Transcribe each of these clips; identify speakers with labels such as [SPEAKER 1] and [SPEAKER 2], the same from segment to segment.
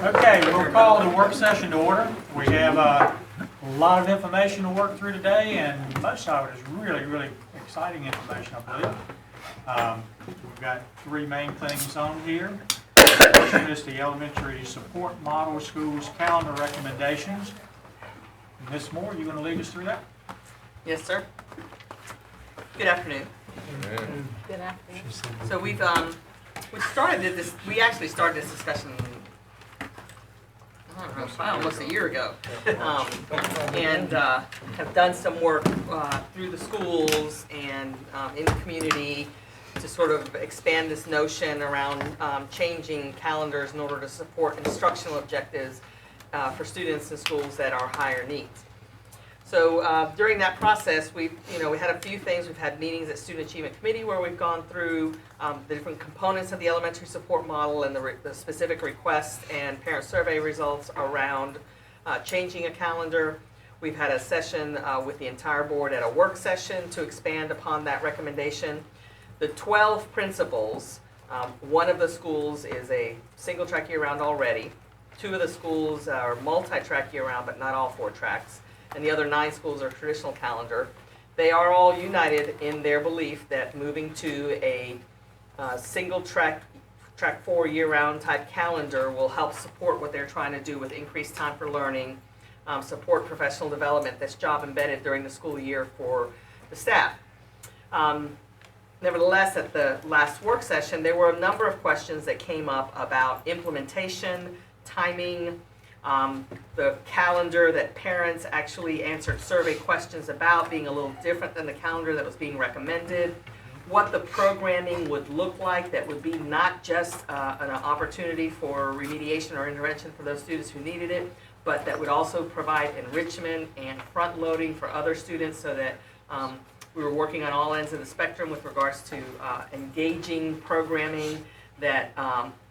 [SPEAKER 1] Okay, we'll call the work session to order. We have a lot of information to work through today, and most of it is really exciting information, I believe. We've got three main things on here. First one is the elementary support model schools calendar recommendations. Ms. Moore, you going to lead us through that?
[SPEAKER 2] Yes, sir. Good afternoon.
[SPEAKER 3] Good afternoon.
[SPEAKER 2] So we actually started this discussion, I don't know, almost a year ago. And have done some work through the schools and in the community to sort of expand this notion around changing calendars in order to support instructional objectives for students in schools that are higher needs. So during that process, we had a few things. We've had meetings at Student Achievement Committee where we've gone through the different components of the elementary support model and the specific requests and parent survey results around changing a calendar. We've had a session with the entire board at a work session to expand upon that recommendation. The 12 principals, one of the schools is a single track year-round already. 2 of the schools are multi-track year-round, but not all 4 tracks. And the other 9 schools are traditional calendar. They are all united in their belief that moving to a single track 4 year-round type calendar will help support what they're trying to do with increased time for learning, support professional development that's job embedded during the school year for the staff. Nevertheless, at the last work session, there were a number of questions that came up about implementation, timing, the calendar that parents actually answered survey questions about being a little different than the calendar that was being recommended, what the programming would look like that would be not just an opportunity for remediation or intervention for those students who needed it, but that would also provide enrichment and front loading for other students so that we were working on all ends of the spectrum with regards to engaging programming that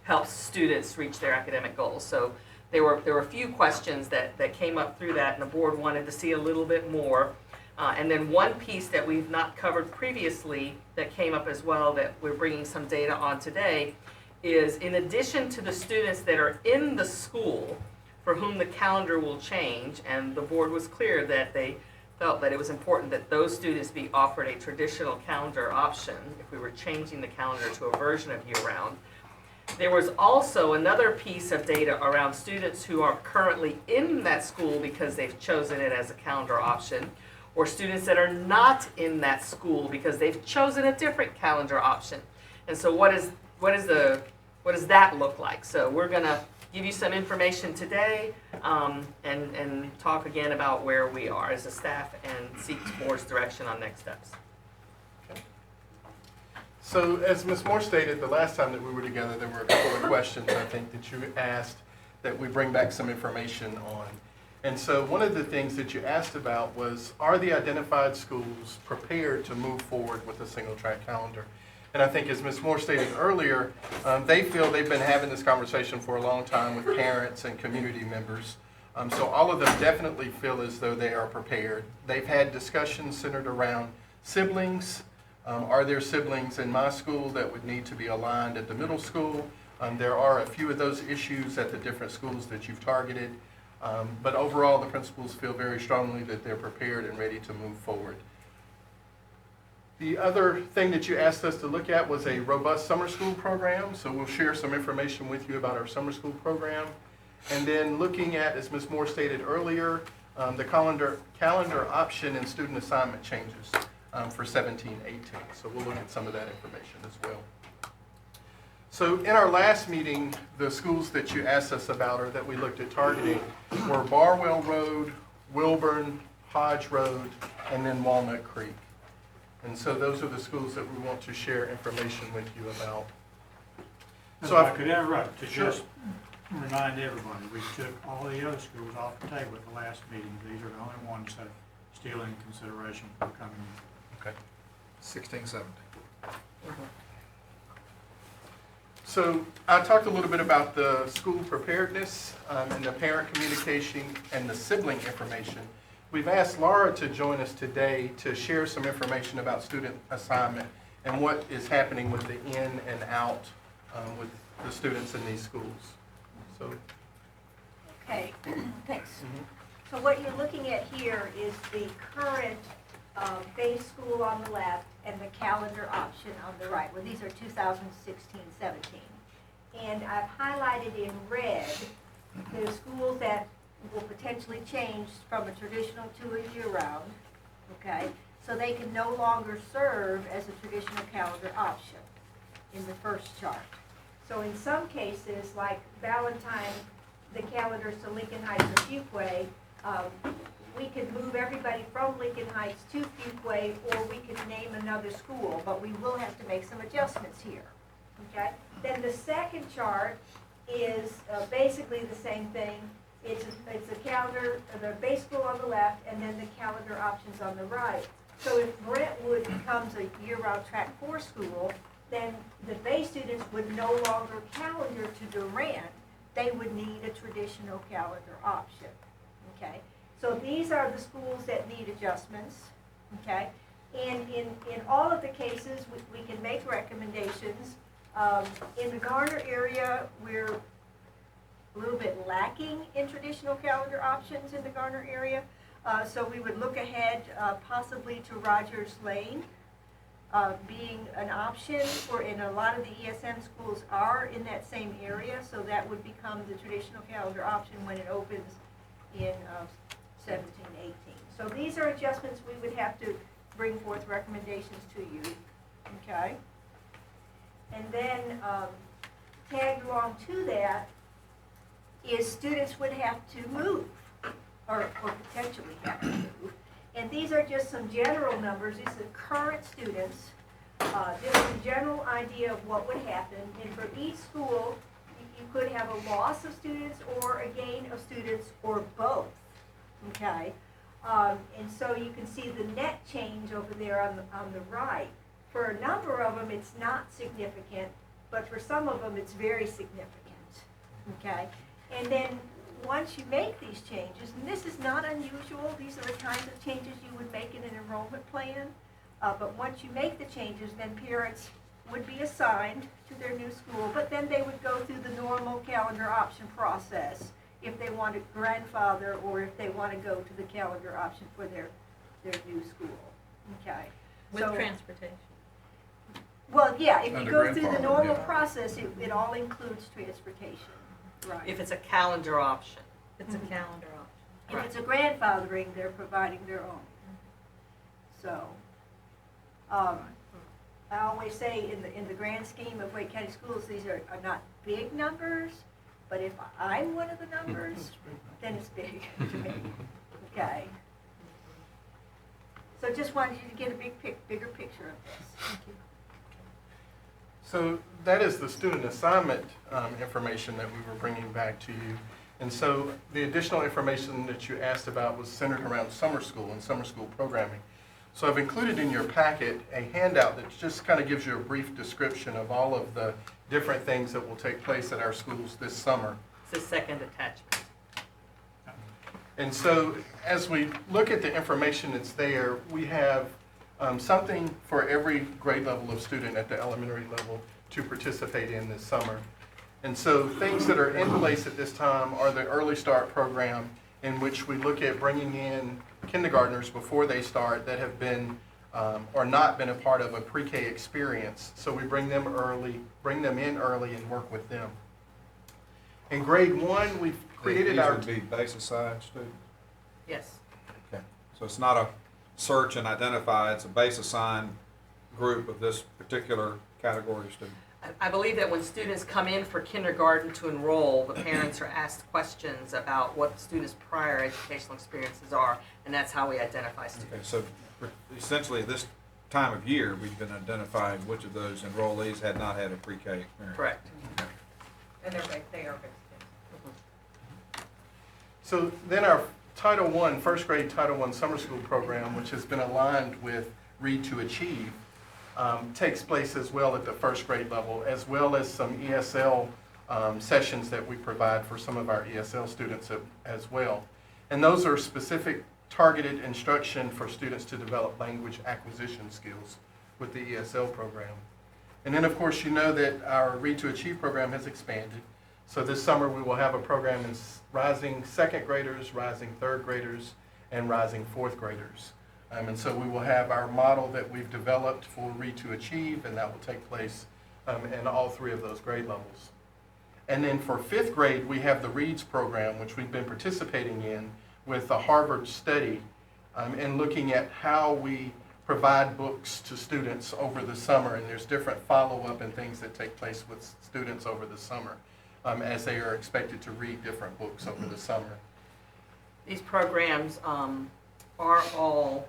[SPEAKER 2] helps students reach their academic goals. So there were a few questions that came up through that, and the board wanted to see a little bit more. And then one piece that we've not covered previously that came up as well that we're bringing some data on today is in addition to the students that are in the school for whom the calendar will change, and the board was clear that they felt that it was important that those students be offered a traditional calendar option if we were changing the calendar to a version of year-round. There was also another piece of data around students who are currently in that school because they've chosen it as a calendar option, or students that are not in that school because they've chosen a different calendar option. And so what does that look like? So we're going to give you some information today and talk again about where we are as a staff and seek board's direction on next steps.
[SPEAKER 4] So as Ms. Moore stated, the last time that we were together, there were a couple of questions, I think, that you asked that we bring back some information on. And so one of the things that you asked about was, are the identified schools prepared to move forward with a single track calendar? And I think as Ms. Moore stated earlier, they feel they've been having this conversation for a long time with parents and community members. So all of them definitely feel as though they are prepared. They've had discussions centered around siblings. Are there siblings in my school that would need to be aligned at the middle school? There are a few of those issues at the different schools that you've targeted. But overall, the principals feel very strongly that they're prepared and ready to move forward. The other thing that you asked us to look at was a robust summer school program. So we'll share some information with you about our summer school program. And then looking at, as Ms. Moore stated earlier, the calendar option and student assignment changes for 17-18. So we'll look at some of that information as well. So in our last meeting, the schools that you asked us about or that we looked at targeting were Barwell Road, Wilburn, Hodge Road, and then Walnut Creek. And so those are the schools that we want to share information with you about.
[SPEAKER 1] So if I could interrupt to just remind everybody, we took all the other schools off the table at the last meeting. These are the only ones that are still in consideration for the coming year.
[SPEAKER 4] Okay.
[SPEAKER 5] 16, 17.
[SPEAKER 4] So I talked a little bit about the school preparedness and the parent communication and the sibling information. We've asked Laura to join us today to share some information about student assignment and what is happening with the in and out with the students in these schools. So
[SPEAKER 5] Okay, thanks. So what you're looking at here is the current base school on the left and the calendar option on the right. Well, these are 2016-17. And I've highlighted in red the schools that will potentially change from a traditional to a year-round, okay? So they can no longer serve as a traditional calendar option in the first chart. So in some cases, like Valentine, the calendars to Lincoln Heights or Fuquay, we could move everybody from Lincoln Heights to Fuquay, or we could name another school, but we will have to make some adjustments here, okay? Then the second chart is basically the same thing. It's a calendar, the base school on the left, and then the calendar options on the right. So if Brentwood becomes a year-round track 4 school, then the base students would no longer calendar to Durant. They would need a traditional calendar option, okay? So these are the schools that need adjustments, okay? And in all of the cases, we can make recommendations. In the Garner area, we're a little bit lacking in traditional calendar options in the Garner area. So we would look ahead possibly to Rogers Lane being an option and a lot of the ESM schools are in that same area, so that would become the traditional calendar option when it opens in 17-18. So these are adjustments we would have to bring forth recommendations to you, okay? And then tagged along to that is students would have to move, or potentially have to move. And these are just some general numbers. These are current students. This is a general idea of what would happen. And for each school, you could have a loss of students or a gain of students or both, okay? And so you can see the net change over there on the right. For a number of them, it's not significant, but for some of them, it's very significant, okay? And then once you make these changes, and this is not unusual, these are the kinds of changes you would make in an enrollment plan, but once you make the changes, then parents would be assigned to their new school, but then they would go through the normal calendar option process if they want to grandfather or if they want to go to the calendar option for their new school, okay?
[SPEAKER 3] With
[SPEAKER 5] So-
[SPEAKER 3] transportation.
[SPEAKER 5] Well, yeah, if you
[SPEAKER 6] Under
[SPEAKER 5] go through the
[SPEAKER 6] grandfather,
[SPEAKER 5] normal
[SPEAKER 6] yeah.
[SPEAKER 5] process, it all includes transportation, right?
[SPEAKER 2] If it's a calendar option.
[SPEAKER 3] It's a calendar option.
[SPEAKER 5] If it's a grandfathering, they're providing their own. So, I always say in the grand scheme of Wake County Schools, these are not big numbers, but if I'm one of the numbers, then it's big to me, okay? So just wanted you to get a bigger picture of this. Thank you.
[SPEAKER 4] So that is the student assignment information that we were bringing back to you. And so the additional information that you asked about was centered around summer school and summer school programming. So I've included in your packet a handout that just kind of gives you a brief description of all of the different things that will take place at our schools this summer.
[SPEAKER 2] It's the second attachment.
[SPEAKER 4] And so as we look at the information that's there, we have something for every grade level of student at the elementary level to participate in this summer. And so things that are in place at this time are the Early Start program, in which we look at bringing in kindergartners before they start that have been or not been a part of a pre-K experience. So we bring them in early and work with them. In grade 1, we've created
[SPEAKER 6] These
[SPEAKER 4] our...
[SPEAKER 6] would be base assigned students?
[SPEAKER 2] Yes.
[SPEAKER 6] Okay. So it's not a search and identify, it's a base assigned group of this particular category of student?
[SPEAKER 2] I believe that when students come in for kindergarten to enroll, the parents are asked questions about what the students' prior educational experiences are, and that's how we identify students.
[SPEAKER 6] Okay, so essentially this time of year, we've been identifying which of those enrollees had not had a pre-K experience.
[SPEAKER 2] Correct.
[SPEAKER 3] And they are based
[SPEAKER 4] So then our Title I, first grade Title I summer school program, which has been aligned with Read to Achieve, takes place as well at the first grade level, as well as some ESL sessions that we provide for some of our ESL students as well. And those are specific targeted instruction for students to develop language acquisition skills with the ESL program. And then, of course, you know that our Read to Achieve program has expanded. So this summer, we will have a program in rising second graders, rising third graders, and rising fourth graders. And so we will have our model that we've developed for Read to Achieve, and that will take place in all three of those grade levels. And then for fifth grade, we have the READS program, which we've been participating in with the Harvard study, and looking at how we provide books to students over the summer. And there's different follow-up and things that take place with students over the summer as they are expected to read different books over the summer.
[SPEAKER 2] These programs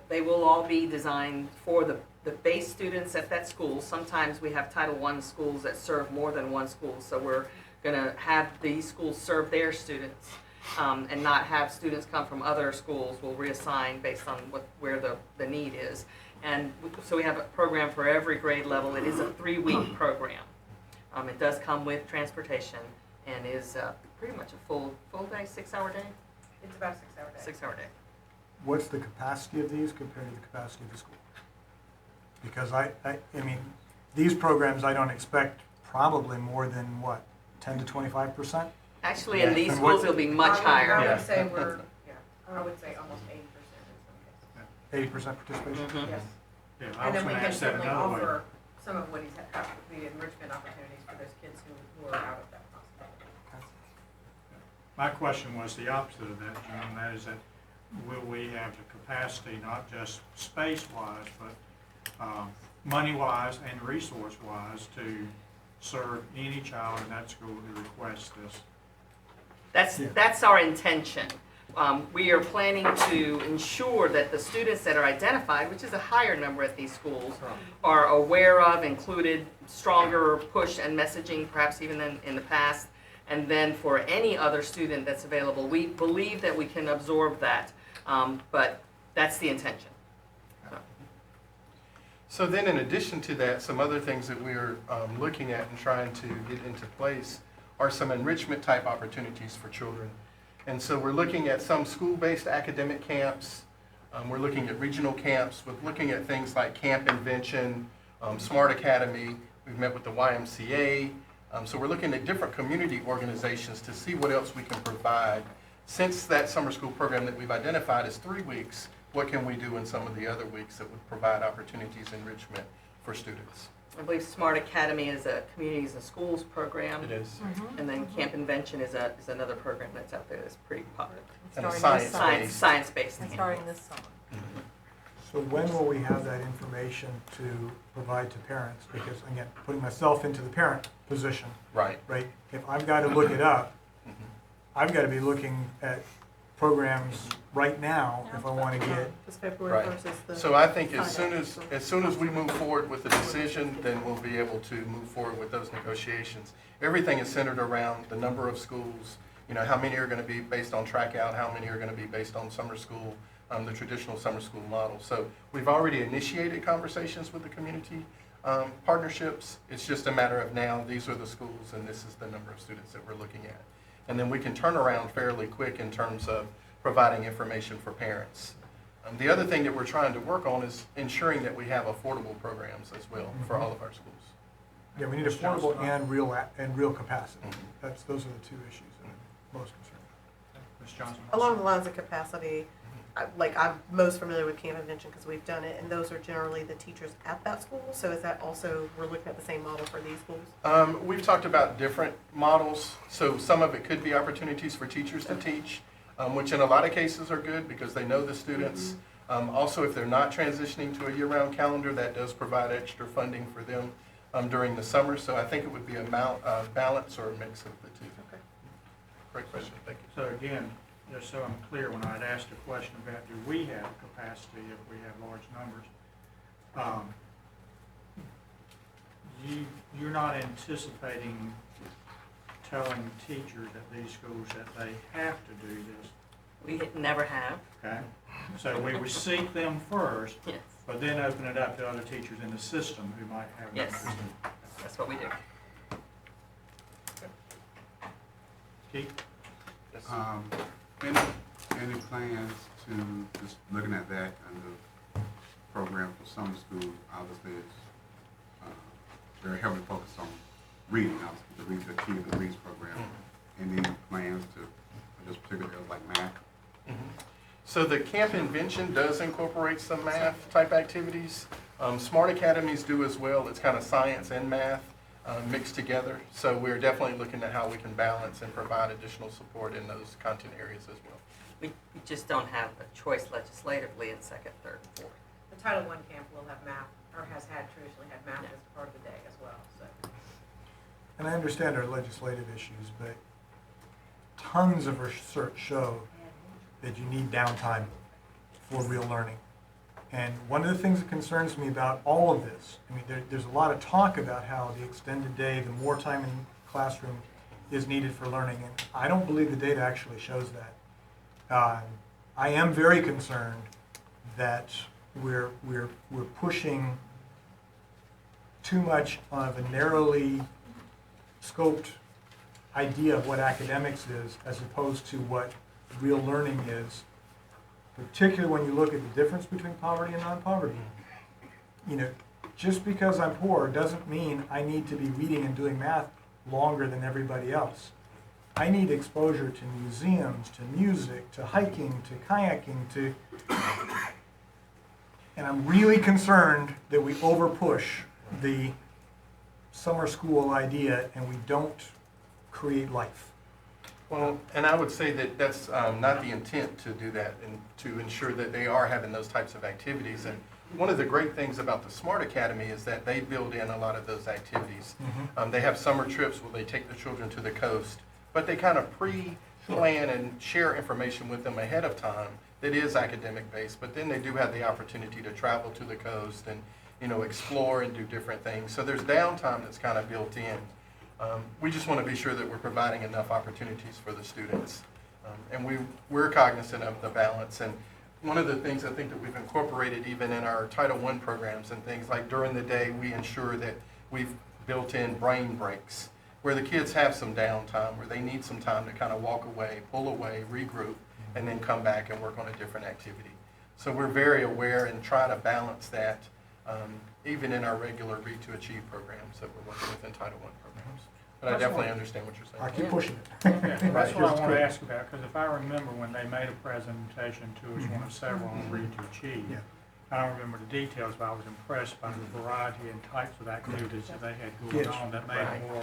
[SPEAKER 2] they will all be designed for the base students at that school. Sometimes we have Title I schools that serve more than one school, so we're going to have these schools serve their students and not have students come from other schools. We'll reassign based on where the need is. And so we have a program for every grade level. It is a 3-week program. It does come with transportation and is pretty much a full day, 6-hour day?
[SPEAKER 3] It's about a 6-hour day.
[SPEAKER 2] 6-hour day.
[SPEAKER 7] What's the capacity of these compared to the capacity of the school? Because I mean, these programs, I don't expect probably more than, what, 10 to 25%?
[SPEAKER 2] Actually, in these
[SPEAKER 7] And what-
[SPEAKER 2] schools, it'll be much higher.
[SPEAKER 3] I
[SPEAKER 4] Yeah.
[SPEAKER 3] would say I would say almost 80% in some cases.
[SPEAKER 7] 80% participation?
[SPEAKER 2] Mhm.
[SPEAKER 3] Yes.
[SPEAKER 1] Yeah, I
[SPEAKER 3] And
[SPEAKER 1] was
[SPEAKER 3] then we
[SPEAKER 1] gonna
[SPEAKER 3] can
[SPEAKER 1] ask that
[SPEAKER 3] certainly
[SPEAKER 1] another way.
[SPEAKER 3] offer some of what he's had, the enrichment opportunities for those kids who are out of that possibility.
[SPEAKER 1] My question was the opposite of that, John, that is that will we have the capacity, not just space-wise, but money-wise and resource-wise to serve any child in that school who requests this?
[SPEAKER 2] That's our intention. We are planning to ensure that the students that are identified, which is a higher number at these schools, are aware of, included, stronger push and messaging, perhaps even than in the past. And then for any other student that's available, we believe that we can absorb that, but that's the intention.
[SPEAKER 4] So then in addition to that, some other things that we're looking at and trying to get into place are some enrichment type opportunities for children. And so we're looking at some school-based academic camps. We're looking at regional camps. We're looking at things like Camp Invention, Smart Academy. We've met with the YMCA. So we're looking at different community organizations to see what else we can provide. Since that summer school program that we've identified is 3 weeks, what can we do in some of the other weeks that would provide opportunities enrichment for students?
[SPEAKER 2] I believe Smart Academy is a communities and schools program.
[SPEAKER 4] It is.
[SPEAKER 2] And then Camp Invention is another program that's out there that's pretty popular.
[SPEAKER 4] And a
[SPEAKER 3] Starting this
[SPEAKER 4] science-based.
[SPEAKER 2] Science-based.
[SPEAKER 3] And starting this summer.
[SPEAKER 7] So when will we have that information to provide to parents? Because again, putting myself into the parent position,
[SPEAKER 4] Right.
[SPEAKER 7] right? If I've got to look it up,
[SPEAKER 4] Mhm.
[SPEAKER 7] I've got to be looking at programs right now if I want to get,
[SPEAKER 3] This February
[SPEAKER 4] Right.
[SPEAKER 3] 1st is the.
[SPEAKER 4] So I think as
[SPEAKER 3] sign
[SPEAKER 4] soon as we move forward with the decision, then we'll be able to move forward with those negotiations. Everything is centered around the number of schools, how many are going to be based on track out, how many are going to be based on summer school, the traditional summer school model. So we've already initiated conversations with the community partnerships. It's just a matter of now, these are the schools and this is the number of students that we're looking at. And then we can turn around fairly quick in terms of providing information for parents. The other thing that we're trying to work on is ensuring that we have affordable programs as well for all of our schools.
[SPEAKER 7] yeah, we need affordable and real capacity. Those are the two issues that I'm most concerned with.
[SPEAKER 1] Ms. Johnson?
[SPEAKER 8] Along the lines of capacity, I'm most familiar with Camp Invention because we've done it, and those are generally the teachers at that school. So is that also, we're looking at the same model for these schools?
[SPEAKER 4] We've talked about different models, so some of it could be opportunities for teachers to teach, which in a lot of cases are good because they know the students. Also, if they're not transitioning to a year-round calendar, that does provide extra funding for them during the summer. So I think it would be a balance or a mix of the two.
[SPEAKER 8] Okay.
[SPEAKER 4] Great question, thank you.
[SPEAKER 1] So again, just so I'm clear, when I'd asked a question about do we have capacity if we have large numbers, you're not anticipating telling teachers at these schools that they have to do this,
[SPEAKER 2] We never have.
[SPEAKER 1] okay? So we would seek them first,
[SPEAKER 2] Yes,
[SPEAKER 1] but then open it up to other teachers in the system who might have an
[SPEAKER 2] Yes.
[SPEAKER 1] interest.
[SPEAKER 2] that's what we do.
[SPEAKER 1] Keith?
[SPEAKER 9] Any plans to, just looking at that and the program for summer school, obviously it's very heavily focused on reading, obviously the Read to Achieve and the READS program. any plans to, for this particular area, like math?
[SPEAKER 4] So the Camp Invention does incorporate some math type activities. Smart Academies do as well. It's kind of science and math mixed together. So we're definitely looking at how we can balance and provide additional support in those content areas as well.
[SPEAKER 2] We just don't have a choice legislatively in second, third, and fourth.
[SPEAKER 3] The Title I camp will have math, or has had traditionally had math as part of the day as well, so.
[SPEAKER 7] And I understand our legislative issues, but tons of research show that you need downtime for real learning. And one of the things that concerns me about all of this, I mean, there's a lot of talk about how the extended day, the more time in the classroom is needed for learning, and I don't believe the data actually shows that. I am very concerned that we're pushing too much of a narrowly scoped idea of what academics is as opposed to what real learning is, particularly when you look at the difference between poverty and non-poverty. You know, just because I'm poor doesn't mean I need to be reading and doing math longer than everybody else. I need exposure to museums, to music, to hiking, to kayaking, and I'm really concerned that we over-push the summer school idea and we don't create life.
[SPEAKER 4] Well, and I would say that that's not the intent to do that and to ensure that they are having those types of activities. And one of the great things about the Smart Academy is that they build in a lot of those activities. They have summer trips where they take the children to the coast, but they kind of pre-plan and share information with them ahead of time that is academic based, but then they do have the opportunity to travel to the coast and, you know, explore and do different things. So there's downtime that's kind of built in. We just want to be sure that we're providing enough opportunities for the students. And we're cognizant of the balance. And one of the things I think that we've incorporated even in our Title I programs and things like during the day, we ensure that we've built in brain breaks where the kids have some downtime, where they need some time to kind of walk away, pull away, regroup, and then come back and work on a different activity. So we're very aware and try to balance that even in our regular Read to Achieve programs that we're working with in Title I programs. But I definitely understand what you're
[SPEAKER 7] I
[SPEAKER 4] saying.
[SPEAKER 7] keep pushing it.
[SPEAKER 1] Yeah, that's what I want to ask about, because if I remember when they made a presentation to us, one of several on Read to Achieve,
[SPEAKER 7] Yeah.
[SPEAKER 1] I don't remember the details, but I was impressed by the variety and types of activities that they had going
[SPEAKER 7] Yes.
[SPEAKER 1] on that made it more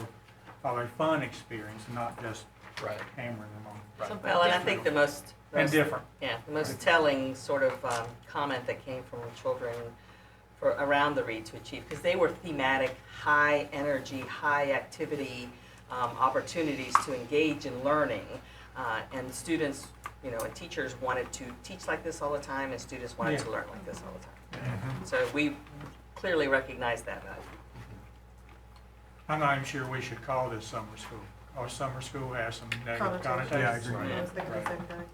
[SPEAKER 1] of a fun experience, not just
[SPEAKER 4] Right.
[SPEAKER 1] hammering them on.
[SPEAKER 4] Right.
[SPEAKER 2] Well, and I think the most.
[SPEAKER 1] And different.
[SPEAKER 2] Yeah, the most telling sort of comment that came from the children around the Read to Achieve, because they were thematic, high energy, high activity opportunities to engage in learning, and students, you know, and teachers wanted to teach like this all the time, and students wanted to learn like this all the time. So we clearly recognize that value.
[SPEAKER 1] I'm not even sure we should call this summer school. Our summer school has some negative
[SPEAKER 8] Connotations.
[SPEAKER 1] connotations.
[SPEAKER 7] Yeah, I agree.
[SPEAKER 1] Right.
[SPEAKER 8] I was thinking the
[SPEAKER 1] Right.
[SPEAKER 8] same thing.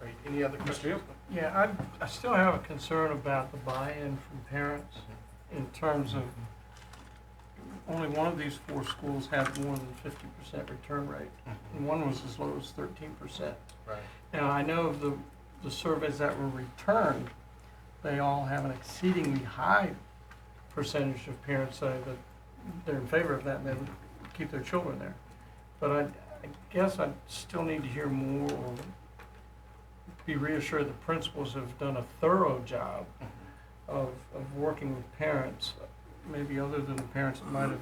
[SPEAKER 4] Great. Any other
[SPEAKER 1] Mr.
[SPEAKER 4] questions?
[SPEAKER 1] Hill?
[SPEAKER 10] Yeah, I still have a concern about the buy-in from parents in terms of only one of these four schools had more than 50% return rate, and one was as low as 13%.
[SPEAKER 4] Right.
[SPEAKER 10] Now, I know of the surveys that were returned, they all have an exceedingly high percentage of parents say that they're in favor of that and they would keep their children there. But I guess I still need to hear more or be reassured the principals have done a thorough job of working with parents, maybe other than the parents that might have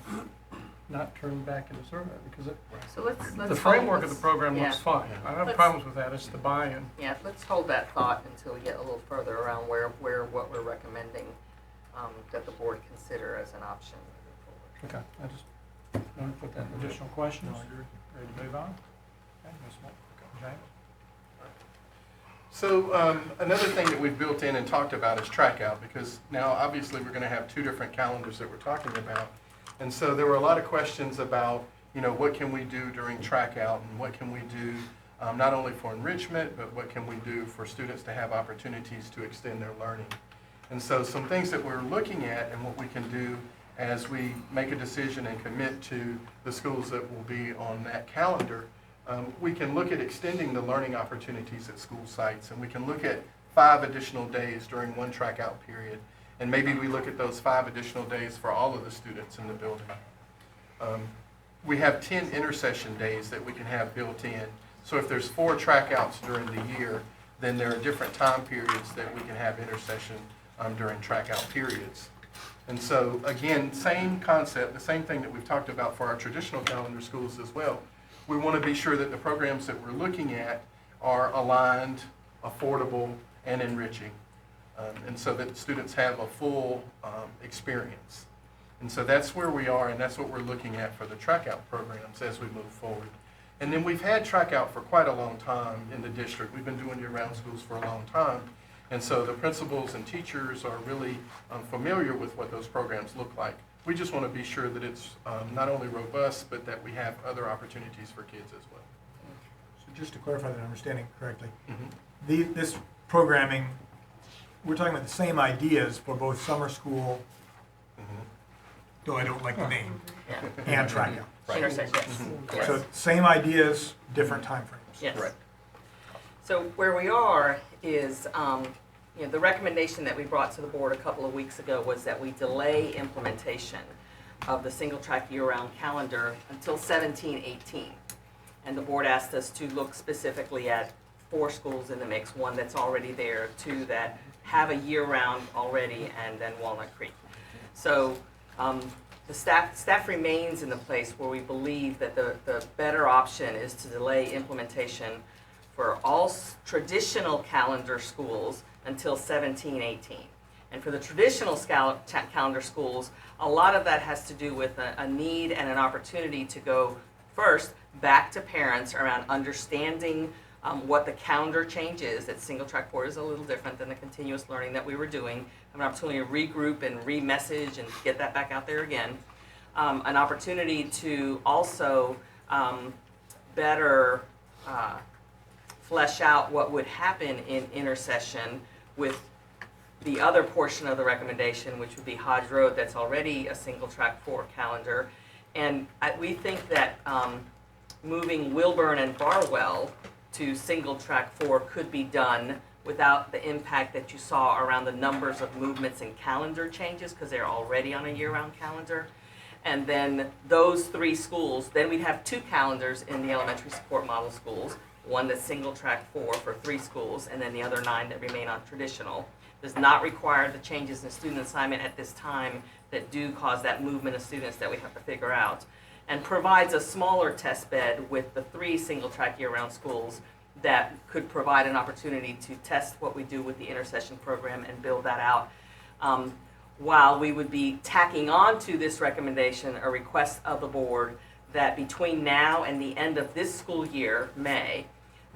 [SPEAKER 10] not turned back in the survey, because
[SPEAKER 2] So let's
[SPEAKER 10] the framework of the program
[SPEAKER 2] yeah.
[SPEAKER 10] looks fine. I don't have
[SPEAKER 2] Let's-
[SPEAKER 10] problems with that, it's the buy-in.
[SPEAKER 2] Yeah, let's hold that thought until we get a little further around what we're recommending that the board consider as an option moving forward.
[SPEAKER 10] Okay, I just want to put that in the
[SPEAKER 1] Additional questions? Ready to move on? Okay, Ms. James?
[SPEAKER 4] So another thing that we've built in and talked about is track out, because now obviously we're going to have two different calendars that we're talking about. And so there were a lot of questions about, you know, what can we do during track out and what can we do not only for enrichment, but what can we do for students to have opportunities to extend their learning. And so some things that we're looking at and what we can do as we make a decision and commit to the schools that will be on that calendar, we can look at extending the learning opportunities at school sites, and we can look at 5 additional days during one track out period. And maybe we look at those 5 additional days for all of the students in the building. we have 10 intercession days that we can have built in. So if there's 4 track outs during the year, then there are different time periods that we can have intercession during track out periods. And so, again, same concept, the same thing that we've talked about for our traditional calendar schools as well. We want to be sure that the programs that we're looking at are aligned, affordable, and enriching. And so that students have a full experience. And so that's where we are, and that's what we're looking at for the track out programs as we move forward. And then we've had track out for quite a long time in the district. We've been doing year-round schools for a long time. And so the principals and teachers are really familiar with what those programs look like. We just want to be sure that it's not only robust, but that we have other opportunities for kids as well.
[SPEAKER 7] So just to clarify that I'm understanding correctly,
[SPEAKER 4] Mm-hmm.
[SPEAKER 7] this programming, we're talking about the same ideas for both summer school, though I don't like the name,
[SPEAKER 2] Yeah.
[SPEAKER 7] and track out.
[SPEAKER 2] Intersection, yes. Yes.
[SPEAKER 7] So same ideas, different timeframes.
[SPEAKER 2] Yes.
[SPEAKER 4] Correct.
[SPEAKER 2] So where we are is, the recommendation that we brought to the board a couple of weeks ago was that we delay implementation of the single-track year-round calendar until 17-18. And the board asked us to look specifically at 4 schools in the mix, 1 that's already there, 2 that have a year-round already, and then Walnut Creek. So the staff remains in the place where we believe that the better option is to delay implementation for all traditional calendar schools until 17-18. And for the traditional calendar schools, a lot of that has to do with a need and an opportunity to go first back to parents around understanding what the calendar change is. That single track board is a little different than the continuous learning that we were doing. Have an opportunity to regroup and re-message and get that back out there again. An opportunity to also better flesh out what would happen in intercession with the other portion of the recommendation, which would be Hodge Road, that's already a single track 4 calendar. And we think that moving Wilburn and Barwell to single track 4 could be done without the impact that you saw around the numbers of movements and calendar changes, because they're already on a year-round calendar. And then those 3 schools, then we'd have 2 calendars in the elementary support model schools, 1 that's single track 4 for 3 schools, and then the other 9 that remain on traditional. Does not require the changes in student assignment at this time that do cause that movement of students that we have to figure out, and provides a smaller test bed with the 3 single track year-round schools that could provide an opportunity to test what we do with the intercession program and build that out. While we would be tacking on to this recommendation a request of the board that between now and the end of this school year, May,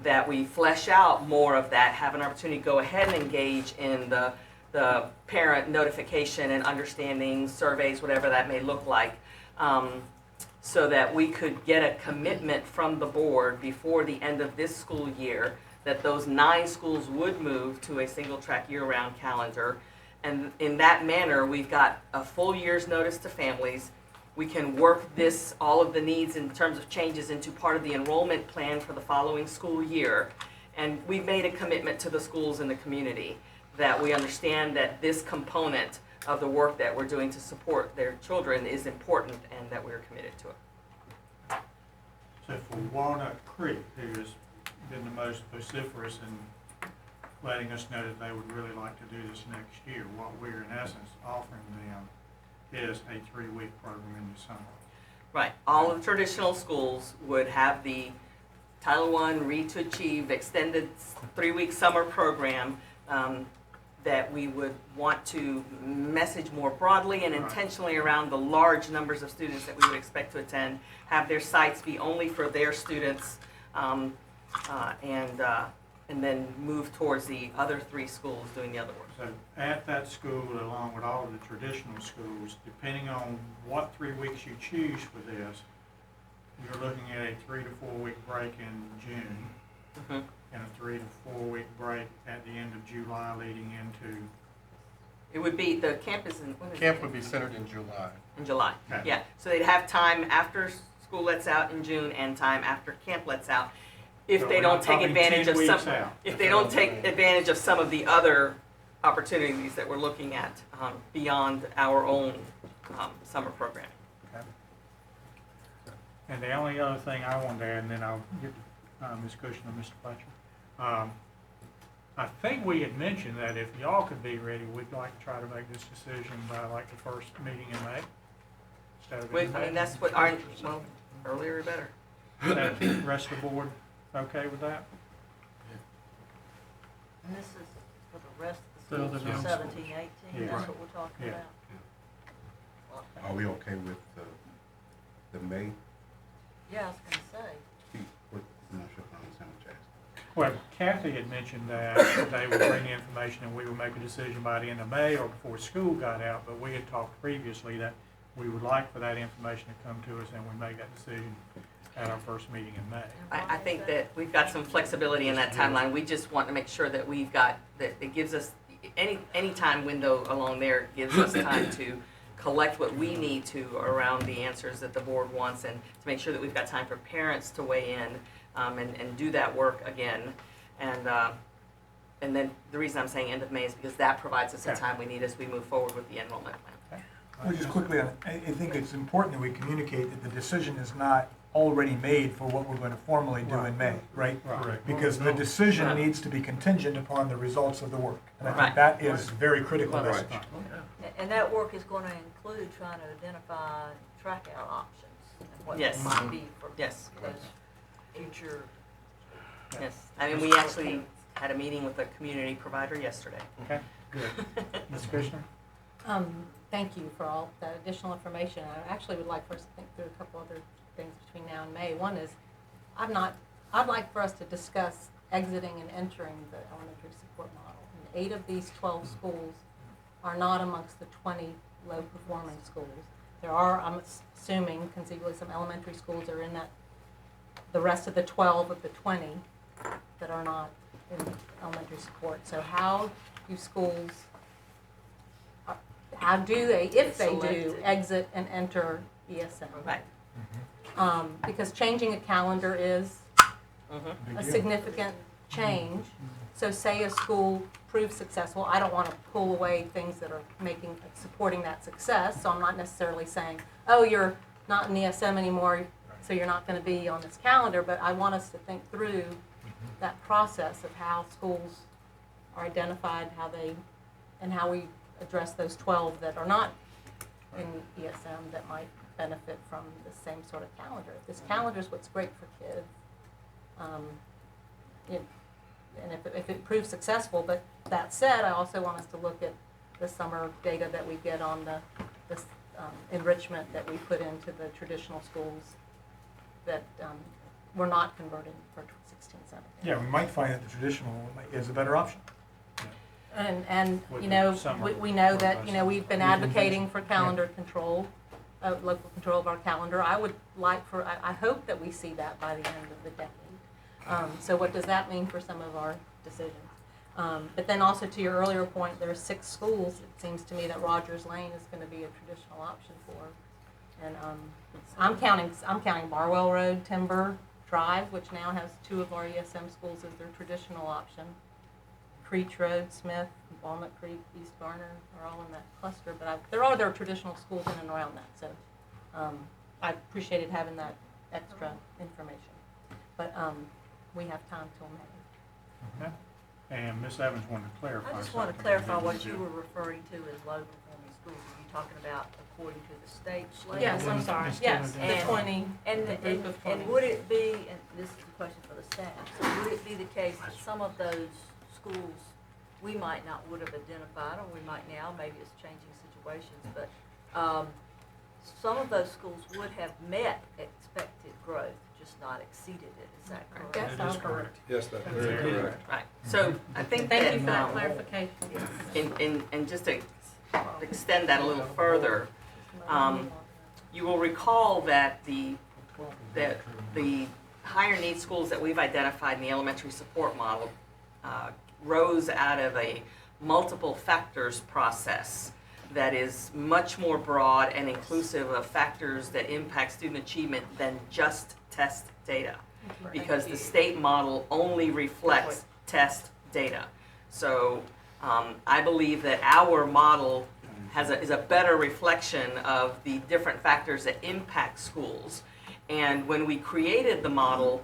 [SPEAKER 2] that we flesh out more of that, have an opportunity to go ahead and engage in the parent notification and understanding surveys, whatever that may look like, so that we could get a commitment from the board before the end of this school year that those 9 schools would move to a single track year-round calendar. And in that manner, we've got a full year's notice to families. We can work all of the needs in terms of changes into part of the enrollment plan for the following school year. And we've made a commitment to the schools in the community that we understand that this component of the work that we're doing to support their children is important and that we're committed to it.
[SPEAKER 1] So for Walnut Creek, who's been the most vociferous in letting us know that they would really like to do this next year, what we're in essence offering them is a 3-week program in the summer.
[SPEAKER 2] Right. All of the traditional schools would have the Title I Read to Achieve extended 3-week summer program that we would want to message more broadly and intentionally around the large numbers of students that we would expect to attend, have their sites be only for their students, and then move towards the other 3 schools doing the other work.
[SPEAKER 1] So at that school, along with all of the traditional schools, depending on what 3 weeks you choose for this, you're looking at a 3 to 4 week break in June, and a 3 to 4 week break at the end of July leading into...
[SPEAKER 2] It would be, the camp is in...
[SPEAKER 4] Camp would be centered in July.
[SPEAKER 2] In July,
[SPEAKER 1] Okay.
[SPEAKER 2] yeah. So they'd have time after school lets out in June and time after camp lets out. If
[SPEAKER 1] So
[SPEAKER 2] they
[SPEAKER 1] we're
[SPEAKER 2] don't
[SPEAKER 1] not
[SPEAKER 2] take
[SPEAKER 1] talking
[SPEAKER 2] advantage
[SPEAKER 1] 10
[SPEAKER 2] of some,
[SPEAKER 1] weeks out.
[SPEAKER 2] if they don't take advantage of some of the other opportunities that we're looking at beyond our own summer program.
[SPEAKER 1] And the only other thing I wanted to add, and then I'll get to Ms. Cushing and Mr. Fletcher. I think we had mentioned that if y'all could be ready, we'd like to try to make this decision by like the first meeting in May. Instead of in
[SPEAKER 2] I
[SPEAKER 1] May.
[SPEAKER 2] mean, that's what our, well, earlier the better.
[SPEAKER 1] Is the rest of the board okay with that?
[SPEAKER 11] And this is for the rest
[SPEAKER 1] For
[SPEAKER 11] of
[SPEAKER 1] the
[SPEAKER 11] the schools,
[SPEAKER 1] non-schools.
[SPEAKER 11] 17, 18,
[SPEAKER 1] Yeah.
[SPEAKER 11] that's what we're talking
[SPEAKER 1] Yeah.
[SPEAKER 11] about.
[SPEAKER 9] Are we okay with the May?
[SPEAKER 11] Yeah, I was gonna say,
[SPEAKER 9] What, I'm not sure if I understand what you're asking.
[SPEAKER 1] Well, Kathy had mentioned that they would bring the information and we would make a decision by the end of May or before school got out, but we had talked previously that we would like for that information to come to us and we make that decision at our first meeting in May.
[SPEAKER 2] I think that we've got some flexibility in that timeline. We just want to make sure that we've got, that it gives us, any time window along there gives us time to collect what we need to around the answers that the board wants and to make sure that we've got time for parents to weigh in and do that work again. And then the reason I'm saying end of May is because that provides us the
[SPEAKER 1] Okay.
[SPEAKER 2] time we need as we move forward with the enrollment plan.
[SPEAKER 7] Well, just quickly, I think it's important that we communicate that the decision is not already made for what we're going to formally do in May, right?
[SPEAKER 1] Right.
[SPEAKER 7] Because the decision
[SPEAKER 2] Right.
[SPEAKER 7] needs to be contingent upon the results of the work. And I
[SPEAKER 2] Right.
[SPEAKER 7] think that is very critical
[SPEAKER 2] Right.
[SPEAKER 7] message.
[SPEAKER 11] and that work is gonna include trying to identify, track our options and what
[SPEAKER 2] Yes.
[SPEAKER 11] they might be for
[SPEAKER 2] Yes.
[SPEAKER 11] those future.
[SPEAKER 2] Yes. I mean, we actually had a meeting with a community provider yesterday.
[SPEAKER 1] Okay, good. Ms. Kushner?
[SPEAKER 8] Thank you for all that additional information. I actually would like for us to think through a couple other things between now and May. One is, I'd like for us to discuss exiting and entering the elementary support model. And 8 of these 12 schools are not amongst the 20 low-performing schools. There are, I'm assuming, conceivably, some elementary schools are in that, the rest of the 12 of the 20 that are not in elementary support. So how do schools, how do they, if they do,
[SPEAKER 11] Selected.
[SPEAKER 8] exit and enter ESM?
[SPEAKER 2] Right.
[SPEAKER 8] Because changing a calendar is
[SPEAKER 2] Mhm.
[SPEAKER 8] a significant change. So say a school proves successful, I don't want to pull away things that are supporting that success. So I'm not necessarily saying, oh, you're not in ESM anymore, so you're not going to be on this calendar. But I want us to think through that process of how schools are identified, and how we address those 12 that are not in ESM that might benefit from the same sort of calendar. This calendar is what's great for kids. And if it proves successful, but that said, I also want us to look at the summer data that we get on the enrichment that we put into the traditional schools that we're not converting for 16, 17.
[SPEAKER 7] Yeah, we might find that the traditional is a better option.
[SPEAKER 8] And
[SPEAKER 1] With
[SPEAKER 8] you
[SPEAKER 1] the
[SPEAKER 8] know,
[SPEAKER 1] summer
[SPEAKER 8] we know that,
[SPEAKER 1] robust.
[SPEAKER 8] we've been advocating for calendar control, local control of our calendar. I would like I hope that we see that by the end of the decade. So what does that mean for some of our decisions? But then also to your earlier point, there are 6 schools, it seems to me, that Rogers Lane is going to be a traditional option for. And I'm counting Barwell Road, Timber Drive, which now has 2 of our ESM schools as their traditional option. Creech Road, Smith, Walnut Creek, East Garner are all in that cluster, but there are other traditional schools in and around that. So I appreciated having that extra information. But we have time till May.
[SPEAKER 1] Okay. And Ms. Evans wanted to clarify.
[SPEAKER 11] I just want to
[SPEAKER 1] something.
[SPEAKER 11] clarify what you were referring to as low-performing schools. Are you talking about according to the state slate?
[SPEAKER 8] Yes, I'm sorry.
[SPEAKER 1] Ms.
[SPEAKER 8] Yes, the
[SPEAKER 11] Kennedy.
[SPEAKER 8] 20,
[SPEAKER 11] And,
[SPEAKER 8] the group of 20.
[SPEAKER 11] and would it be, and this is a question for the staff, so would it be the case that some of those schools we might not would have identified, or we might now, maybe it's changing situations, but some of those schools would have met expected growth, just not exceeded it, is that correct?
[SPEAKER 8] Yes,
[SPEAKER 1] That is
[SPEAKER 8] I'm
[SPEAKER 1] correct.
[SPEAKER 6] Yes, that's
[SPEAKER 1] Very
[SPEAKER 6] very
[SPEAKER 1] good.
[SPEAKER 6] correct.
[SPEAKER 2] Right. So I think
[SPEAKER 8] Thank you for that
[SPEAKER 2] that,
[SPEAKER 8] clarification.
[SPEAKER 2] and just to extend that a little further, you will recall that the higher need schools that we've identified in the elementary support model rose out of a multiple factors process that is much more broad and inclusive of factors that impact student achievement than just test data. Because the state model only reflects test data. So I believe that our model is a better reflection of the different factors that impact schools. And when we created the model,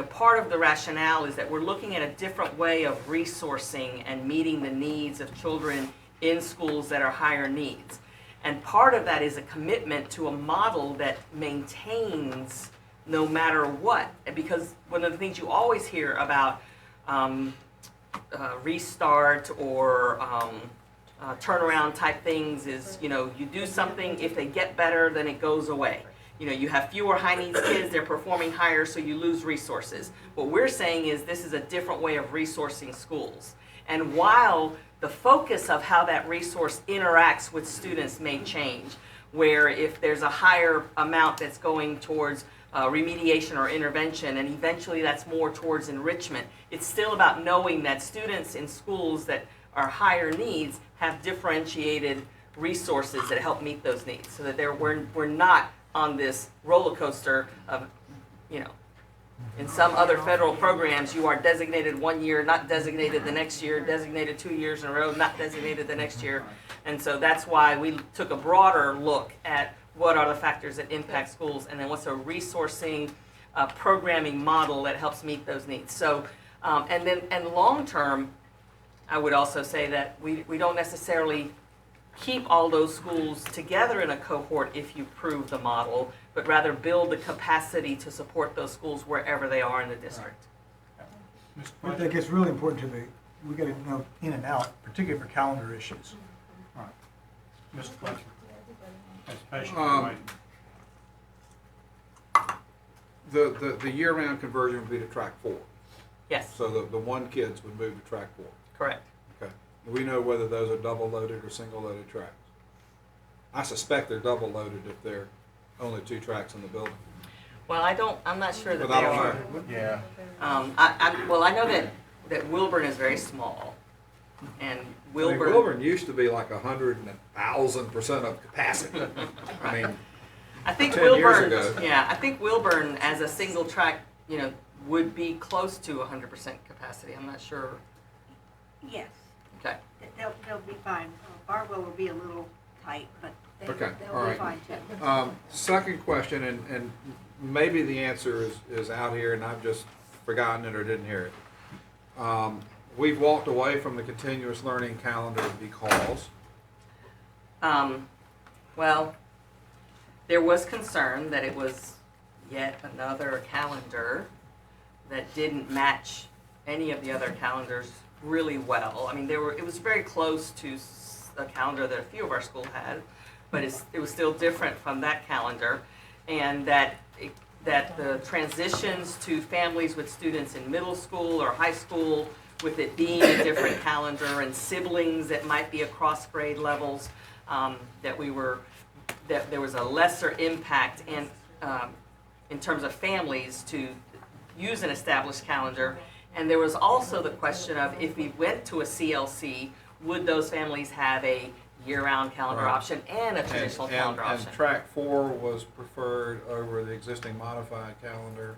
[SPEAKER 2] part of the rationale is that we're looking at a different way of resourcing and meeting the needs of children in schools that are higher needs. And part of that is a commitment to a model that maintains no matter what. Because one of the things you always hear about restart or turnaround type things is, you do something, if they get better, then it goes away. You have fewer high needs kids, they're performing higher, so you lose resources. What we're saying is this is a different way of resourcing schools. And while the focus of how that resource interacts with students may change, where if there's a higher amount that's going towards remediation or intervention, and eventually that's more towards enrichment, it's still about knowing that students in schools that are higher needs have differentiated resources that help meet those needs, so that we're not on this roller coaster of, in some other federal programs, you are designated 1 year, not designated the next year, designated 2 years in a row, not designated the next year. And so that's why we took a broader look at what are the factors that impact schools, and then what's a resourcing programming model that helps meet those needs. So, and long term, I would also say that we don't necessarily keep all those schools together in a cohort if you prove the model, but rather build the capacity to support those schools wherever they are in the district.
[SPEAKER 7] I think it's really important we got to know in and out, particularly for calendar issues.
[SPEAKER 1] Right. Mr. Fletcher. That's patient waiting.
[SPEAKER 6] The year-round conversion would be to track 4.
[SPEAKER 2] Yes,
[SPEAKER 6] So the 1 kids would move to track 4.
[SPEAKER 2] correct.
[SPEAKER 6] Okay. Do we know whether those are double-loaded or single-loaded tracks? I suspect they're double-loaded if they're only 2 tracks in the building.
[SPEAKER 2] Well, I'm not sure that
[SPEAKER 6] But I
[SPEAKER 2] they
[SPEAKER 6] don't
[SPEAKER 2] are.
[SPEAKER 6] know.
[SPEAKER 4] Yeah.
[SPEAKER 2] I know that Wilburn is very small, and Wilburn.
[SPEAKER 6] Wilburn used to be like 100 and 1,000% of capacity. I mean,
[SPEAKER 2] I think
[SPEAKER 6] 10 years
[SPEAKER 2] Wilburn.
[SPEAKER 6] ago.
[SPEAKER 2] Yeah, I think Wilburn as a single track, would be close to 100% capacity. I'm not sure.
[SPEAKER 5] Yes,
[SPEAKER 2] Okay.
[SPEAKER 5] they'll be fine. Barwell will be a little tight, but
[SPEAKER 6] Okay,
[SPEAKER 5] they'll
[SPEAKER 6] all
[SPEAKER 5] be
[SPEAKER 6] right.
[SPEAKER 5] fine too.
[SPEAKER 6] Second question, and maybe the answer is out here and I've just forgotten it or didn't hear it. We've walked away from the continuous learning calendar because
[SPEAKER 2] Well, there was concern that it was yet another calendar that didn't match any of the other calendars really well. I mean, it was very close to a calendar that a few of our schools had, but it was still different from that calendar, and that the transitions to families with students in middle school or high school, with it being a different calendar, and siblings that might be across grade levels, that there was a lesser impact in terms of families to use an established calendar. And there was also the question of, if we went to a CLC, would those families have a year-round calendar
[SPEAKER 6] Right.
[SPEAKER 2] option and a traditional calendar option?
[SPEAKER 6] And track 4 was preferred over the existing modified calendar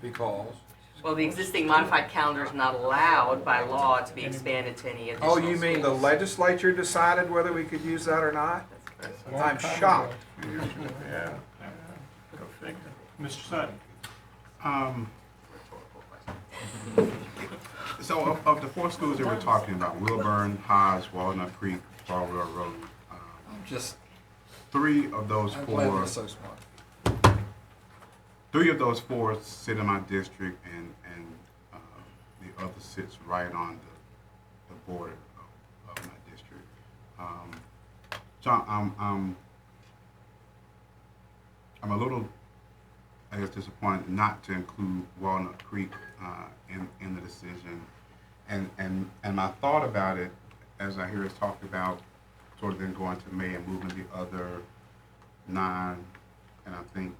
[SPEAKER 6] because.
[SPEAKER 2] Well, the existing modified calendar is not allowed by law to be expanded to any additional
[SPEAKER 6] Oh, you mean the
[SPEAKER 2] schools.
[SPEAKER 6] legislature decided whether we could use that or not? I'm shocked.
[SPEAKER 4] Yeah.
[SPEAKER 10] Go figure.
[SPEAKER 1] Mr. Sutton.
[SPEAKER 9] So of the 4 schools that we're talking about, Wilburn, Hodge, Walnut Creek, Barwell Road,
[SPEAKER 6] Just,
[SPEAKER 9] 3 of those
[SPEAKER 6] I'm glad
[SPEAKER 9] 4,
[SPEAKER 6] it's so smart.
[SPEAKER 9] 3 of those 4 sit in my district, and the other sits right on the border of my district. So I'm a little, I guess, disappointed not to include Walnut Creek in the decision. And my thought about it, as I hear us talk about sort of then going to May and moving the other 9, and I think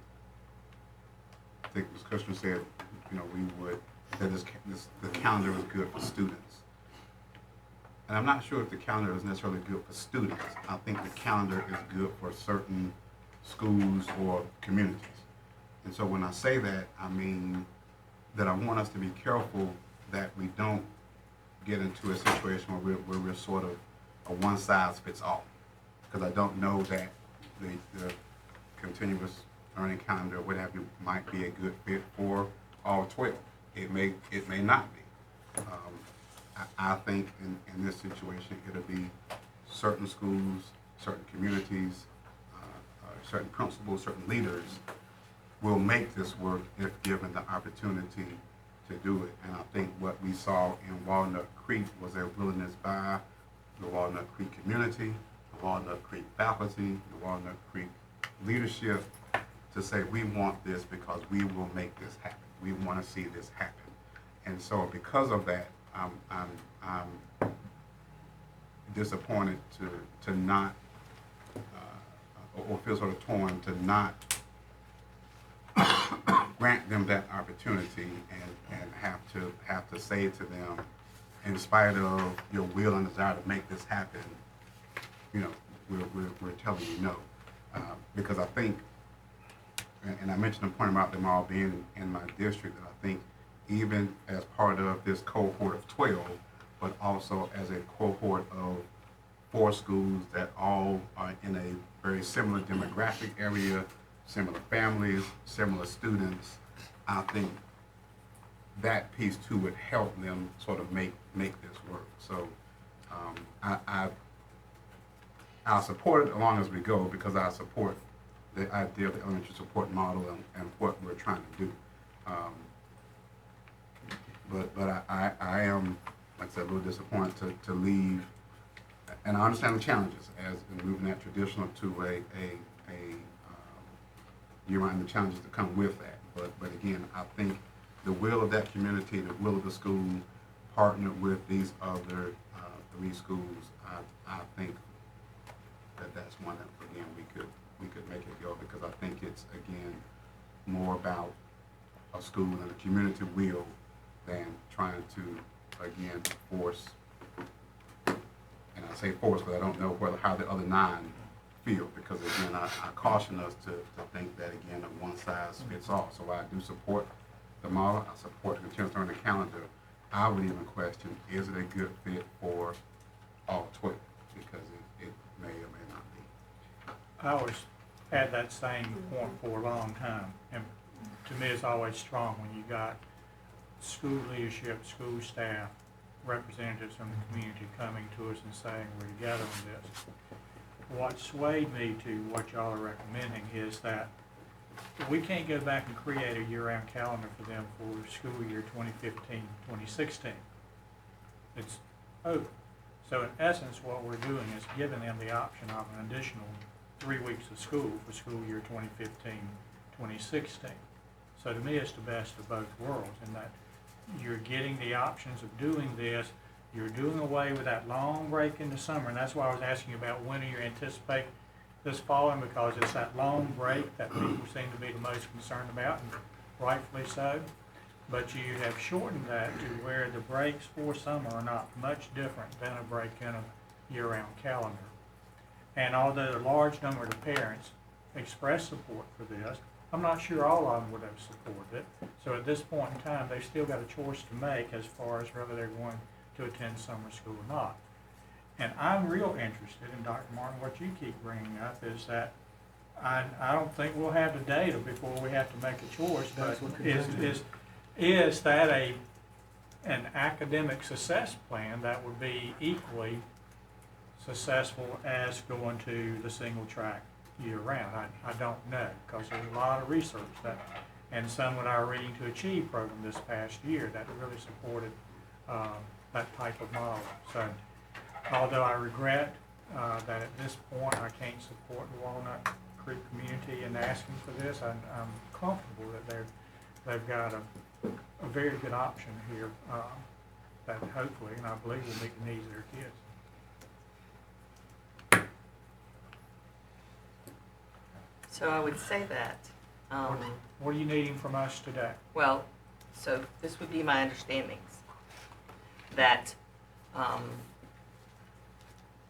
[SPEAKER 9] Ms. Kushner said, we would, that the calendar was good for students. And I'm not sure if the calendar is necessarily good for students. I think the calendar is good for certain schools or communities. And so when I say that, I mean that I want us to be careful that we don't get into a situation where we're sort of a one-size-fits-all. Because I don't know that the continuous learning calendar, what have you, might be a good fit for all 12. It may not be. I think in this situation, it'll be certain schools, certain communities, certain principals, certain leaders will make this work if given the opportunity to do it. And I think what we saw in Walnut Creek was a willingness by the Walnut Creek community, the Walnut Creek faculty, the Walnut Creek leadership to say, we want this because we will make this happen. We want to see this happen. And so because of that, I'm disappointed to not, or feel sort of torn to not grant them that opportunity and have to say to them, in spite of your will and desire to make this happen, you know, we're telling you no. Because I think, and I mentioned the point about them all being in my district, that I think even as part of this cohort of 12, but also as a cohort of 4 schools that all are in a very similar demographic area, similar families, similar students, I think that piece too would help them sort of make this work. So I'll support it along as we go, because I support the idea of the elementary support model and what we're trying to do. But I am, like I said, a little disappointed to leave, and I understand the challenges as in moving that traditional to a year-round, the challenges that come with that. But again, I think the will of that community, the will of the school, partnered with these other 3 schools, I think that's one that again we could make it go, because I think it's again more about a school and a community will than trying to again force. And I say force because I don't know how the other 9 feel, because again I caution us to think that again a one size fits all. So I do support the model. I support the continuous learning calendar. I would even question, is it a good fit for all 12? Because it may or may not be.
[SPEAKER 1] I always had that same point for a long time, and to me it's always strong when you got school leadership, school staff, representatives from the community coming to us and saying we're together on this. What swayed me to what y'all are recommending is that we can't go back and create a year-round calendar for them for school year 2015-2016. It's over. So in essence, what we're doing is giving them the option of an additional 3 weeks of school for school year 2015-2016. So to me, it's the best of both worlds in that you're getting the options of doing this. You're doing away with that long break in the summer, and that's why I was asking about when do you anticipate this falling, because it's that long break that people seem to be the most concerned about, and rightfully so. But you have shortened that to where the breaks for summer are not much different than a break in a year-round calendar. And although a large number of the parents expressed support for this, I'm not sure all of them would have supported it. So at this point in time, they've still got a choice to make as far as whether they're going to attend summer school or not. And I'm real interested in, Dr. Martin, what you keep bringing up is that I don't think we'll have the data before we have to make a choice, but is that an academic success plan that would be equally successful as going to the single track year-round? I don't know, because there's a lot of research that, and some with our Reading to Achieve program this past year that really supported that type of model. So although I regret that at this point I can't support the Walnut Creek community in asking for this, I'm comfortable that they've got a very good option here that hopefully, and I believe, will meet the needs of their kids.
[SPEAKER 2] So I would say that,
[SPEAKER 1] What are you needing from us today?
[SPEAKER 2] well, so this would be my understandings, that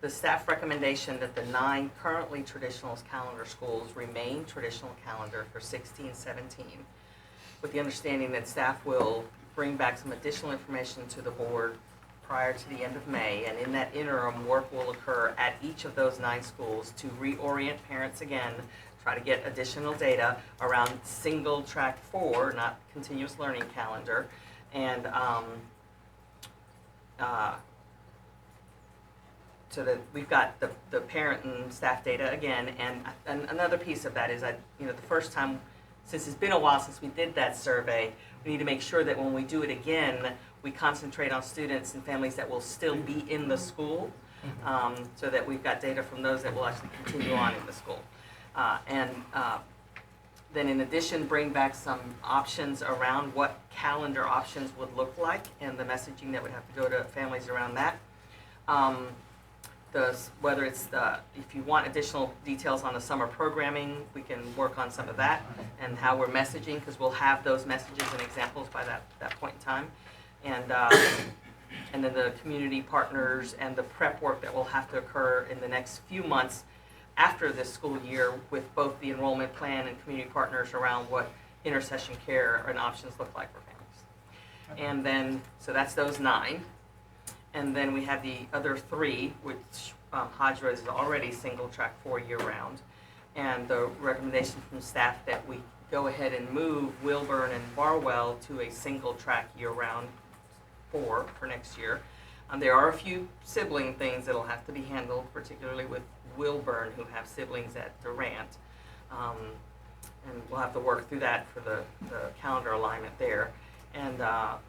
[SPEAKER 2] the staff recommendation that the 9 currently traditional calendar schools remain traditional calendar for 16-17, with the understanding that staff will bring back some additional information to the board prior to the end of May, and in that interim, work will occur at each of those 9 schools to reorient parents again, try to get additional data around single track 4, not continuous learning calendar, and so that we've got the parent and staff data again, and another piece of that is that, the first time, since it's been a while since we did that survey, we need to make sure that when we do it again, we concentrate on students and families that will still be in the school, so that we've got data from those that will actually continue on in the school. Then in addition, bring back some options around what calendar options would look like and the messaging that would have to go to families around that. Whether it's if you want additional details on the summer programming, we can work on some of that and how we're messaging, because we'll have those messages and examples by that point in time. And then the community partners and the prep work that will have to occur in the next few months after this school year with both the enrollment plan and community partners around what intercession care and options look like for families. And then, so that's those 9. And then we have the other 3, which Hajra is already single track 4 year round. And the recommendation from staff that we go ahead and move Wilburn and Barwell to a single track year round 4 for next year. There are a few sibling things that'll have to be handled, particularly with Wilburn, who have siblings at Durant. And we'll have to work through that for the calendar alignment there. And that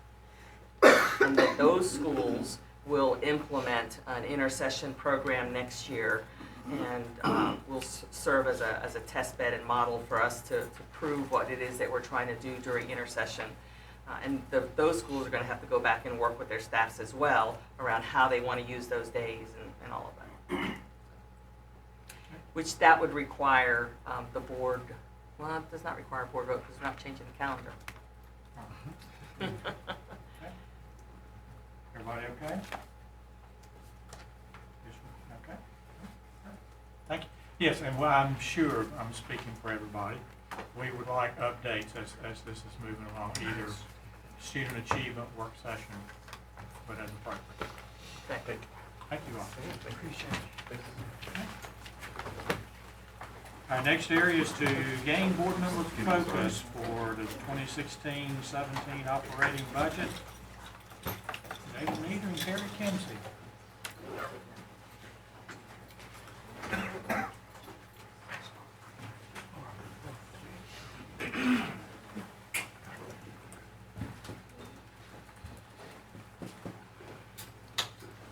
[SPEAKER 2] those schools will implement an intercession program next year, and will serve as a test bed and model for us to prove what it is that we're trying to do during intercession. And those schools are going to have to go back and work with their staffs as well around how they want to use those days and all of that. Which that would require the board, well, it does not require a board vote because we're not changing the calendar.
[SPEAKER 1] Everybody okay? Okay. Thank you. Yes, and I'm sure I'm speaking for everybody. We would like updates as this is moving along, either student achievement, work session, but as appropriate.
[SPEAKER 2] Thank you.
[SPEAKER 1] Thank you all. Appreciate it. Our next area is to gain board member focus for the 2016-17 operating budget. David Nieder and Terry Kimsey.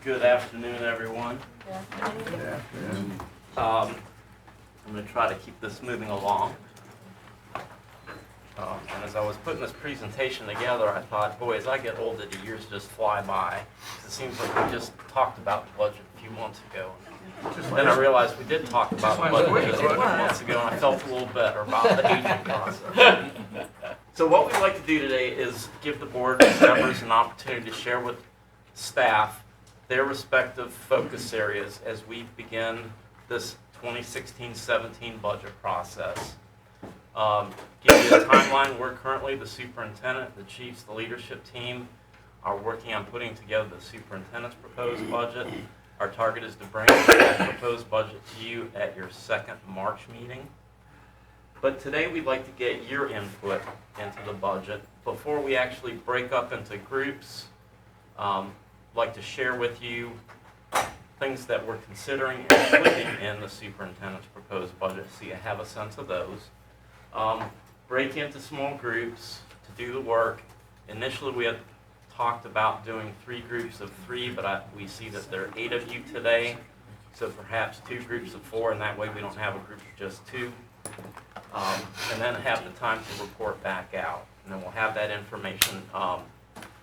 [SPEAKER 12] Good afternoon, everyone. I'm going to try to keep this moving along. And as I was putting this presentation together, I thought, boy, as I get older, the years just fly by. It seems like we just talked about the budget a few months ago. Then I realized we did talk about the budget just a few months ago, and I felt a little better about the aging process. So what we'd like to do today is give the board members an opportunity to share with staff their respective focus areas as we begin this 2016-17 budget process. Give you a timeline. We're currently, the superintendent, the chiefs, the leadership team are working on putting together the superintendent's proposed budget. Our target is to bring that proposed budget to you at your second March meeting. But today we'd like to get your input into the budget. Before we actually break up into groups, I'd like to share with you things that we're considering including in the superintendent's proposed budget so you have a sense of those. Break into small groups to do the work. Initially we had talked about doing 3 groups of 3, but we see that there are 8 of you today, so perhaps 2 groups of 4, and that way we don't have a group of just 2. And then have the time to report back out. And then we'll have that information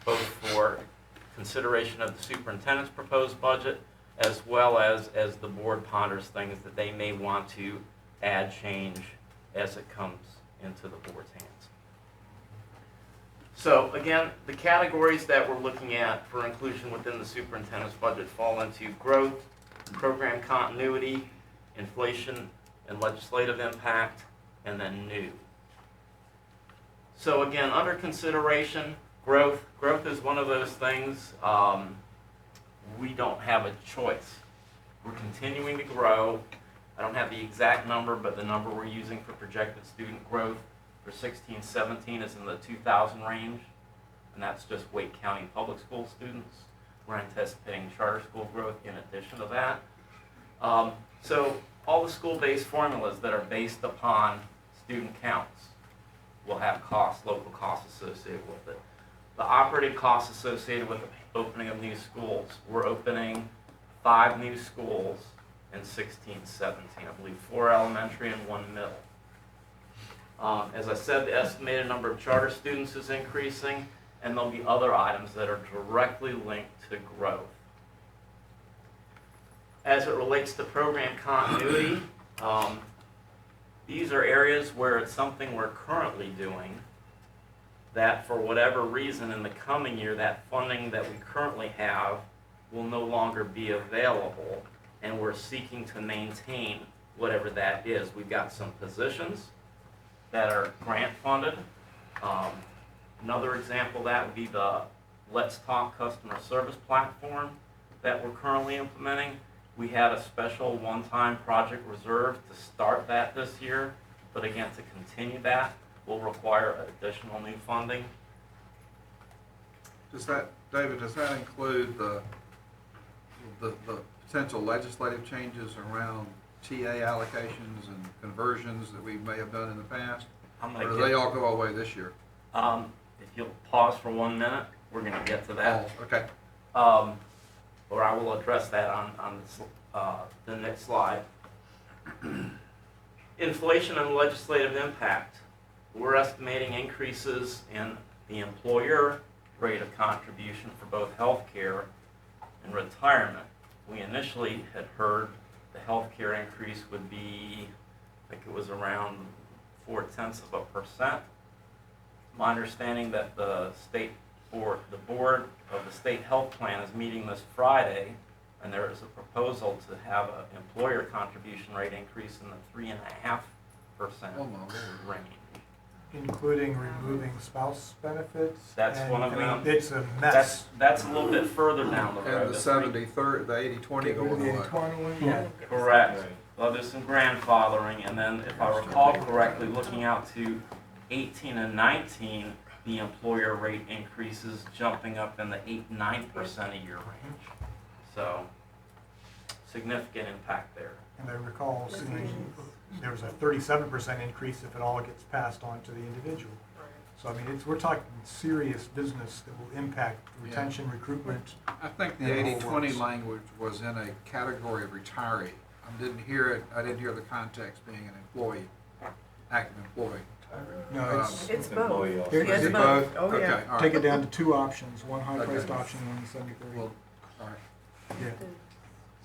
[SPEAKER 12] both for consideration of the superintendent's proposed budget as well as the board ponders things that they may want to add, change as it comes into the board's hands. So again, the categories that we're looking at for inclusion within the superintendent's budget fall into growth, program continuity, inflation and legislative impact, and then new. So again, under consideration, growth. Growth is one of those things we don't have a choice. We're continuing to grow. I don't have the exact number, but the number we're using for projected student growth for 16-17 is in the 2,000 range, and that's just Wake County Public School students. We're anticipating charter school growth in addition to that. So all the school-based formulas that are based upon student counts will have costs, local costs associated with it. The operating costs associated with the opening of new schools. We're opening 5 new schools in 16-17. I believe 4 elementary and 1 middle. As I said, the estimated number of charter students is increasing, and there'll be other items that are directly linked to growth. As it relates to program continuity, these are areas where it's something we're currently doing that for whatever reason in the coming year, that funding that we currently have will no longer be available, and we're seeking to maintain whatever that is. We've got some positions that are grant funded. Another example of that would be the Let's Talk customer service platform that we're currently implementing. We had a special one-time project reserved to start that this year, but again, to continue that will require additional new funding.
[SPEAKER 6] Does that, David, does that include the potential legislative changes around TA allocations and conversions that we may have done in the past? Or do they all go away this year?
[SPEAKER 12] If you'll pause for 1 minute, we're going to get to that.
[SPEAKER 6] Oh, okay.
[SPEAKER 12] Or I will address that on the next slide. Inflation and legislative impact. We're estimating increases in the employer rate of contribution for both healthcare and retirement. We initially had heard the healthcare increase would be, I think it was around 0.4%. My understanding that the board of the state health plan is meeting this Friday, and there is a proposal to have an employer contribution rate increase in the 3.5% range.
[SPEAKER 7] Including removing spouse benefits?
[SPEAKER 12] That's
[SPEAKER 7] and,
[SPEAKER 12] one of
[SPEAKER 7] I mean,
[SPEAKER 12] them.
[SPEAKER 7] It's a mess.
[SPEAKER 12] That's a little bit further down the road.
[SPEAKER 6] And the 70-30, the 80-20
[SPEAKER 7] Get rid of
[SPEAKER 6] going
[SPEAKER 7] the
[SPEAKER 6] away.
[SPEAKER 7] 80-20 one? Yeah.
[SPEAKER 12] Correct. Well, there's some grandfathering, and then if I recall correctly, looking out to 18 and 19, the employer rate increases jumping up in the 8-9% a year range. So, significant impact there.
[SPEAKER 7] And I recall seeing there was a 37% increase if it all gets passed on to the individual. So, I mean, we're talking serious business that will impact retention, recruitment.
[SPEAKER 6] I think the
[SPEAKER 7] and the whole
[SPEAKER 6] 80-20
[SPEAKER 7] works.
[SPEAKER 6] language was in a category of retiree. I didn't hear it, I didn't hear the context being an employee, active employee.
[SPEAKER 7] No, it's,
[SPEAKER 3] It's both.
[SPEAKER 7] here-
[SPEAKER 6] Is it
[SPEAKER 3] both.
[SPEAKER 6] both?
[SPEAKER 3] Oh, yeah.
[SPEAKER 6] Okay, all right.
[SPEAKER 7] take it down to 2 options, one high-priced
[SPEAKER 6] Okay.
[SPEAKER 7] option and one 70/30.
[SPEAKER 6] Well, all right.
[SPEAKER 7] Yeah.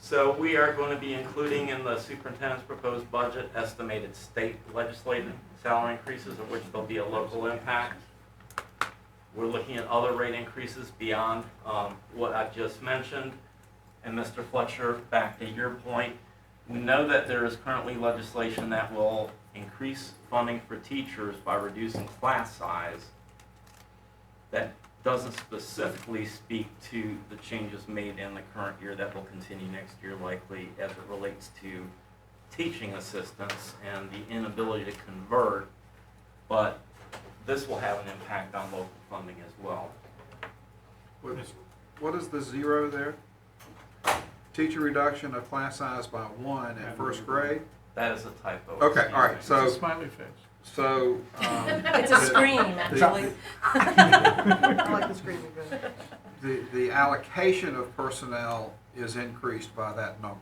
[SPEAKER 12] So we are going to be including in the superintendent's proposed budget estimated state legislative salary increases, of which there'll be a local impact. We're looking at other rate increases beyond what I've just mentioned. And Mr. Fletcher, back to your point, we know that there is currently legislation that will increase funding for teachers by reducing class size. That doesn't specifically speak to the changes made in the current year that will continue next year likely as it relates to teaching assistants and the inability to convert, but this will have an impact on local funding as well.
[SPEAKER 6] What is the 0 there? Teacher reduction of class size by 1 in first grade?
[SPEAKER 12] That is a typo.
[SPEAKER 6] Okay, all right,
[SPEAKER 10] It's
[SPEAKER 6] so,
[SPEAKER 10] a smiley face.
[SPEAKER 6] so,
[SPEAKER 8] It's a screen, actually.
[SPEAKER 3] I like the screen better.
[SPEAKER 6] the allocation of personnel is increased by that number.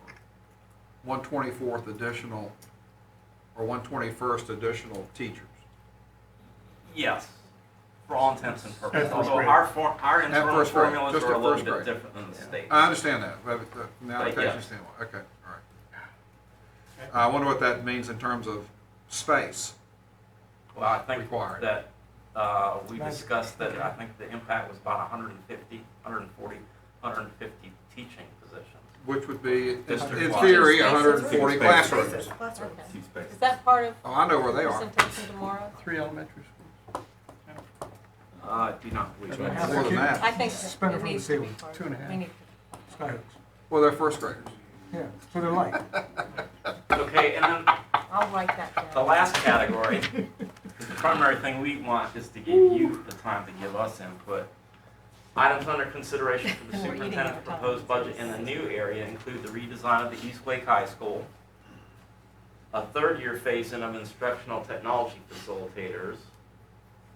[SPEAKER 6] 1/24th additional, or 1/21st additional teachers.
[SPEAKER 12] Yes, for all intents and purposes,
[SPEAKER 7] At first
[SPEAKER 12] although
[SPEAKER 7] grade.
[SPEAKER 12] our internal
[SPEAKER 6] first grade,
[SPEAKER 12] formulas
[SPEAKER 6] just
[SPEAKER 12] are a
[SPEAKER 6] at
[SPEAKER 12] little
[SPEAKER 6] first
[SPEAKER 12] bit
[SPEAKER 6] grade.
[SPEAKER 12] different than the state.
[SPEAKER 6] I understand that, but from the
[SPEAKER 12] But
[SPEAKER 6] allocation
[SPEAKER 12] yes.
[SPEAKER 6] standpoint, okay, all right. I wonder what that means in terms of space.
[SPEAKER 12] Well, I think
[SPEAKER 6] Required.
[SPEAKER 12] that we discussed that I think the impact was about 150, 140, 150 teaching positions.
[SPEAKER 6] Which would be, in
[SPEAKER 12] District-wide.
[SPEAKER 6] theory,
[SPEAKER 8] Spaces.
[SPEAKER 6] 140 classrooms.
[SPEAKER 3] Spaces, classrooms.
[SPEAKER 8] Okay. Is that part of
[SPEAKER 6] Oh, I know where they are.
[SPEAKER 8] presentation tomorrow?
[SPEAKER 10] 3 elementary schools.
[SPEAKER 12] I do not believe
[SPEAKER 10] More
[SPEAKER 12] that.
[SPEAKER 6] than that.
[SPEAKER 8] I think
[SPEAKER 7] Suspended
[SPEAKER 8] it
[SPEAKER 7] from the
[SPEAKER 8] needs to be
[SPEAKER 7] ceiling.
[SPEAKER 8] part of
[SPEAKER 10] 2.5.
[SPEAKER 8] it. We need
[SPEAKER 7] Skyhooks.
[SPEAKER 6] Well, they're first graders.
[SPEAKER 7] Yeah, that's what they're like.
[SPEAKER 12] Okay, and then
[SPEAKER 8] I'll write that down.
[SPEAKER 12] the last category, the primary thing we want is to give you the time to give us input. Items under consideration for the
[SPEAKER 8] And we're eating
[SPEAKER 12] superintendent's
[SPEAKER 8] our time.
[SPEAKER 12] proposed budget in the new area include the redesign of the East Wake High School, a third-year phase-in of instructional technology facilitators,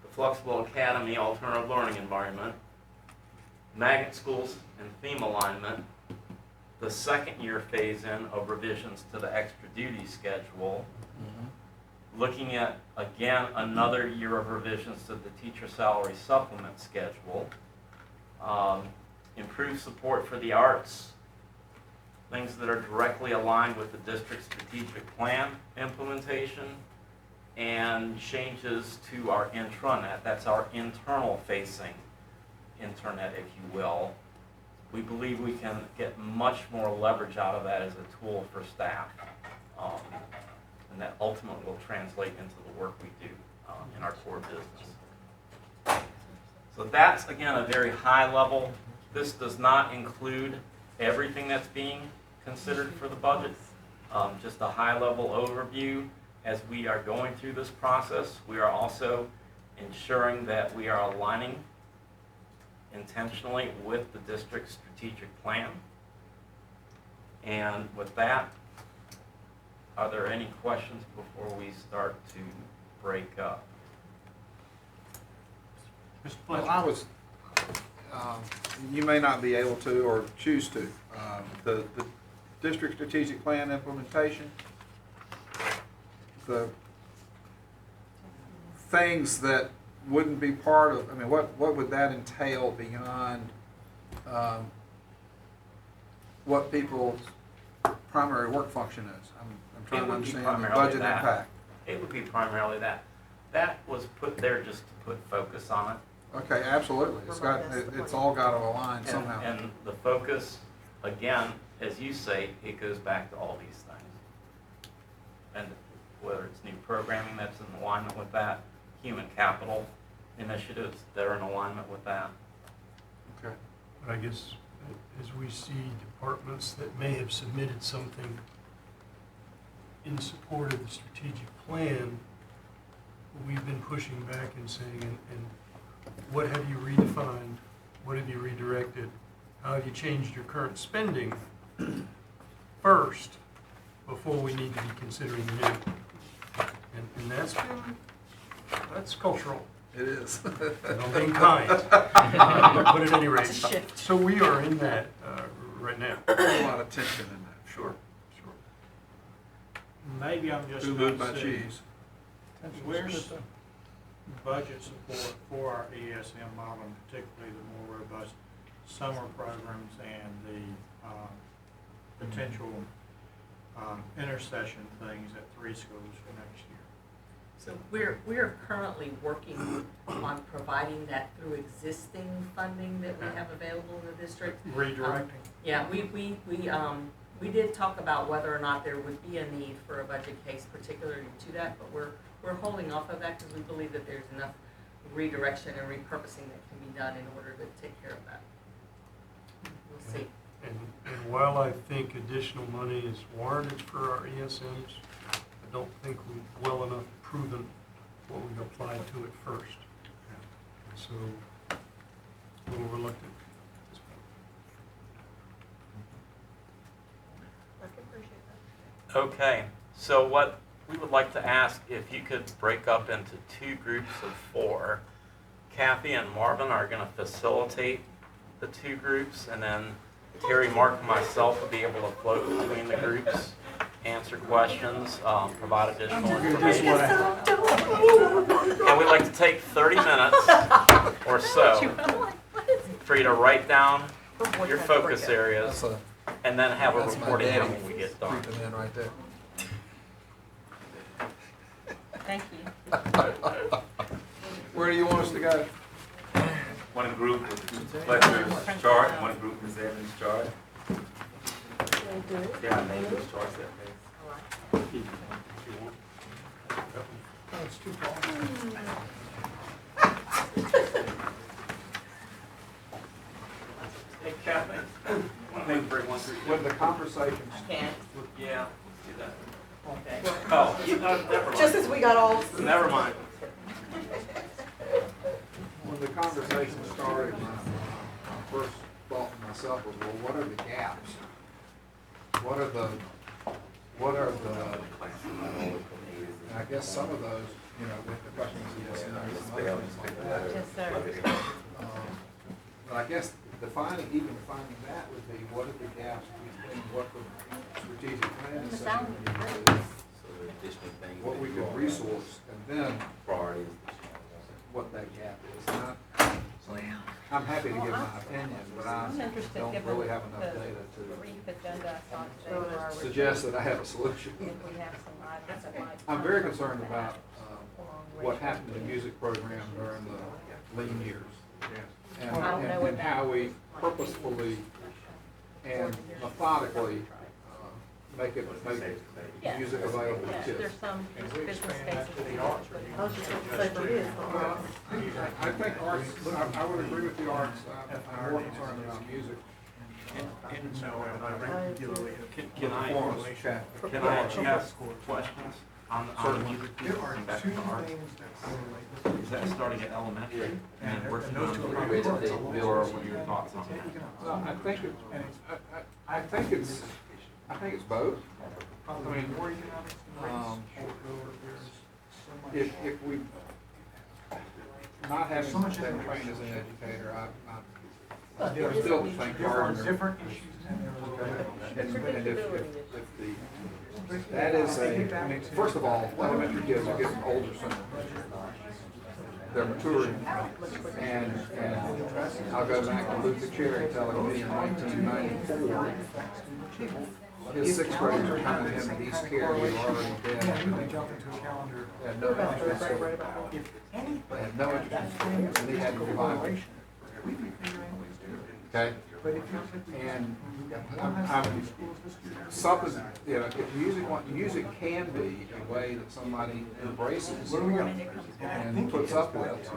[SPEAKER 12] the Flexible Academy alternative learning environment, magnet schools and theme alignment, the second-year phase-in of revisions to the extra duty schedule, looking at, again, another year of revisions to the teacher salary supplement schedule, improved support for the arts, things that are directly aligned with the district's strategic plan implementation, and changes to our intranet. That's our internal-facing internet, if you will. We believe we can get much more leverage out of that as a tool for staff. And that ultimately will translate into the work we do in our core business. So that's, again, a very high level. This does not include everything that's being considered for the budget. Just a high level overview. As we are going through this process, we are also ensuring that we are aligning intentionally with the district's strategic plan. And with that, are there any questions before we start to break up?
[SPEAKER 1] Mr.
[SPEAKER 6] Well,
[SPEAKER 1] Fletcher?
[SPEAKER 6] I was, you may not be able to or choose to. The district strategic plan implementation, the things that wouldn't be part of, I mean, what would that entail beyond what people's primary work function is? I'm trying
[SPEAKER 12] It
[SPEAKER 6] to
[SPEAKER 12] would be
[SPEAKER 6] understand the
[SPEAKER 12] primarily
[SPEAKER 6] budget
[SPEAKER 12] that.
[SPEAKER 6] impact.
[SPEAKER 12] It would be primarily that. That was put there just to put focus on it.
[SPEAKER 6] Okay, absolutely. It's all got to align somehow.
[SPEAKER 12] And the focus, again, as you say, it goes back to all these things. And whether it's new programming that's in alignment with that, human capital initiatives that are in alignment with that.
[SPEAKER 6] Okay.
[SPEAKER 13] But I guess as we see departments that may have submitted something in support of the strategic plan, we've been pushing back and saying, and what have you redefined? What have you redirected? How have you changed your current spending first before we need to be considering new? And that's cultural.
[SPEAKER 6] It is.
[SPEAKER 13] And I'm being kind. But at any rate,
[SPEAKER 8] It's a shift.
[SPEAKER 13] so we are in that right now.
[SPEAKER 6] A lot of tension in that.
[SPEAKER 13] Sure, sure.
[SPEAKER 1] Maybe I'm just
[SPEAKER 6] Who
[SPEAKER 1] not
[SPEAKER 6] moved by
[SPEAKER 1] seeing.
[SPEAKER 6] cheese?
[SPEAKER 1] Where's budget support for our ESM model, and particularly the more robust summer programs and the potential intercession things at 3 schools for next year?
[SPEAKER 2] So we're currently working on providing that through existing funding that we have available in the district.
[SPEAKER 1] Redirecting?
[SPEAKER 2] Yeah, we did talk about whether or not there would be a need for a budget case particularly to that, but we're holding off of that because we believe that there's enough redirection and repurposing that can be done in order to take care of that. We'll see.
[SPEAKER 13] And while I think additional money is warranted for our ESMs, I don't think we've well enough proven what we've applied to it first. And so, a little reluctant at this point.
[SPEAKER 3] I can appreciate that.
[SPEAKER 12] Okay, so what we would like to ask, if you could break up into 2 groups of 4. Kathy and Marvin are going to facilitate the 2 groups, and then Terry, Mark, and myself will be able to float between the groups, answer questions, provide additional information. And we'd like to take 30 minutes or so for you to write down your focus areas and then have a reporting done when we get done.
[SPEAKER 6] Creeping in right there.
[SPEAKER 8] Thank you.
[SPEAKER 6] Where do you want us to go?
[SPEAKER 14] One group is Fletcher's chart, one group is Evans' chart. Yeah, I made those charts that way.
[SPEAKER 13] It's too far.
[SPEAKER 12] Hey, Kathy, Maybe break 1 through 2.
[SPEAKER 6] When the conversations,
[SPEAKER 2] Can't.
[SPEAKER 12] Yeah, let's do that.
[SPEAKER 2] Okay.
[SPEAKER 12] Oh, never mind.
[SPEAKER 2] Just as we got all.
[SPEAKER 12] Never mind.
[SPEAKER 6] when the conversation started, my first thought to myself was, well, what are the gaps? What are the, and I guess some of those, you know, with the questions of yes and no, and other things like that.
[SPEAKER 8] Yes, sir.
[SPEAKER 6] But I guess even defining that would be, what are the gaps between what the strategic plan is saying we need to do, what we could resource, and then what that gap is. And I'm happy to give my opinion, but I
[SPEAKER 8] I'm interested,
[SPEAKER 6] don't
[SPEAKER 8] given
[SPEAKER 6] really have enough
[SPEAKER 8] the
[SPEAKER 6] data
[SPEAKER 8] brief agenda I saw today for our
[SPEAKER 6] to suggest that I have a
[SPEAKER 8] If
[SPEAKER 6] solution.
[SPEAKER 8] we have some items that might.
[SPEAKER 6] I'm very concerned about what happened to the music program during the lean years. And,
[SPEAKER 8] I don't know what
[SPEAKER 6] and how we purposefully and methodically make music available to
[SPEAKER 8] Yes,
[SPEAKER 6] kids.
[SPEAKER 8] there's some business cases.
[SPEAKER 6] I think arts, I would agree with the arts, I'm more concerned about music.
[SPEAKER 12] Can I ask questions on the music piece and back to art? Is that starting at elementary and working on grade Bill, or what are your thoughts on that?
[SPEAKER 6] I think it's both. I mean, if we, not having been trained as an educator, I still think Gardner.
[SPEAKER 7] Different issues in there.
[SPEAKER 6] And that is I mean, first of all, elementary kids are getting older sooner. They're maturing, and I'll go back to Luther Cherry telling me in 1994, his sixth graders are coming to him and he's scared he's already dead. Had no interest in school. Had no interest in school, and he had to revive it. Okay? And something, you know, if music can be a way that somebody embraces and puts up with,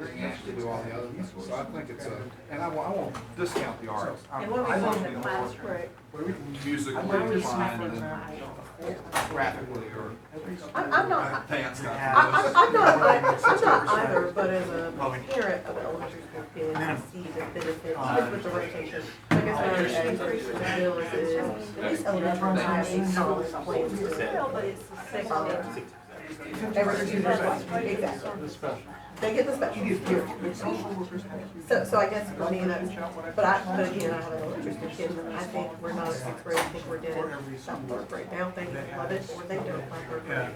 [SPEAKER 6] and actually do all the other things. So I think it's and I won't discount the arts.
[SPEAKER 5] And what we want in the class, right?
[SPEAKER 6] Musically refined and graphically or
[SPEAKER 3] I'm not,
[SPEAKER 6] dance stuff.
[SPEAKER 3] I'm not either, but as a parent of elementary school kids, I see the benefit, even with the rotation. I guess what I would add to Bill is, at least elementary have a solid plan to every student, exactly. They get the special. So I guess for me, that's, but again, I have an elementary school kid, and I think we're not at sixth grade, I think we're doing some third grade now, they love it, or they don't like third grade.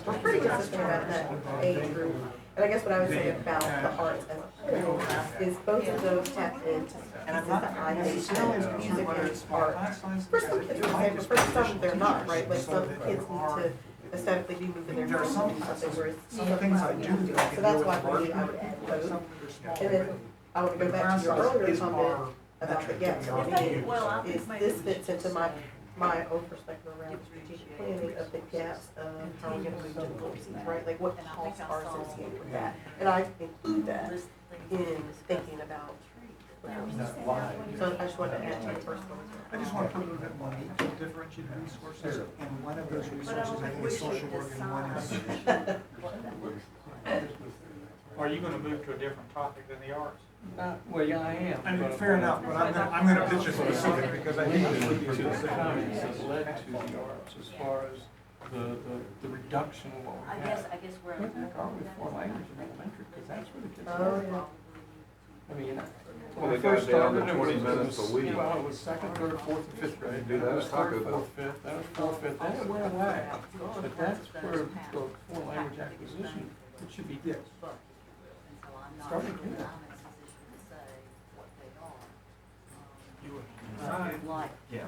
[SPEAKER 3] We're pretty consistent about that age group. And I guess what I would say about the arts as a whole is both of those tap into pieces that I think that music and art. For some kids, but for some, they're not, right? Like some kids need to aesthetically be moving their hands and do something, whereas some things I do. So that's why for me, I would add both. And then I would go back to your earlier comment about the gaps. Is this fits into my own perspective around strategic planning of the gaps of how we're gonna move to the seats, right? Like what costs are associated with that. And I include that in thinking about. So I just wanted to add to the first one.
[SPEAKER 7] I just want to put a little bit more meat to differentiated resources, and one of those resources, I think, is social work, and one is.
[SPEAKER 1] Are you gonna move to a different topic than the arts?
[SPEAKER 10] Well, yeah, I am.
[SPEAKER 7] I mean, fair enough, but I'm gonna pitch it specific, because I think it's really
[SPEAKER 10] To the comments that led to the arts, as far as the reduction of what we have.
[SPEAKER 11] I guess we're.
[SPEAKER 10] Where the heck are we for language in elementary, because that's where the kids
[SPEAKER 3] Oh,
[SPEAKER 10] are.
[SPEAKER 3] yeah.
[SPEAKER 10] I mean,
[SPEAKER 6] Well,
[SPEAKER 10] when I
[SPEAKER 6] they got
[SPEAKER 10] first
[SPEAKER 6] down
[SPEAKER 10] started,
[SPEAKER 6] to
[SPEAKER 10] it was,
[SPEAKER 6] 20 minutes a week.
[SPEAKER 10] well, it was second, third, fourth, and fifth grade.
[SPEAKER 6] Do that
[SPEAKER 10] Then it
[SPEAKER 6] at
[SPEAKER 10] was
[SPEAKER 6] Taco
[SPEAKER 10] third,
[SPEAKER 6] Bell.
[SPEAKER 10] fourth, fifth, then it was fourth, fifth, then it went away. But that's where the foreign language acquisition, it should be starting here.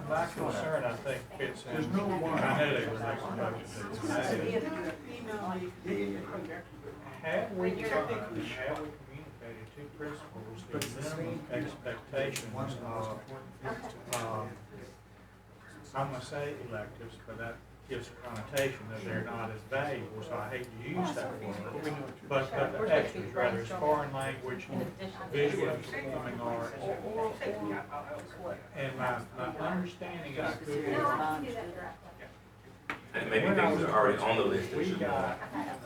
[SPEAKER 1] My concern, I think, fits in.
[SPEAKER 7] There's no one.
[SPEAKER 1] I know they were making motions. Have we communicated to principals the minimum expectations of, I'm gonna say electives, but that gives a connotation that they're not as valuable, so I hate to use that word. But the extras, rather, as foreign language, visual and performing arts. And my understanding, and I could be wrong,
[SPEAKER 14] And maybe things that are already on the list that
[SPEAKER 1] we
[SPEAKER 14] should
[SPEAKER 1] got,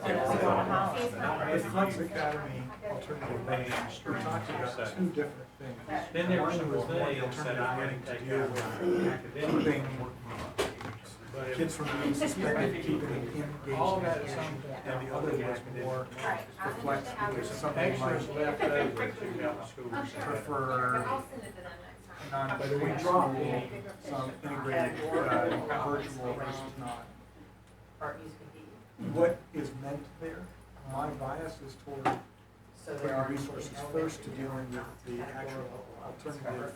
[SPEAKER 7] The Flex Academy alternative band, we're talking about two different things.
[SPEAKER 1] then there were
[SPEAKER 7] One
[SPEAKER 1] some
[SPEAKER 7] was more the
[SPEAKER 1] things that
[SPEAKER 7] alternative
[SPEAKER 1] I
[SPEAKER 7] learning
[SPEAKER 1] had to
[SPEAKER 7] to
[SPEAKER 1] take
[SPEAKER 7] deal
[SPEAKER 1] out
[SPEAKER 7] with
[SPEAKER 1] of academic.
[SPEAKER 7] keeping kids from being suspended, keeping them engaged
[SPEAKER 1] All
[SPEAKER 7] in
[SPEAKER 1] that at some
[SPEAKER 7] education.
[SPEAKER 1] point.
[SPEAKER 7] And the other was more the Flex, which is something
[SPEAKER 1] Extras
[SPEAKER 7] like
[SPEAKER 1] left over to help the schools.
[SPEAKER 7] prefer non, whether we drop some integrated virtual versus not. What is meant there, my bias is toward putting resources first to dealing with the actual alternative,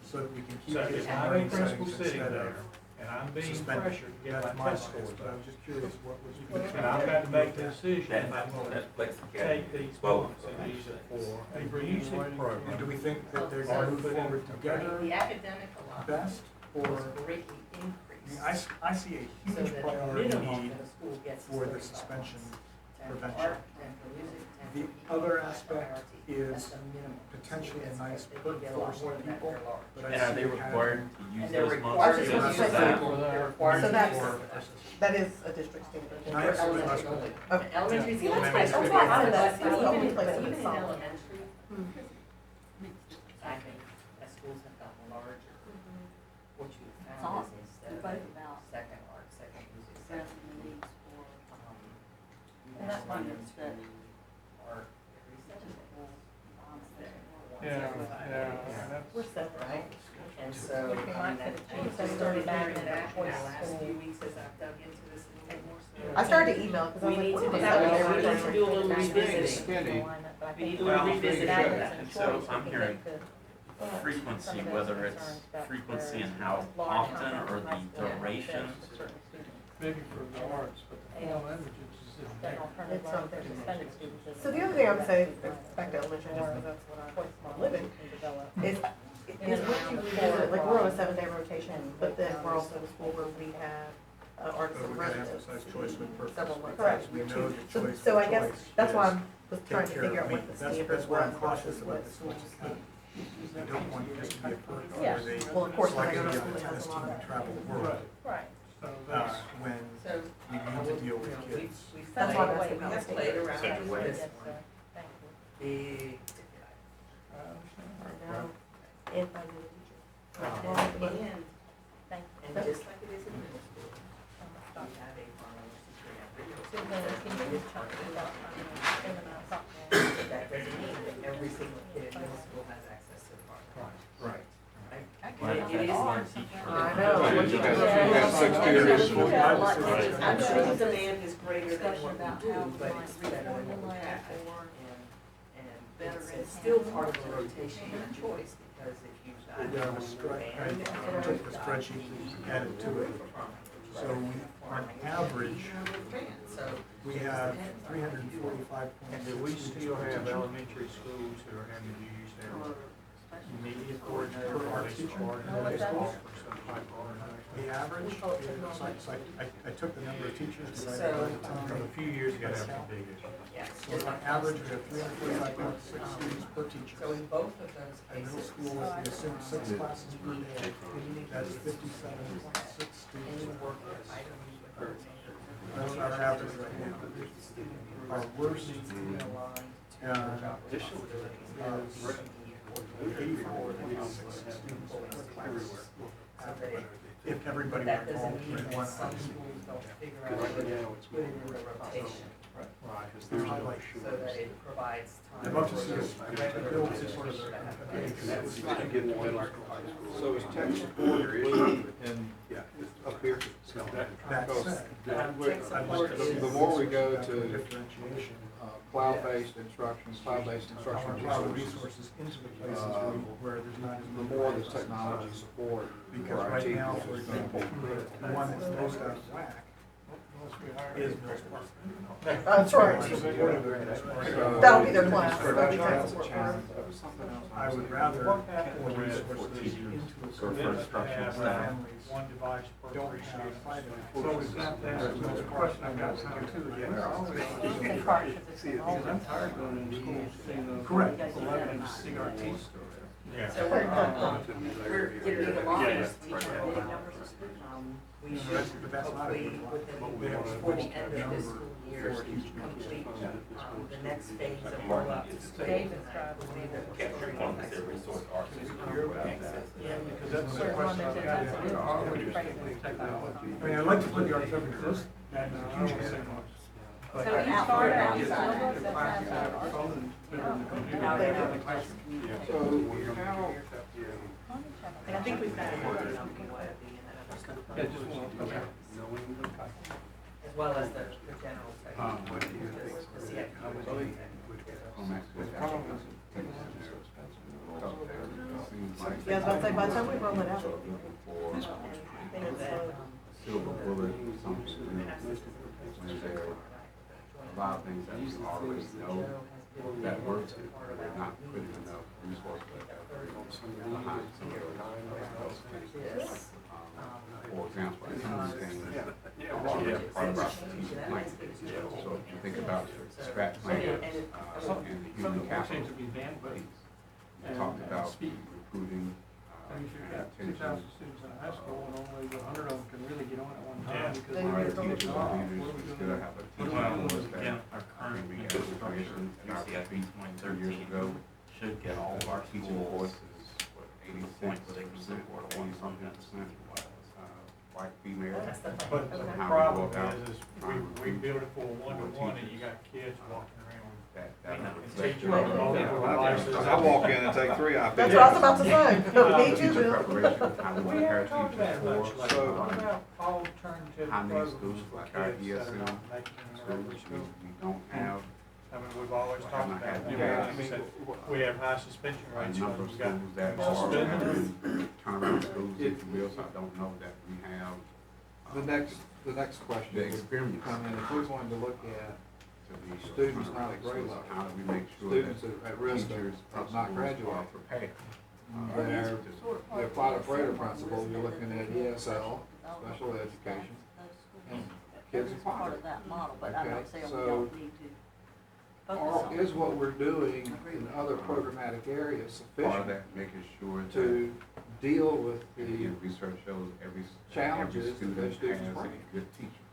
[SPEAKER 7] so that we can keep
[SPEAKER 1] So
[SPEAKER 7] kids
[SPEAKER 1] if
[SPEAKER 7] in
[SPEAKER 1] I'm a
[SPEAKER 7] learning
[SPEAKER 1] principal
[SPEAKER 7] settings
[SPEAKER 1] sitting
[SPEAKER 7] instead
[SPEAKER 1] there,
[SPEAKER 7] of
[SPEAKER 1] and I'm being
[SPEAKER 7] suspended.
[SPEAKER 1] pressured to get
[SPEAKER 7] That's
[SPEAKER 1] my
[SPEAKER 7] my
[SPEAKER 1] test
[SPEAKER 7] bias,
[SPEAKER 1] scores
[SPEAKER 7] but I
[SPEAKER 1] up.
[SPEAKER 7] was just curious what was.
[SPEAKER 1] And I've got to make the decision if I'm going to
[SPEAKER 14] that Flex Academy.
[SPEAKER 1] take these
[SPEAKER 14] Well,
[SPEAKER 1] months and use it for a music
[SPEAKER 7] And do
[SPEAKER 1] program.
[SPEAKER 7] we think that they're going to move forward together
[SPEAKER 2] academic allotment
[SPEAKER 7] best, or,
[SPEAKER 2] greatly
[SPEAKER 7] I mean,
[SPEAKER 2] increased.
[SPEAKER 7] I see a huge priority need for the suspension prevention. The other aspect is potentially a nice perk for some people, but I
[SPEAKER 12] And are
[SPEAKER 7] see
[SPEAKER 12] they
[SPEAKER 7] it
[SPEAKER 12] required
[SPEAKER 7] having-
[SPEAKER 12] to use
[SPEAKER 2] And they're
[SPEAKER 12] those
[SPEAKER 2] required
[SPEAKER 12] months?
[SPEAKER 2] to
[SPEAKER 12] Or
[SPEAKER 2] use
[SPEAKER 12] is
[SPEAKER 2] those
[SPEAKER 12] that-
[SPEAKER 2] months.
[SPEAKER 3] So that is a district standard.
[SPEAKER 7] And I absolutely must go.
[SPEAKER 3] Okay.
[SPEAKER 2] Elementary is the
[SPEAKER 3] Yeah,
[SPEAKER 2] only
[SPEAKER 3] that's
[SPEAKER 2] place.
[SPEAKER 3] why I said
[SPEAKER 2] But
[SPEAKER 3] that's the only
[SPEAKER 2] even-
[SPEAKER 3] place
[SPEAKER 2] but
[SPEAKER 3] that
[SPEAKER 2] even
[SPEAKER 3] it's
[SPEAKER 2] in
[SPEAKER 3] solid.
[SPEAKER 2] elementary, I think as schools have gotten larger, what you have found is instead of
[SPEAKER 11] Both
[SPEAKER 2] a
[SPEAKER 11] about
[SPEAKER 2] second art, second music,
[SPEAKER 11] addressing
[SPEAKER 2] second,
[SPEAKER 11] the needs for,
[SPEAKER 2] you
[SPEAKER 11] and that's
[SPEAKER 2] have
[SPEAKER 11] why
[SPEAKER 2] one
[SPEAKER 11] it's
[SPEAKER 2] to
[SPEAKER 11] that
[SPEAKER 2] art every second.
[SPEAKER 3] We're separate.
[SPEAKER 2] Right? And so,
[SPEAKER 8] We
[SPEAKER 2] I mean,
[SPEAKER 8] might
[SPEAKER 2] that
[SPEAKER 8] put a
[SPEAKER 2] change
[SPEAKER 8] choice
[SPEAKER 2] started
[SPEAKER 8] back
[SPEAKER 2] hearing
[SPEAKER 8] in
[SPEAKER 2] that in
[SPEAKER 8] choice
[SPEAKER 2] the last
[SPEAKER 8] school.
[SPEAKER 2] few weeks as I've dug into this a little more. So
[SPEAKER 3] I started to email, because I
[SPEAKER 2] We
[SPEAKER 3] was
[SPEAKER 2] need
[SPEAKER 3] like,
[SPEAKER 2] to
[SPEAKER 3] what
[SPEAKER 2] do
[SPEAKER 3] was
[SPEAKER 2] that.
[SPEAKER 3] that?
[SPEAKER 2] We need to do a little revisiting.
[SPEAKER 6] Skinny.
[SPEAKER 2] We need to do a revisit of that.
[SPEAKER 12] And so I'm hearing frequency, whether it's frequency and how often or the duration.
[SPEAKER 10] Maybe for the arts, but the foreign languages is in
[SPEAKER 8] That
[SPEAKER 10] there.
[SPEAKER 8] alternative
[SPEAKER 3] It's
[SPEAKER 8] learning
[SPEAKER 3] something.
[SPEAKER 8] for suspended students is.
[SPEAKER 3] So the other thing I would say, back to elementary, just because that's what I'm living, is what you revisit, like, we're on a 7-day rotation, but then we're also in a school where we have arts
[SPEAKER 7] But
[SPEAKER 3] and
[SPEAKER 7] we gotta
[SPEAKER 3] residence.
[SPEAKER 7] emphasize choice with purpose.
[SPEAKER 3] Several months.
[SPEAKER 7] Because
[SPEAKER 3] Correct.
[SPEAKER 7] we know that
[SPEAKER 3] So,
[SPEAKER 7] choice
[SPEAKER 3] so I
[SPEAKER 7] with
[SPEAKER 3] guess,
[SPEAKER 7] choice
[SPEAKER 3] that's why
[SPEAKER 7] is
[SPEAKER 3] I was
[SPEAKER 7] take
[SPEAKER 3] trying to
[SPEAKER 7] care
[SPEAKER 3] figure
[SPEAKER 7] of
[SPEAKER 3] out
[SPEAKER 7] me.
[SPEAKER 3] what the
[SPEAKER 7] That's
[SPEAKER 3] standard
[SPEAKER 7] where I'm
[SPEAKER 3] was
[SPEAKER 7] cautious
[SPEAKER 3] versus
[SPEAKER 7] about
[SPEAKER 3] what
[SPEAKER 7] this
[SPEAKER 3] schools
[SPEAKER 7] Flex
[SPEAKER 3] need.
[SPEAKER 7] I don't want this to be a perk
[SPEAKER 8] Yeah.
[SPEAKER 7] where they
[SPEAKER 3] Well, of course,
[SPEAKER 7] select
[SPEAKER 3] when I go to
[SPEAKER 7] the
[SPEAKER 3] school, it has
[SPEAKER 7] tennis
[SPEAKER 3] a
[SPEAKER 7] team
[SPEAKER 3] lot
[SPEAKER 7] and
[SPEAKER 3] of-
[SPEAKER 7] travel the world,
[SPEAKER 8] Right.
[SPEAKER 10] So that's,
[SPEAKER 7] when
[SPEAKER 2] So,
[SPEAKER 7] we need to deal with kids.
[SPEAKER 2] we've
[SPEAKER 3] That's
[SPEAKER 2] played,
[SPEAKER 3] why I'm asking
[SPEAKER 2] we have
[SPEAKER 3] about
[SPEAKER 2] played around
[SPEAKER 3] standards.
[SPEAKER 2] with this
[SPEAKER 8] Yes,
[SPEAKER 2] one.
[SPEAKER 8] sir. Thank you.
[SPEAKER 2] Big ticket
[SPEAKER 3] I know, and I knew the teacher.
[SPEAKER 2] item.
[SPEAKER 3] Well,
[SPEAKER 2] And,
[SPEAKER 8] Thank you.
[SPEAKER 2] and just like it is in middle school, we have a foreign language teacher in every middle
[SPEAKER 8] So
[SPEAKER 2] school.
[SPEAKER 8] then, can you just talk about, in the softball?
[SPEAKER 2] But that doesn't mean that every single kid in middle school has access to the foreign language.
[SPEAKER 6] Right.
[SPEAKER 2] Right? It is
[SPEAKER 12] One
[SPEAKER 2] hard.
[SPEAKER 12] teacher.
[SPEAKER 3] I know.
[SPEAKER 6] You got 6 tiers.
[SPEAKER 2] I'm sure the demand is greater than
[SPEAKER 11] discussion
[SPEAKER 2] what
[SPEAKER 11] about
[SPEAKER 2] we
[SPEAKER 11] how
[SPEAKER 2] do,
[SPEAKER 11] we
[SPEAKER 2] but
[SPEAKER 11] might
[SPEAKER 2] it's better than what we
[SPEAKER 11] reformulate
[SPEAKER 2] have.
[SPEAKER 11] or
[SPEAKER 2] And it's still part of the rotation and choice, because if you've got.
[SPEAKER 7] We got a I took the spreadsheet and added to it. So we, on average,
[SPEAKER 2] So.
[SPEAKER 7] we have 345 points.
[SPEAKER 1] Do we still have elementary schools who are having to use their media coordinator or art teacher or
[SPEAKER 7] No, it's not.
[SPEAKER 1] some type of?
[SPEAKER 7] The average is, I took the number of teachers divided by the
[SPEAKER 1] From
[SPEAKER 7] time.
[SPEAKER 1] a few years ago, that was a big issue.
[SPEAKER 2] Yes.
[SPEAKER 7] So on average, we have 345.6 students per teacher.
[SPEAKER 2] So in both of those
[SPEAKER 7] In middle
[SPEAKER 2] cases.
[SPEAKER 7] school, if we assume 6 classes per day, that's 57.6 students. That's our average right now. Our worst is 84.6 students per class. If everybody were
[SPEAKER 2] That doesn't
[SPEAKER 7] involved
[SPEAKER 2] mean
[SPEAKER 7] in
[SPEAKER 2] that
[SPEAKER 7] one.
[SPEAKER 2] some schools don't figure out a way to put it in the rotation,
[SPEAKER 7] Highlight.
[SPEAKER 2] so that it provides time.
[SPEAKER 7] I'd love to
[SPEAKER 2] for
[SPEAKER 7] see us
[SPEAKER 2] regular
[SPEAKER 7] build
[SPEAKER 2] rotation
[SPEAKER 7] sort of
[SPEAKER 2] to happen.
[SPEAKER 6] So is tech support included in up here?
[SPEAKER 7] That said,
[SPEAKER 6] The more we go to
[SPEAKER 7] differentiation,
[SPEAKER 6] cloud-based instruction, cloud-based instruction
[SPEAKER 7] cloud
[SPEAKER 6] resources,
[SPEAKER 7] resources into the places where there's not as
[SPEAKER 6] the
[SPEAKER 7] many.
[SPEAKER 6] more the technology support for
[SPEAKER 7] Because
[SPEAKER 6] our
[SPEAKER 7] right now,
[SPEAKER 6] teachers
[SPEAKER 7] for
[SPEAKER 6] is going to
[SPEAKER 7] example,
[SPEAKER 6] be critical.
[SPEAKER 7] the one that's most out of whack is middle school.
[SPEAKER 3] That's right. That'll be their class. That'll be tech support.
[SPEAKER 7] I would rather pour resources into a curriculum that have families
[SPEAKER 1] one device per
[SPEAKER 7] don't
[SPEAKER 1] three
[SPEAKER 7] have
[SPEAKER 1] students.
[SPEAKER 7] five.
[SPEAKER 10] So we've got that, and there's a question I've got now too, again, they're always, because I'm tired going into school, seeing those
[SPEAKER 7] Correct.
[SPEAKER 10] 11 CRT stories.
[SPEAKER 1] Yeah.
[SPEAKER 2] So we're getting a lot of we should hopefully before the end of this school year, complete the next phase of rollout to schools.
[SPEAKER 14] Capture one of their resource arsenal.
[SPEAKER 10] Yeah, because that's the question I've got, are we just using technology?
[SPEAKER 7] I mean, I'd like to put the artificial
[SPEAKER 10] This, and I don't say much. But
[SPEAKER 8] So
[SPEAKER 10] I
[SPEAKER 8] each
[SPEAKER 10] think
[SPEAKER 8] part
[SPEAKER 10] it's
[SPEAKER 8] outside
[SPEAKER 10] better
[SPEAKER 8] of
[SPEAKER 10] to
[SPEAKER 8] that
[SPEAKER 10] get
[SPEAKER 8] has
[SPEAKER 10] the phone better than the computer.
[SPEAKER 8] Now they do.
[SPEAKER 10] in the classroom.
[SPEAKER 6] So how,
[SPEAKER 2] And I think we've got it working on
[SPEAKER 10] Yeah, just one, okay.
[SPEAKER 2] as well as the general section.
[SPEAKER 3] Yeah, I was about to say, by the time we roll it out.
[SPEAKER 9] Silver bullet, something, when there are a lot of things that we already know that works, but we're not putting enough resources behind some of those things. For example, I understand part about strategic planning. So if you think about strat planning and human capital,
[SPEAKER 10] Seems to be bandwidth
[SPEAKER 9] you talked about
[SPEAKER 10] speed.
[SPEAKER 9] recruiting,
[SPEAKER 10] I mean, if you've got
[SPEAKER 9] attention.
[SPEAKER 10] 2,000 students in a high school and only 100 of them can really get on at one
[SPEAKER 1] Yeah.
[SPEAKER 10] time because
[SPEAKER 3] They
[SPEAKER 10] they're
[SPEAKER 3] need to
[SPEAKER 10] teachers
[SPEAKER 3] go
[SPEAKER 10] off.
[SPEAKER 9] Leaders,
[SPEAKER 10] What are we
[SPEAKER 9] we
[SPEAKER 10] doing?
[SPEAKER 9] still have a teaching force that
[SPEAKER 12] Our current
[SPEAKER 9] we had information in our feet 2 years ago.
[SPEAKER 12] should get all of our
[SPEAKER 9] Teaching
[SPEAKER 12] schools
[SPEAKER 9] force is, what, 86% or 20-something percent, white female.
[SPEAKER 1] But the
[SPEAKER 9] How we
[SPEAKER 1] problem
[SPEAKER 9] go about
[SPEAKER 1] is
[SPEAKER 9] trying to
[SPEAKER 1] we
[SPEAKER 9] recruit
[SPEAKER 1] build it for a one-to-one and
[SPEAKER 9] teachers.
[SPEAKER 1] you got kids walking around.
[SPEAKER 9] That
[SPEAKER 1] And
[SPEAKER 9] reflects
[SPEAKER 1] teachers
[SPEAKER 9] your
[SPEAKER 1] with multiple devices.
[SPEAKER 6] I walk in and take 3 iPads.
[SPEAKER 3] That's what I was about to say. Me too,
[SPEAKER 9] teacher
[SPEAKER 3] Bill.
[SPEAKER 9] preparation, how we
[SPEAKER 1] We
[SPEAKER 9] prepare
[SPEAKER 1] haven't talked
[SPEAKER 9] teachers
[SPEAKER 1] about much
[SPEAKER 9] for.
[SPEAKER 1] lately. What about alternative
[SPEAKER 9] How many
[SPEAKER 1] programs
[SPEAKER 9] schools
[SPEAKER 1] for
[SPEAKER 9] like our
[SPEAKER 1] kids that are
[SPEAKER 9] ESM
[SPEAKER 1] not making it in
[SPEAKER 9] schools,
[SPEAKER 1] regular school?
[SPEAKER 9] we don't have
[SPEAKER 1] I mean, we've always talked
[SPEAKER 9] not
[SPEAKER 1] about,
[SPEAKER 9] had
[SPEAKER 1] it.
[SPEAKER 9] gaps.
[SPEAKER 1] We said we have high suspension
[SPEAKER 9] a
[SPEAKER 1] rates.
[SPEAKER 9] number of
[SPEAKER 1] We've got
[SPEAKER 9] schools that
[SPEAKER 1] suspended.
[SPEAKER 9] are turnaround schools, if you will, so I don't know that we have.
[SPEAKER 6] The next question
[SPEAKER 9] The
[SPEAKER 6] would
[SPEAKER 9] experience.
[SPEAKER 6] come in, if we wanted to look at
[SPEAKER 9] to be
[SPEAKER 6] students not at grade
[SPEAKER 9] so
[SPEAKER 6] level,
[SPEAKER 9] how do we make sure
[SPEAKER 6] students
[SPEAKER 9] that
[SPEAKER 6] at risk
[SPEAKER 9] teachers,
[SPEAKER 6] of not
[SPEAKER 9] principals are
[SPEAKER 6] graduating,
[SPEAKER 9] prepared?
[SPEAKER 6] they're, the applied operator principle, you're looking at ESL, special education, and kids in
[SPEAKER 11] Part
[SPEAKER 6] poverty.
[SPEAKER 11] of that model, but I'm
[SPEAKER 6] Okay,
[SPEAKER 11] not saying we
[SPEAKER 6] so
[SPEAKER 11] don't need to focus
[SPEAKER 6] Or
[SPEAKER 11] on
[SPEAKER 6] is
[SPEAKER 11] it.
[SPEAKER 6] what we're doing in other programmatic areas
[SPEAKER 9] Part of
[SPEAKER 6] sufficient
[SPEAKER 9] that, making sure that,
[SPEAKER 6] to deal with
[SPEAKER 9] and
[SPEAKER 6] the,
[SPEAKER 9] again, research shows every
[SPEAKER 6] challenges that
[SPEAKER 9] student
[SPEAKER 6] those students
[SPEAKER 9] has a
[SPEAKER 6] bring?
[SPEAKER 9] good teacher.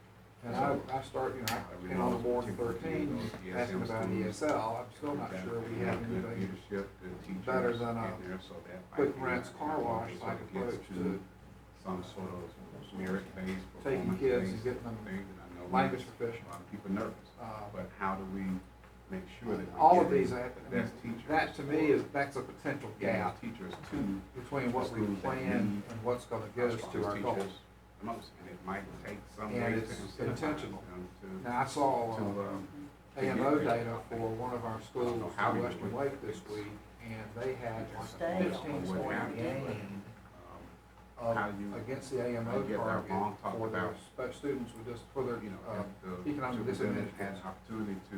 [SPEAKER 6] and I start, you know, I came on the board in 13, asking about ESL, I'm still not sure we have
[SPEAKER 9] Good
[SPEAKER 6] anything
[SPEAKER 9] leadership, good teachers.
[SPEAKER 6] better than a
[SPEAKER 9] in there, so that
[SPEAKER 6] quick
[SPEAKER 9] might be
[SPEAKER 6] rinse car wash
[SPEAKER 9] sort
[SPEAKER 6] like
[SPEAKER 9] of gets
[SPEAKER 6] approach to
[SPEAKER 9] some sort of merit-based,
[SPEAKER 6] taking kids and
[SPEAKER 9] performance-based
[SPEAKER 6] getting them
[SPEAKER 9] thing, and I know
[SPEAKER 6] language
[SPEAKER 9] makes
[SPEAKER 6] proficient.
[SPEAKER 9] a lot of people nervous,
[SPEAKER 6] Uh,
[SPEAKER 9] but how do we make sure that we're
[SPEAKER 6] All of
[SPEAKER 9] getting
[SPEAKER 6] these,
[SPEAKER 9] the best teachers?
[SPEAKER 6] that to me that's a potential
[SPEAKER 9] getting
[SPEAKER 6] gap
[SPEAKER 9] those teachers to
[SPEAKER 6] between what we
[SPEAKER 9] schools that
[SPEAKER 6] plan
[SPEAKER 9] need
[SPEAKER 6] and what's gonna get us to
[SPEAKER 9] those
[SPEAKER 6] our
[SPEAKER 9] teachers
[SPEAKER 6] goals.
[SPEAKER 9] the most, and it might take some
[SPEAKER 6] And
[SPEAKER 9] ways
[SPEAKER 6] it's
[SPEAKER 9] to incentivize
[SPEAKER 6] intentional.
[SPEAKER 9] them
[SPEAKER 6] Now, I saw,
[SPEAKER 9] to
[SPEAKER 6] AMO data for one of our schools
[SPEAKER 9] how we
[SPEAKER 6] in
[SPEAKER 9] do
[SPEAKER 6] Western
[SPEAKER 9] it.
[SPEAKER 6] Lake this week, and they had like a
[SPEAKER 11] Stay.
[SPEAKER 6] 15-point game
[SPEAKER 9] how you
[SPEAKER 6] against the AMO
[SPEAKER 9] get that
[SPEAKER 6] target
[SPEAKER 9] wrong, talk
[SPEAKER 6] for their
[SPEAKER 9] about,
[SPEAKER 6] students with just, for their,
[SPEAKER 9] you know, if the
[SPEAKER 6] economic
[SPEAKER 9] superintendent
[SPEAKER 6] disadvantaged
[SPEAKER 9] had
[SPEAKER 6] kids.
[SPEAKER 9] an opportunity to,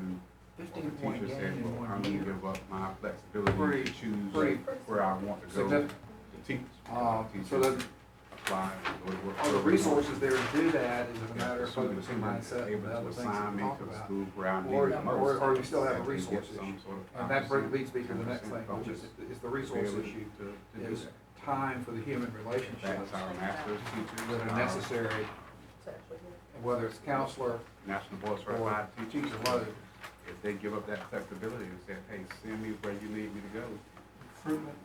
[SPEAKER 9] or the
[SPEAKER 6] 15-point
[SPEAKER 9] teacher
[SPEAKER 6] game
[SPEAKER 9] said,
[SPEAKER 6] in
[SPEAKER 9] well,
[SPEAKER 6] one
[SPEAKER 9] I'm gonna
[SPEAKER 6] year.
[SPEAKER 9] give up my flexibility
[SPEAKER 6] Pretty-
[SPEAKER 9] to choose
[SPEAKER 6] pretty
[SPEAKER 9] where I want to go
[SPEAKER 6] significant.
[SPEAKER 9] to teach.
[SPEAKER 6] So
[SPEAKER 9] Teachers
[SPEAKER 6] that
[SPEAKER 9] apply, and go to work.
[SPEAKER 6] all the resources there to do that is a
[SPEAKER 9] If
[SPEAKER 6] matter
[SPEAKER 9] the
[SPEAKER 6] of focusing
[SPEAKER 9] superintendent is
[SPEAKER 6] mindset and
[SPEAKER 9] able
[SPEAKER 6] the
[SPEAKER 9] to
[SPEAKER 6] other things that
[SPEAKER 9] assign
[SPEAKER 6] we
[SPEAKER 9] me
[SPEAKER 6] talk
[SPEAKER 9] to the
[SPEAKER 6] about.
[SPEAKER 9] school where I need
[SPEAKER 6] Or,
[SPEAKER 9] it most.
[SPEAKER 6] or you still have a
[SPEAKER 9] that they
[SPEAKER 6] resource
[SPEAKER 9] get some
[SPEAKER 6] issue.
[SPEAKER 9] sort of
[SPEAKER 6] And that
[SPEAKER 9] 5%,
[SPEAKER 6] leads me to the next
[SPEAKER 9] 10%
[SPEAKER 6] thing, which
[SPEAKER 9] bonus
[SPEAKER 6] is the
[SPEAKER 9] to be
[SPEAKER 6] resource
[SPEAKER 9] able
[SPEAKER 6] issue,
[SPEAKER 9] to do
[SPEAKER 6] is
[SPEAKER 9] that.
[SPEAKER 6] time for the human relationships
[SPEAKER 9] That's our master's teachers.
[SPEAKER 6] that are
[SPEAKER 9] our
[SPEAKER 6] necessary, whether it's counselor
[SPEAKER 9] National Board
[SPEAKER 6] or
[SPEAKER 9] Certified
[SPEAKER 6] teacher
[SPEAKER 9] teachers.
[SPEAKER 6] load.
[SPEAKER 9] If they give up that flexibility and say, hey, send me where you need me to go.
[SPEAKER 10] Recruitment.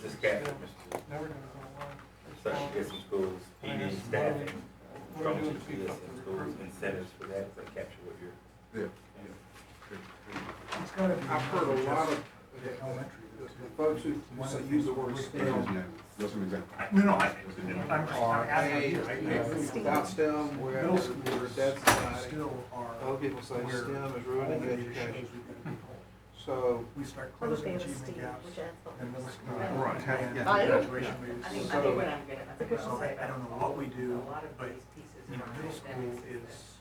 [SPEAKER 14] This gap, Mr.
[SPEAKER 10] Never gonna go away.
[SPEAKER 14] Certain kids in schools, PD staffing, going to the PSM schools, incentives for that, to capture what you're.
[SPEAKER 9] Yeah.
[SPEAKER 7] It's gotta be.
[SPEAKER 6] I've heard a lot of
[SPEAKER 7] Elementary.
[SPEAKER 6] the folks who use the word STEM
[SPEAKER 9] Just an example.
[SPEAKER 7] No, no,
[SPEAKER 6] are, hey, without STEM, we're
[SPEAKER 7] Middle school
[SPEAKER 6] we're dead society.
[SPEAKER 7] still are.
[SPEAKER 6] Other people say
[SPEAKER 7] where
[SPEAKER 6] STEM is ruining
[SPEAKER 7] only
[SPEAKER 6] education.
[SPEAKER 7] shows we can control.
[SPEAKER 6] So,
[SPEAKER 7] We start
[SPEAKER 3] I'm a
[SPEAKER 7] closing
[SPEAKER 3] fan of
[SPEAKER 7] achievement
[SPEAKER 3] Steve,
[SPEAKER 7] gaps
[SPEAKER 3] which adds
[SPEAKER 7] in middle school.
[SPEAKER 6] Right.
[SPEAKER 7] And
[SPEAKER 3] I know.
[SPEAKER 7] graduation rates.
[SPEAKER 2] I think
[SPEAKER 6] So-
[SPEAKER 2] what I'm gonna,
[SPEAKER 7] So I don't know what we do,
[SPEAKER 2] a lot of
[SPEAKER 7] but,
[SPEAKER 2] these pieces
[SPEAKER 7] you know,
[SPEAKER 2] are
[SPEAKER 7] middle school
[SPEAKER 2] academics
[SPEAKER 7] is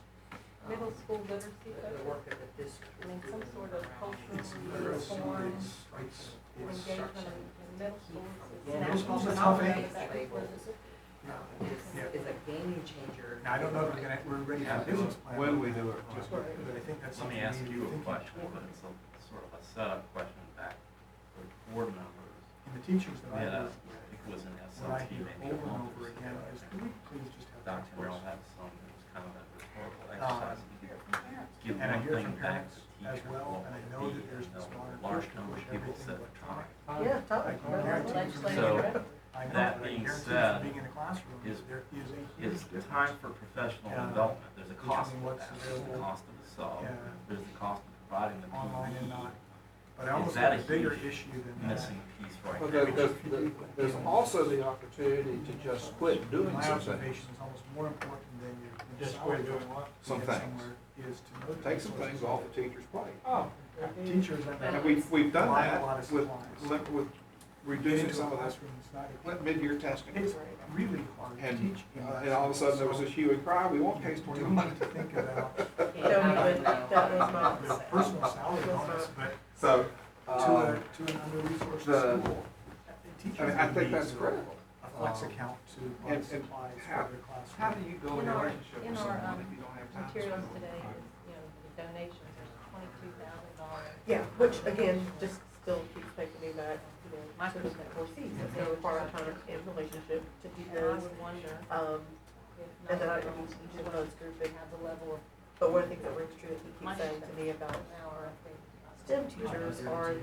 [SPEAKER 8] middle school literacy
[SPEAKER 3] the work of the district.
[SPEAKER 8] I mean, some sort of cultural
[SPEAKER 7] It's
[SPEAKER 8] reform,
[SPEAKER 7] it's-
[SPEAKER 8] engagement in middle schools.
[SPEAKER 7] Well,
[SPEAKER 8] It's
[SPEAKER 7] middle school's a
[SPEAKER 8] national
[SPEAKER 7] tough
[SPEAKER 8] phenomenon.
[SPEAKER 7] age.
[SPEAKER 8] That is what it is.
[SPEAKER 3] Is a game changer.
[SPEAKER 7] Now, I don't know if we're ready for a business plan.
[SPEAKER 9] When we do it.
[SPEAKER 7] Just, but I think that's
[SPEAKER 12] Let
[SPEAKER 7] something
[SPEAKER 12] me
[SPEAKER 7] we
[SPEAKER 12] ask
[SPEAKER 7] need to
[SPEAKER 12] you
[SPEAKER 7] be
[SPEAKER 12] a
[SPEAKER 7] thinking
[SPEAKER 12] question,
[SPEAKER 7] about.
[SPEAKER 12] but it's sort of a setup question back for board members.
[SPEAKER 7] And the teachers that
[SPEAKER 12] We had
[SPEAKER 7] I
[SPEAKER 12] a,
[SPEAKER 7] work
[SPEAKER 12] I think it was an
[SPEAKER 7] with, what I
[SPEAKER 12] SLT
[SPEAKER 7] hear
[SPEAKER 12] maybe a
[SPEAKER 7] over and
[SPEAKER 12] month
[SPEAKER 7] over
[SPEAKER 12] or so
[SPEAKER 7] again
[SPEAKER 12] ago.
[SPEAKER 7] is, can we please just have
[SPEAKER 12] Dr.
[SPEAKER 7] that
[SPEAKER 12] Merrill
[SPEAKER 7] first?
[SPEAKER 12] had some, it was kind of a rhetorical exercise. Give
[SPEAKER 7] And I
[SPEAKER 12] one
[SPEAKER 7] hear
[SPEAKER 12] thing
[SPEAKER 7] from
[SPEAKER 12] back
[SPEAKER 7] parents
[SPEAKER 12] to teacher,
[SPEAKER 7] as well,
[SPEAKER 12] what
[SPEAKER 7] and I
[SPEAKER 12] would
[SPEAKER 7] know
[SPEAKER 12] be,
[SPEAKER 7] that there's
[SPEAKER 12] and
[SPEAKER 7] this
[SPEAKER 12] a
[SPEAKER 7] modern
[SPEAKER 12] large
[SPEAKER 7] push to
[SPEAKER 12] number
[SPEAKER 7] push
[SPEAKER 12] of people
[SPEAKER 7] everything
[SPEAKER 12] said
[SPEAKER 7] electronic.
[SPEAKER 3] Yeah,
[SPEAKER 7] I
[SPEAKER 3] totally.
[SPEAKER 7] can guarantee you from
[SPEAKER 8] Legislative
[SPEAKER 7] being,
[SPEAKER 8] directive.
[SPEAKER 7] I know
[SPEAKER 12] That
[SPEAKER 7] that I
[SPEAKER 12] being
[SPEAKER 7] guarantee you
[SPEAKER 12] said,
[SPEAKER 7] from being in the classroom,
[SPEAKER 12] is-
[SPEAKER 7] there is a huge
[SPEAKER 12] It's
[SPEAKER 7] difference.
[SPEAKER 12] time for professional
[SPEAKER 7] Yeah.
[SPEAKER 12] development, there's a cost
[SPEAKER 7] Between
[SPEAKER 12] for
[SPEAKER 7] what's
[SPEAKER 12] that, there's the
[SPEAKER 7] available,
[SPEAKER 12] cost of the sub,
[SPEAKER 7] yeah,
[SPEAKER 12] there's the cost of providing the
[SPEAKER 7] online and
[SPEAKER 12] PPE.
[SPEAKER 7] not. But I
[SPEAKER 12] Is
[SPEAKER 7] almost
[SPEAKER 12] that
[SPEAKER 7] have
[SPEAKER 12] a
[SPEAKER 7] a bigger
[SPEAKER 12] huge
[SPEAKER 7] issue than that.
[SPEAKER 12] Missing piece right
[SPEAKER 6] But
[SPEAKER 12] there.
[SPEAKER 6] there's also the opportunity to just quit doing
[SPEAKER 7] My
[SPEAKER 6] some things.
[SPEAKER 7] observation is almost more important than your.
[SPEAKER 10] Just quit doing what?
[SPEAKER 6] Some things.
[SPEAKER 7] Is to know. the
[SPEAKER 6] Take some
[SPEAKER 7] resources
[SPEAKER 6] things off the teacher's plate.
[SPEAKER 10] Oh,
[SPEAKER 7] Teachers, I
[SPEAKER 6] And
[SPEAKER 7] know,
[SPEAKER 6] we've done
[SPEAKER 7] buy a
[SPEAKER 6] that
[SPEAKER 7] lot of
[SPEAKER 6] with,
[SPEAKER 7] supplies.
[SPEAKER 6] with
[SPEAKER 7] Get
[SPEAKER 6] reducing
[SPEAKER 7] into a
[SPEAKER 6] some of this
[SPEAKER 7] classroom, it's not-
[SPEAKER 6] mid-year testing.
[SPEAKER 7] It's really hard to
[SPEAKER 6] And,
[SPEAKER 7] teach. in
[SPEAKER 6] and all of a sudden there was this hue and cry, we want case
[SPEAKER 7] We do
[SPEAKER 6] 21.
[SPEAKER 7] need to think about
[SPEAKER 3] That was not.
[SPEAKER 7] the personal salary bonus, but
[SPEAKER 6] So,
[SPEAKER 7] to an under-resourced
[SPEAKER 6] the-
[SPEAKER 7] school, teachers
[SPEAKER 6] I mean, I
[SPEAKER 7] would
[SPEAKER 6] think
[SPEAKER 7] need
[SPEAKER 6] that's critical.
[SPEAKER 7] a flex account to buy
[SPEAKER 6] And
[SPEAKER 7] supplies
[SPEAKER 6] how-
[SPEAKER 7] for their classroom.
[SPEAKER 6] How do you build a
[SPEAKER 8] In our-
[SPEAKER 6] relationship
[SPEAKER 8] in
[SPEAKER 6] with
[SPEAKER 8] our,
[SPEAKER 6] someone if you don't have time to
[SPEAKER 8] Materials
[SPEAKER 6] spend
[SPEAKER 8] today
[SPEAKER 6] time?
[SPEAKER 8] is, you know, the donations, there's $22,000.
[SPEAKER 3] Yeah, which again, just still keeps taking me back, you know,
[SPEAKER 8] My
[SPEAKER 3] to the
[SPEAKER 8] perspective.
[SPEAKER 3] four Cs. It's gonna require time and relationship to do
[SPEAKER 8] And I
[SPEAKER 3] those.
[SPEAKER 8] would wonder if
[SPEAKER 3] And then I
[SPEAKER 8] not
[SPEAKER 3] think each
[SPEAKER 8] each
[SPEAKER 3] of those groups,
[SPEAKER 8] would have the level of
[SPEAKER 3] but one of the things that rings true that he
[SPEAKER 8] My
[SPEAKER 3] keeps saying to me about
[SPEAKER 8] an hour, I think.
[SPEAKER 3] STEM teachers are,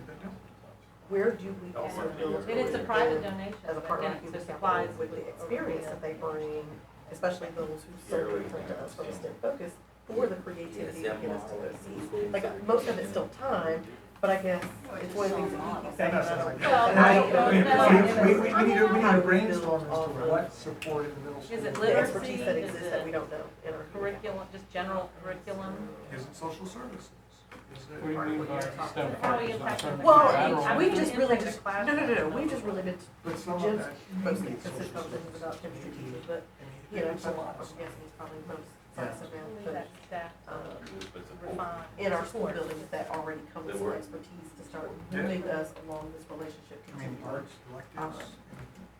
[SPEAKER 3] where do we also build?
[SPEAKER 8] And it's a private donation,
[SPEAKER 3] As a
[SPEAKER 8] but
[SPEAKER 3] partner
[SPEAKER 8] again,
[SPEAKER 3] with
[SPEAKER 8] so
[SPEAKER 3] Human
[SPEAKER 8] supplies.
[SPEAKER 3] Capital, with the experience that they bring, especially those who solely come to us from a STEM focus, for the creativity to get us to those Cs. Like, most of it's still time, but I guess it's one of the things that he keeps saying. and I don't-
[SPEAKER 8] Well,
[SPEAKER 3] and I don't know.
[SPEAKER 7] We need to
[SPEAKER 3] How do we
[SPEAKER 7] brainstorm as
[SPEAKER 3] build
[SPEAKER 7] to
[SPEAKER 3] all
[SPEAKER 7] what
[SPEAKER 3] of
[SPEAKER 7] support in the middle school.
[SPEAKER 8] Is it
[SPEAKER 3] the
[SPEAKER 8] literacy?
[SPEAKER 3] expertise that
[SPEAKER 8] Is
[SPEAKER 3] exists that
[SPEAKER 8] it
[SPEAKER 3] we don't know in our
[SPEAKER 8] curriculum, just general curriculum?
[SPEAKER 7] Is it social services? Is it?
[SPEAKER 10] what do you mean by STEM
[SPEAKER 8] How we
[SPEAKER 10] focus?
[SPEAKER 8] impact
[SPEAKER 10] In terms of
[SPEAKER 3] Well,
[SPEAKER 10] lateral-
[SPEAKER 3] we've just really
[SPEAKER 8] Impact
[SPEAKER 3] just,
[SPEAKER 8] the
[SPEAKER 3] no,
[SPEAKER 8] classroom.
[SPEAKER 3] we've just really been,
[SPEAKER 7] But some of
[SPEAKER 3] Jim's
[SPEAKER 7] that.
[SPEAKER 3] mostly
[SPEAKER 7] needs social
[SPEAKER 3] consistent conversations about chemistry teachers, but, you know,
[SPEAKER 7] it's a lot
[SPEAKER 3] I'm
[SPEAKER 7] of stuff.
[SPEAKER 3] guessing it's probably most
[SPEAKER 7] Yeah.
[SPEAKER 3] sensitive,
[SPEAKER 8] Leave
[SPEAKER 3] but,
[SPEAKER 8] that staff refine.
[SPEAKER 3] in our school buildings that already come with some expertise to start moving us along this relationship
[SPEAKER 7] I mean,
[SPEAKER 3] continuum.
[SPEAKER 7] arts, electives.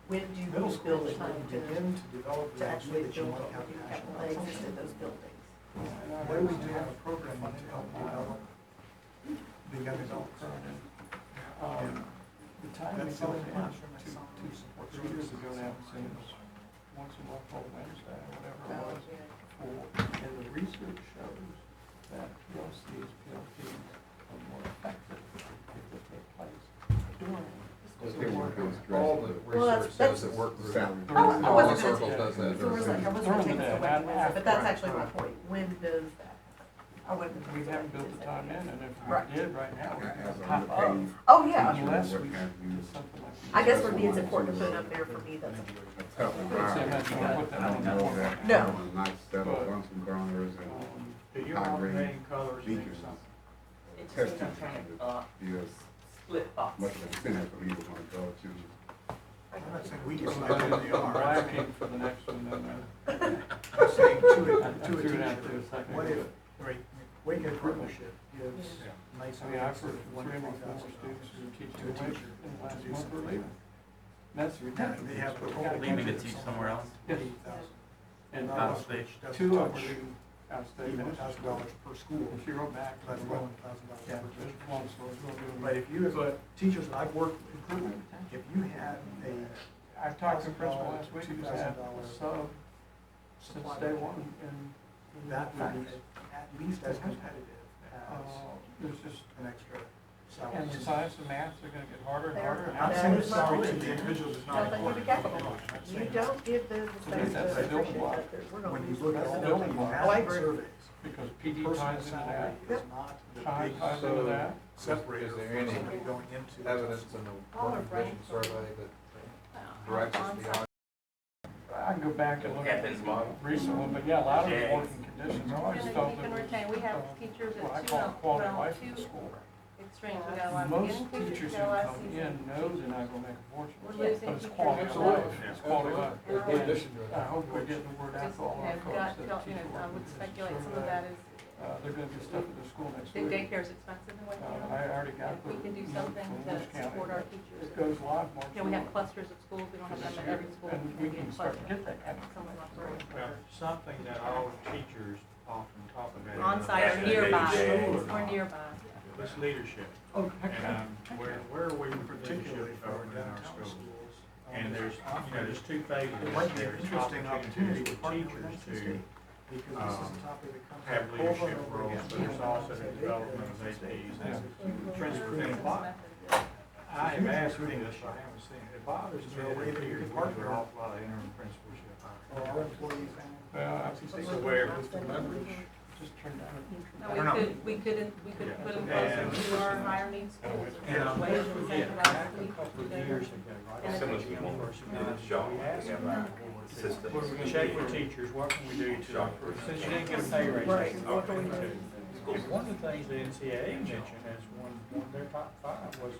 [SPEAKER 3] When do
[SPEAKER 7] Middle
[SPEAKER 3] we
[SPEAKER 7] school
[SPEAKER 3] build
[SPEAKER 7] is
[SPEAKER 3] it
[SPEAKER 7] when you
[SPEAKER 3] to
[SPEAKER 7] begin to develop the idea
[SPEAKER 3] actually
[SPEAKER 7] that you
[SPEAKER 3] build
[SPEAKER 7] want to
[SPEAKER 3] what
[SPEAKER 7] have
[SPEAKER 3] we
[SPEAKER 7] a
[SPEAKER 3] have
[SPEAKER 7] national
[SPEAKER 3] that exist
[SPEAKER 7] function.
[SPEAKER 3] in those buildings?
[SPEAKER 7] Why do we do have a program to help develop the young adult program?
[SPEAKER 10] The time we
[SPEAKER 7] That's
[SPEAKER 10] go
[SPEAKER 7] so
[SPEAKER 10] in
[SPEAKER 7] much
[SPEAKER 10] to support 3 years ago now, it seems, once a month on Wednesday, or whatever it was, and the research shows that PLCs, PLPs are more effective if they take place during school.
[SPEAKER 6] All the
[SPEAKER 3] Well,
[SPEAKER 6] research
[SPEAKER 3] that's-
[SPEAKER 6] says that work group.
[SPEAKER 3] I
[SPEAKER 6] All
[SPEAKER 3] wasn't
[SPEAKER 6] circles
[SPEAKER 3] gonna,
[SPEAKER 6] does that.
[SPEAKER 3] so we're like, I wasn't gonna take us away from Wednesday, but that's actually my point. When does that? I wouldn't.
[SPEAKER 10] We haven't built the time in, and if
[SPEAKER 3] Right.
[SPEAKER 10] we did right now, we
[SPEAKER 9] As
[SPEAKER 10] could
[SPEAKER 9] a
[SPEAKER 10] pop up.
[SPEAKER 9] underpaid
[SPEAKER 3] Oh, yeah.
[SPEAKER 10] Unless
[SPEAKER 9] what
[SPEAKER 10] we
[SPEAKER 9] have you-
[SPEAKER 10] do something like.
[SPEAKER 3] I guess for me, it's important to put it up there for me, that's.
[SPEAKER 9] a tough
[SPEAKER 10] See, I'm
[SPEAKER 9] environment.
[SPEAKER 10] not gonna put that
[SPEAKER 9] I
[SPEAKER 10] on
[SPEAKER 9] don't
[SPEAKER 10] the
[SPEAKER 9] know
[SPEAKER 10] board.
[SPEAKER 9] that
[SPEAKER 3] No.
[SPEAKER 9] having a nice set of Bunsen burners and
[SPEAKER 1] Do your
[SPEAKER 9] high grade
[SPEAKER 1] alternating colors mean
[SPEAKER 9] beacons
[SPEAKER 1] something?
[SPEAKER 9] testing is
[SPEAKER 2] Split box.
[SPEAKER 9] much of an incentive for me to want to go to.
[SPEAKER 7] I'm not saying we do
[SPEAKER 10] I'm
[SPEAKER 7] something they are.
[SPEAKER 10] blacking for the next one, then,
[SPEAKER 7] I'm saying to
[SPEAKER 10] I
[SPEAKER 7] a
[SPEAKER 10] threw it out
[SPEAKER 7] teacher,
[SPEAKER 10] there a second
[SPEAKER 7] what
[SPEAKER 10] ago.
[SPEAKER 7] if, right, Wake Ed Partnership gives nice.
[SPEAKER 10] I mean, I've heard
[SPEAKER 7] of
[SPEAKER 10] from 3 or 4
[SPEAKER 7] $1,000
[SPEAKER 10] students who are teaching
[SPEAKER 7] to a
[SPEAKER 10] away
[SPEAKER 7] teacher
[SPEAKER 10] in the
[SPEAKER 7] to
[SPEAKER 10] last
[SPEAKER 7] do
[SPEAKER 10] month
[SPEAKER 7] something.
[SPEAKER 10] or leaving. That's
[SPEAKER 7] Now,
[SPEAKER 10] ridiculous.
[SPEAKER 7] they have.
[SPEAKER 12] Leaving to teach somewhere else?
[SPEAKER 10] Yes. And
[SPEAKER 12] Out of state.
[SPEAKER 10] 2 of them are leaving out of state.
[SPEAKER 7] Even $1,000 per school.
[SPEAKER 10] If you go back,
[SPEAKER 7] That's
[SPEAKER 10] that's
[SPEAKER 7] well
[SPEAKER 10] one.
[SPEAKER 7] $1,000
[SPEAKER 10] Yeah,
[SPEAKER 7] per
[SPEAKER 10] there's
[SPEAKER 7] teacher.
[SPEAKER 10] one, so it's gonna be.
[SPEAKER 7] But if you, as teachers that I've worked with, including, if you had a
[SPEAKER 10] I talked to a principal last week who's had a
[SPEAKER 7] $2,000
[SPEAKER 10] sub since day one, and
[SPEAKER 7] that would be at least as competitive as
[SPEAKER 10] there's just,
[SPEAKER 7] an extra
[SPEAKER 10] and the
[SPEAKER 7] salary.
[SPEAKER 10] science and maths are gonna get harder and
[SPEAKER 3] There.
[SPEAKER 10] harder. and
[SPEAKER 7] I'm
[SPEAKER 3] That
[SPEAKER 7] saying
[SPEAKER 3] is
[SPEAKER 7] the
[SPEAKER 3] my
[SPEAKER 7] salary
[SPEAKER 3] point.
[SPEAKER 7] to the individuals is
[SPEAKER 3] Sounds
[SPEAKER 7] not
[SPEAKER 3] like
[SPEAKER 7] important.
[SPEAKER 3] human capital.
[SPEAKER 7] I'm not
[SPEAKER 3] You
[SPEAKER 7] saying
[SPEAKER 3] don't give the space
[SPEAKER 10] that's
[SPEAKER 3] to
[SPEAKER 10] a building
[SPEAKER 3] appreciate
[SPEAKER 10] block.
[SPEAKER 3] that, we're gonna
[SPEAKER 7] When you
[SPEAKER 3] lose
[SPEAKER 7] look
[SPEAKER 3] the
[SPEAKER 7] at all
[SPEAKER 3] rest
[SPEAKER 7] the
[SPEAKER 3] of it.
[SPEAKER 7] math
[SPEAKER 3] Oh, I
[SPEAKER 7] and
[SPEAKER 3] agree.
[SPEAKER 7] surveys,
[SPEAKER 10] Because PD
[SPEAKER 7] personal
[SPEAKER 10] ties into
[SPEAKER 7] salary
[SPEAKER 10] that,
[SPEAKER 7] is not the
[SPEAKER 10] time
[SPEAKER 7] big
[SPEAKER 10] ties into that.
[SPEAKER 7] separator
[SPEAKER 6] Is there
[SPEAKER 7] for
[SPEAKER 6] any
[SPEAKER 7] somebody going into.
[SPEAKER 6] Evidence in the work condition survey that directs us beyond.
[SPEAKER 10] I can go back and look at the
[SPEAKER 14] Athens model.
[SPEAKER 10] recent one, but yeah, a lot of it's working conditions. I always
[SPEAKER 8] You
[SPEAKER 10] thought
[SPEAKER 8] can
[SPEAKER 10] that was,
[SPEAKER 8] retain, we have teachers
[SPEAKER 10] what I
[SPEAKER 8] at
[SPEAKER 10] call quality of
[SPEAKER 8] well,
[SPEAKER 10] life in
[SPEAKER 8] two
[SPEAKER 10] the school.
[SPEAKER 8] extremes. We got a lot of
[SPEAKER 10] Most
[SPEAKER 8] beginning
[SPEAKER 10] teachers
[SPEAKER 8] we
[SPEAKER 10] who
[SPEAKER 8] got a lot of
[SPEAKER 10] come
[SPEAKER 8] seasoned
[SPEAKER 10] in know
[SPEAKER 8] teachers.
[SPEAKER 10] they're not gonna make a fortune,
[SPEAKER 8] We're
[SPEAKER 10] but
[SPEAKER 8] losing
[SPEAKER 10] it's
[SPEAKER 8] teachers
[SPEAKER 10] quality of
[SPEAKER 8] as well.
[SPEAKER 10] life, it's quality of life.
[SPEAKER 6] In addition to
[SPEAKER 10] I hope we're getting the word out
[SPEAKER 8] Just
[SPEAKER 10] to all our
[SPEAKER 8] have
[SPEAKER 10] folks
[SPEAKER 8] got,
[SPEAKER 10] that
[SPEAKER 8] you
[SPEAKER 10] teach
[SPEAKER 8] know, I would
[SPEAKER 10] work
[SPEAKER 8] speculate some of
[SPEAKER 10] survey.
[SPEAKER 8] that is
[SPEAKER 10] they're gonna do stuff at their school next
[SPEAKER 8] The
[SPEAKER 10] week.
[SPEAKER 8] daycare's expensive in Wake County.
[SPEAKER 10] I already got
[SPEAKER 8] If we
[SPEAKER 10] the
[SPEAKER 8] can do
[SPEAKER 10] note
[SPEAKER 8] something
[SPEAKER 10] from
[SPEAKER 8] to
[SPEAKER 10] Lewis County.
[SPEAKER 8] support our teachers.
[SPEAKER 10] It goes live March.
[SPEAKER 8] You know, we have
[SPEAKER 10] 11th.
[SPEAKER 8] clusters of schools, we don't have them at every school.
[SPEAKER 10] And we can start to get that kind of.
[SPEAKER 8] Something like that.
[SPEAKER 1] Well, something that all teachers often talk about.
[SPEAKER 8] On-site or nearby, or nearby.
[SPEAKER 1] It's leadership.
[SPEAKER 10] Oh, heck,
[SPEAKER 1] And where are we with
[SPEAKER 7] Particularly
[SPEAKER 1] leadership
[SPEAKER 7] for our
[SPEAKER 1] over in our
[SPEAKER 7] downtown
[SPEAKER 1] schools?
[SPEAKER 7] schools.
[SPEAKER 1] And there's, there's two phases.
[SPEAKER 7] It might be an
[SPEAKER 1] There's
[SPEAKER 7] interesting opportunity to
[SPEAKER 1] for
[SPEAKER 7] partner with
[SPEAKER 1] teachers
[SPEAKER 7] NC
[SPEAKER 1] to
[SPEAKER 7] State, because this is a topic that comes
[SPEAKER 1] have
[SPEAKER 7] up over and
[SPEAKER 1] leadership
[SPEAKER 7] over
[SPEAKER 1] roles,
[SPEAKER 7] again.
[SPEAKER 1] but there's also the development of APs and principals. And I have asked for this, I haven't seen it. It bothers me that here we do an awful lot of interim principalship.
[SPEAKER 7] For our employees and.
[SPEAKER 10] Well, NC State's
[SPEAKER 1] So
[SPEAKER 10] aware
[SPEAKER 1] where-
[SPEAKER 10] of the leverage, just turn down.
[SPEAKER 8] No, we could put them closer to our higher needs schools.
[SPEAKER 1] And
[SPEAKER 8] Ways to
[SPEAKER 1] yeah,
[SPEAKER 8] incentivize
[SPEAKER 1] back a
[SPEAKER 8] teachers
[SPEAKER 1] couple
[SPEAKER 8] to
[SPEAKER 1] of
[SPEAKER 8] go.
[SPEAKER 1] years ago, right?
[SPEAKER 14] Similar to the shop,
[SPEAKER 1] We asked
[SPEAKER 14] they have
[SPEAKER 1] them,
[SPEAKER 14] a system.
[SPEAKER 1] we're gonna check with teachers, what can we do to, since you didn't get a pay raise.
[SPEAKER 3] Right,
[SPEAKER 1] what
[SPEAKER 3] what
[SPEAKER 1] can we
[SPEAKER 3] can we
[SPEAKER 1] do?
[SPEAKER 3] do?
[SPEAKER 1] And one of the things the NCAA mentioned as one of their top 5 was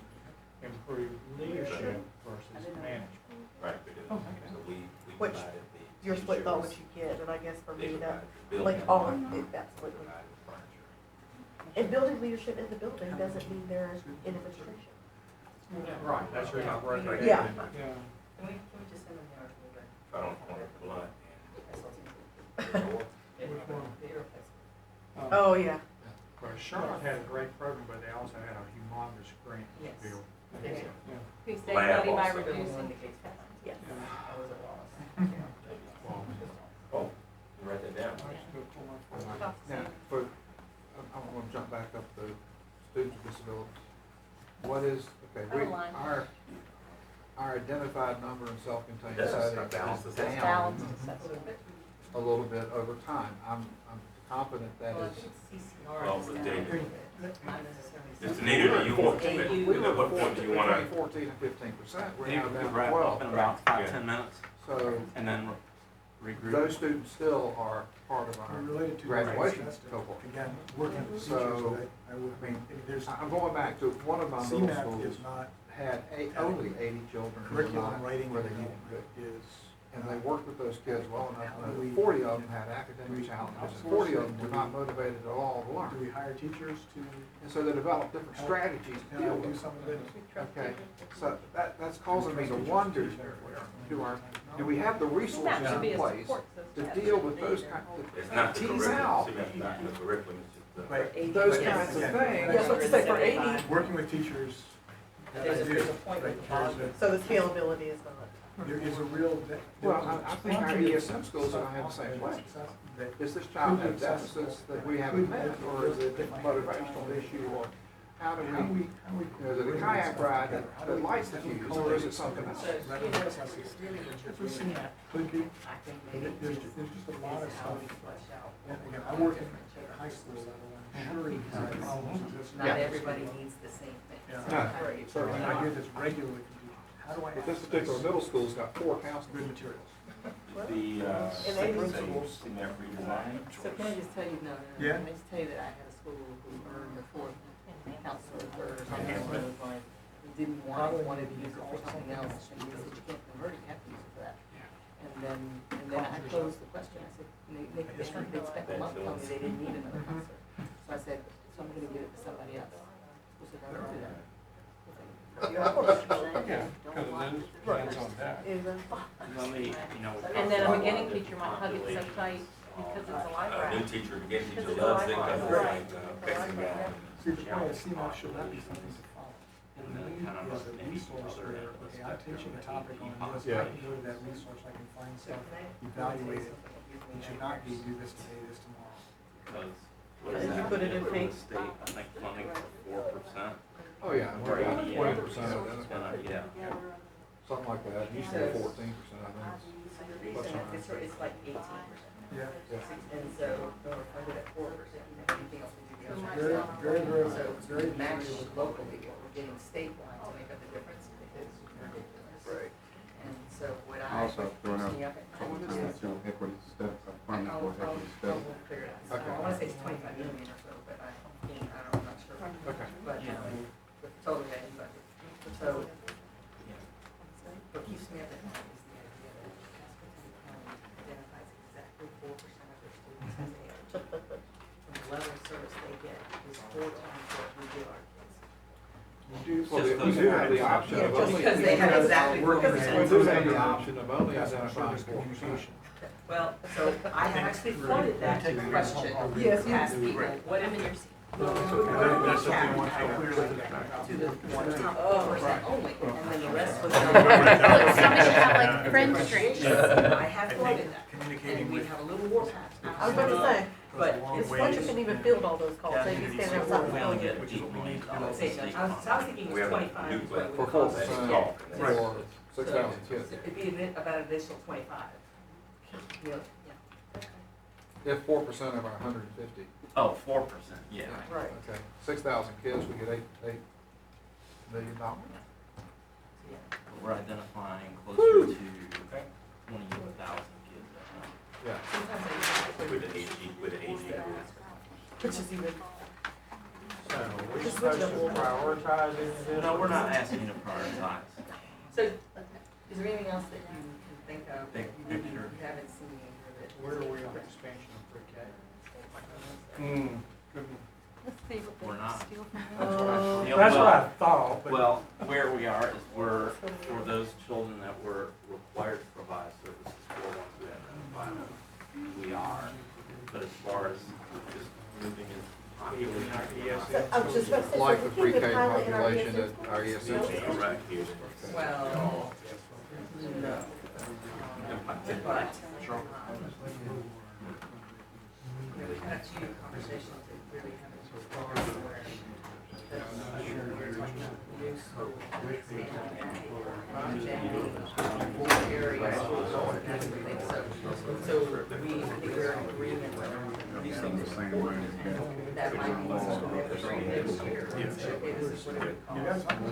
[SPEAKER 1] improve leadership versus management.
[SPEAKER 14] Right, we do.
[SPEAKER 3] Oh,
[SPEAKER 14] So we
[SPEAKER 3] Which
[SPEAKER 14] provided the.
[SPEAKER 3] Your split thought what
[SPEAKER 14] teachers,
[SPEAKER 3] you get, and I guess for
[SPEAKER 14] they
[SPEAKER 3] me that,
[SPEAKER 14] provided the
[SPEAKER 3] like,
[SPEAKER 14] building,
[SPEAKER 3] all, absolutely.
[SPEAKER 14] provided the furniture.
[SPEAKER 3] And building leadership in the building doesn't mean they're in administration.
[SPEAKER 1] Right, that's where I work.
[SPEAKER 3] Yeah.
[SPEAKER 1] Yeah.
[SPEAKER 14] If I don't want to blunt and.
[SPEAKER 3] Oh, yeah.
[SPEAKER 1] Well, Charlotte had a great program, but they also had a humongous grant bill.
[SPEAKER 8] Who save
[SPEAKER 14] Lab
[SPEAKER 8] money by
[SPEAKER 14] also.
[SPEAKER 8] reducing.
[SPEAKER 3] Yes.
[SPEAKER 14] Oh, you write that down.
[SPEAKER 6] Now, I'm gonna jump back up to students with disabilities. What is, okay,
[SPEAKER 8] Oh, line.
[SPEAKER 6] our identified number in self-contained
[SPEAKER 14] That's
[SPEAKER 6] settings
[SPEAKER 14] our balance
[SPEAKER 6] is
[SPEAKER 14] assessment.
[SPEAKER 6] down
[SPEAKER 8] Balance assessment.
[SPEAKER 6] a little bit over time. I'm confident that is.
[SPEAKER 14] Well, with data. Mr. Nita, do you want, at what point do you want to?
[SPEAKER 6] 14 and 15%, we're
[SPEAKER 12] Maybe
[SPEAKER 6] now
[SPEAKER 12] we
[SPEAKER 6] down
[SPEAKER 12] could
[SPEAKER 6] to
[SPEAKER 12] wrap up
[SPEAKER 6] 12.
[SPEAKER 12] in about 5,
[SPEAKER 14] Yeah.
[SPEAKER 12] 10 minutes,
[SPEAKER 6] So
[SPEAKER 12] and then regroup.
[SPEAKER 6] those students still are part of our
[SPEAKER 7] Related to
[SPEAKER 6] graduation
[SPEAKER 7] that's the-
[SPEAKER 6] cohort.
[SPEAKER 7] Again, working with teachers,
[SPEAKER 6] So,
[SPEAKER 7] I would,
[SPEAKER 6] I mean,
[SPEAKER 7] there's,
[SPEAKER 6] I'm going back to one of my middle
[SPEAKER 7] CMAP
[SPEAKER 6] schools
[SPEAKER 7] is not,
[SPEAKER 6] had only 80 children who were
[SPEAKER 7] curriculum
[SPEAKER 6] not
[SPEAKER 7] writing
[SPEAKER 6] where
[SPEAKER 7] and
[SPEAKER 6] they needed to be.
[SPEAKER 7] is.
[SPEAKER 6] And they worked with those kids well enough, to know that 40 of them had academic challenges, and 40 of them were not motivated at all to
[SPEAKER 7] Do
[SPEAKER 6] learn.
[SPEAKER 7] we hire teachers to,
[SPEAKER 6] And so they developed different strategies to deal
[SPEAKER 7] do
[SPEAKER 6] with it.
[SPEAKER 7] some of it?
[SPEAKER 6] Okay, so that's causing me to wonder, do we have the resources
[SPEAKER 8] That should be
[SPEAKER 6] in
[SPEAKER 8] a
[SPEAKER 6] place
[SPEAKER 8] support
[SPEAKER 6] to
[SPEAKER 8] system.
[SPEAKER 6] deal with those kinds
[SPEAKER 14] It's not
[SPEAKER 6] of,
[SPEAKER 14] the
[SPEAKER 6] tease
[SPEAKER 14] curriculum,
[SPEAKER 6] out
[SPEAKER 14] see, that's not the curriculum, it's just the.
[SPEAKER 7] Right.
[SPEAKER 6] those
[SPEAKER 7] But
[SPEAKER 6] kinds of
[SPEAKER 7] again,
[SPEAKER 6] things.
[SPEAKER 3] Yes, let's say for 80,
[SPEAKER 7] Working with teachers, that I do, right,
[SPEAKER 3] so the scalability is not.
[SPEAKER 7] there is a real.
[SPEAKER 6] Well, I think our ESM schools are gonna have the same way. Is this child have deficits that we haven't met, or is it a different motivational issue, or how do we, is it a kayak ride that lights the fuse, or is it something else?
[SPEAKER 7] Could be, but there's just a lot of stuff. And again, I work in high school level, I'm sure you have problems with this.
[SPEAKER 6] Not
[SPEAKER 11] everybody needs the same thing.
[SPEAKER 7] Yeah.
[SPEAKER 6] No,
[SPEAKER 7] So I hear this regularly from teachers. How do I?
[SPEAKER 6] But this particular middle school's got 4 counselors.
[SPEAKER 7] Good materials.
[SPEAKER 14] The, principals in that redesign.
[SPEAKER 11] So can I just tell you, no,
[SPEAKER 7] Yeah.
[SPEAKER 11] can I just tell you that I had a school who earned the 4th counselor or something, and was like, we didn't wanted to use it for something else, and he said, you can't convert it, you have to use it for that. And then I posed the question, I said, they spent a month telling me they didn't need another counselor. So I said, so I'm gonna give it to somebody else. Who said, I don't do that.
[SPEAKER 10] Yeah, because then hands on deck.
[SPEAKER 12] Let me,
[SPEAKER 8] And then a beginning teacher might hug it so tight because it's a life
[SPEAKER 14] A
[SPEAKER 8] raft.
[SPEAKER 14] new teacher, beginning teacher loves it, because it's like, fixing that.
[SPEAKER 7] See, the point is, CMAP should not be something to follow.
[SPEAKER 12] And then
[SPEAKER 7] Lead
[SPEAKER 12] kind of
[SPEAKER 7] is a
[SPEAKER 12] maybe
[SPEAKER 7] resource
[SPEAKER 12] other
[SPEAKER 7] where,
[SPEAKER 12] end of the
[SPEAKER 7] okay, I'm
[SPEAKER 12] spectrum
[SPEAKER 7] teaching a
[SPEAKER 12] that
[SPEAKER 7] topic
[SPEAKER 12] you
[SPEAKER 7] on this,
[SPEAKER 6] Yeah.
[SPEAKER 7] I can go to that resource, I can find stuff, evaluate it. It should not be do this today, this tomorrow.
[SPEAKER 12] Because what
[SPEAKER 3] Did
[SPEAKER 12] is
[SPEAKER 3] you
[SPEAKER 12] that?
[SPEAKER 3] put it in
[SPEAKER 12] For the
[SPEAKER 3] pink?
[SPEAKER 12] state, I think funding for 4%.
[SPEAKER 6] Oh, yeah, we're at 20% of
[SPEAKER 12] It's
[SPEAKER 6] that,
[SPEAKER 12] gonna, yeah.
[SPEAKER 6] something like that, used to be 14%, I think. Plus or minus.
[SPEAKER 11] It's like 18%.
[SPEAKER 7] Yeah.
[SPEAKER 11] And so we're funded at 4%, anything else we do.
[SPEAKER 7] It's very, very,
[SPEAKER 11] So
[SPEAKER 7] very
[SPEAKER 11] we match
[SPEAKER 7] variable.
[SPEAKER 11] locally, what we're getting statewide to make up the difference is ridiculous.
[SPEAKER 6] Right.
[SPEAKER 11] And so what I.
[SPEAKER 9] Also throwing out
[SPEAKER 11] Yeah,
[SPEAKER 9] equity step, funding
[SPEAKER 11] I'll
[SPEAKER 9] for equity step.
[SPEAKER 11] figure it out.
[SPEAKER 6] Okay.
[SPEAKER 11] I wanna say it's 25 million or so, but I'm not sure.
[SPEAKER 6] Okay.
[SPEAKER 11] But, but totally had budget. So, what keeps me up at night is the idea that Pasco County identifies exactly 4% of their students as ALS. From 11
[SPEAKER 3] learning service they get is 4 times what we give our kids.
[SPEAKER 6] Well, we do have the option of
[SPEAKER 3] Just
[SPEAKER 6] only.
[SPEAKER 3] because they have exactly
[SPEAKER 6] We
[SPEAKER 3] 4%.
[SPEAKER 6] do have the option of only identifying communication.
[SPEAKER 2] Well, so I have actually floated that question.
[SPEAKER 3] Yes, you
[SPEAKER 2] Asked people, what if
[SPEAKER 7] That's something we want to clearly get back.
[SPEAKER 2] to the top 1% only, and then the rest was.
[SPEAKER 5] Somebody should have like friend strings.
[SPEAKER 2] I have floated that,
[SPEAKER 7] Communicating
[SPEAKER 2] and we
[SPEAKER 7] with.
[SPEAKER 2] have a little warpath.
[SPEAKER 3] I was about to say,
[SPEAKER 2] But
[SPEAKER 3] this budget couldn't even field all those calls, so you stand outside and fill it.
[SPEAKER 7] Which is what we need to do.
[SPEAKER 2] I was thinking it
[SPEAKER 14] We
[SPEAKER 2] was
[SPEAKER 14] have a
[SPEAKER 2] 25.
[SPEAKER 14] new
[SPEAKER 2] is what it
[SPEAKER 6] For
[SPEAKER 2] would
[SPEAKER 6] full
[SPEAKER 2] cost.
[SPEAKER 6] percent,
[SPEAKER 2] Right.
[SPEAKER 6] for 6,000 kids.
[SPEAKER 2] It'd be about an additional 25. You know, yeah.
[SPEAKER 6] If 4% of our 150,
[SPEAKER 12] Oh, 4%, yeah.
[SPEAKER 3] Right.
[SPEAKER 6] okay, 6,000 kids, we get $8 million.
[SPEAKER 12] But we're identifying closer to 20,000 kids.
[SPEAKER 6] Yeah.
[SPEAKER 2] Sometimes
[SPEAKER 14] With the AG, with the AG.
[SPEAKER 2] Which is even.
[SPEAKER 1] So we're
[SPEAKER 3] Just
[SPEAKER 1] supposed
[SPEAKER 3] switch
[SPEAKER 1] to
[SPEAKER 3] it up a little bit.
[SPEAKER 1] prioritize it.
[SPEAKER 12] No, we're not asking you to prioritize.
[SPEAKER 2] So, is there anything else that you can think of that
[SPEAKER 12] Big
[SPEAKER 2] you
[SPEAKER 12] picture.
[SPEAKER 2] haven't seen in here that?
[SPEAKER 1] Where are we on expansion of pre-K?
[SPEAKER 8] Let's see what they
[SPEAKER 12] We're not.
[SPEAKER 8] steal from
[SPEAKER 12] Yeah,
[SPEAKER 1] That's what I
[SPEAKER 12] well-
[SPEAKER 1] thought, but.
[SPEAKER 12] Well, where we are is we're, for those children that were required to provide services for ones we identified, we are. But as far as just moving in population.
[SPEAKER 3] So, I was just about to say, so
[SPEAKER 6] Like
[SPEAKER 3] we
[SPEAKER 6] the
[SPEAKER 3] keep it
[SPEAKER 6] pre-K
[SPEAKER 3] pilot in our
[SPEAKER 6] population
[SPEAKER 3] ESL
[SPEAKER 6] at our ESL
[SPEAKER 3] schools?
[SPEAKER 6] schools.
[SPEAKER 14] Right here.
[SPEAKER 2] Well, no. But. We've had a few conversations that really haven't explored where new school expanding areas, that kind of thing. So we, I think we're in agreement with these things are important, and that might be something that we're going to do here. And say, okay, this is what it costs. And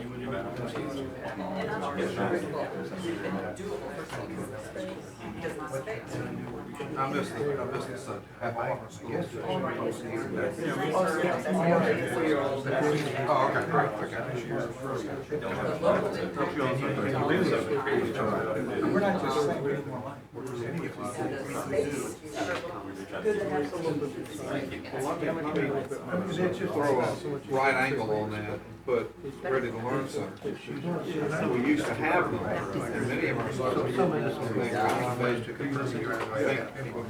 [SPEAKER 2] I'm sure it's doable for some because of the space.
[SPEAKER 6] I missed the subject. Have all of our schools.
[SPEAKER 2] All right, yes,
[SPEAKER 6] Oh, okay, great, okay.
[SPEAKER 7] We're not just saying we need more money. We're saying if we
[SPEAKER 2] Good to have some
[SPEAKER 6] Throw a right angle on that and put Ready to Learn centers. We used to have them in many of our schools.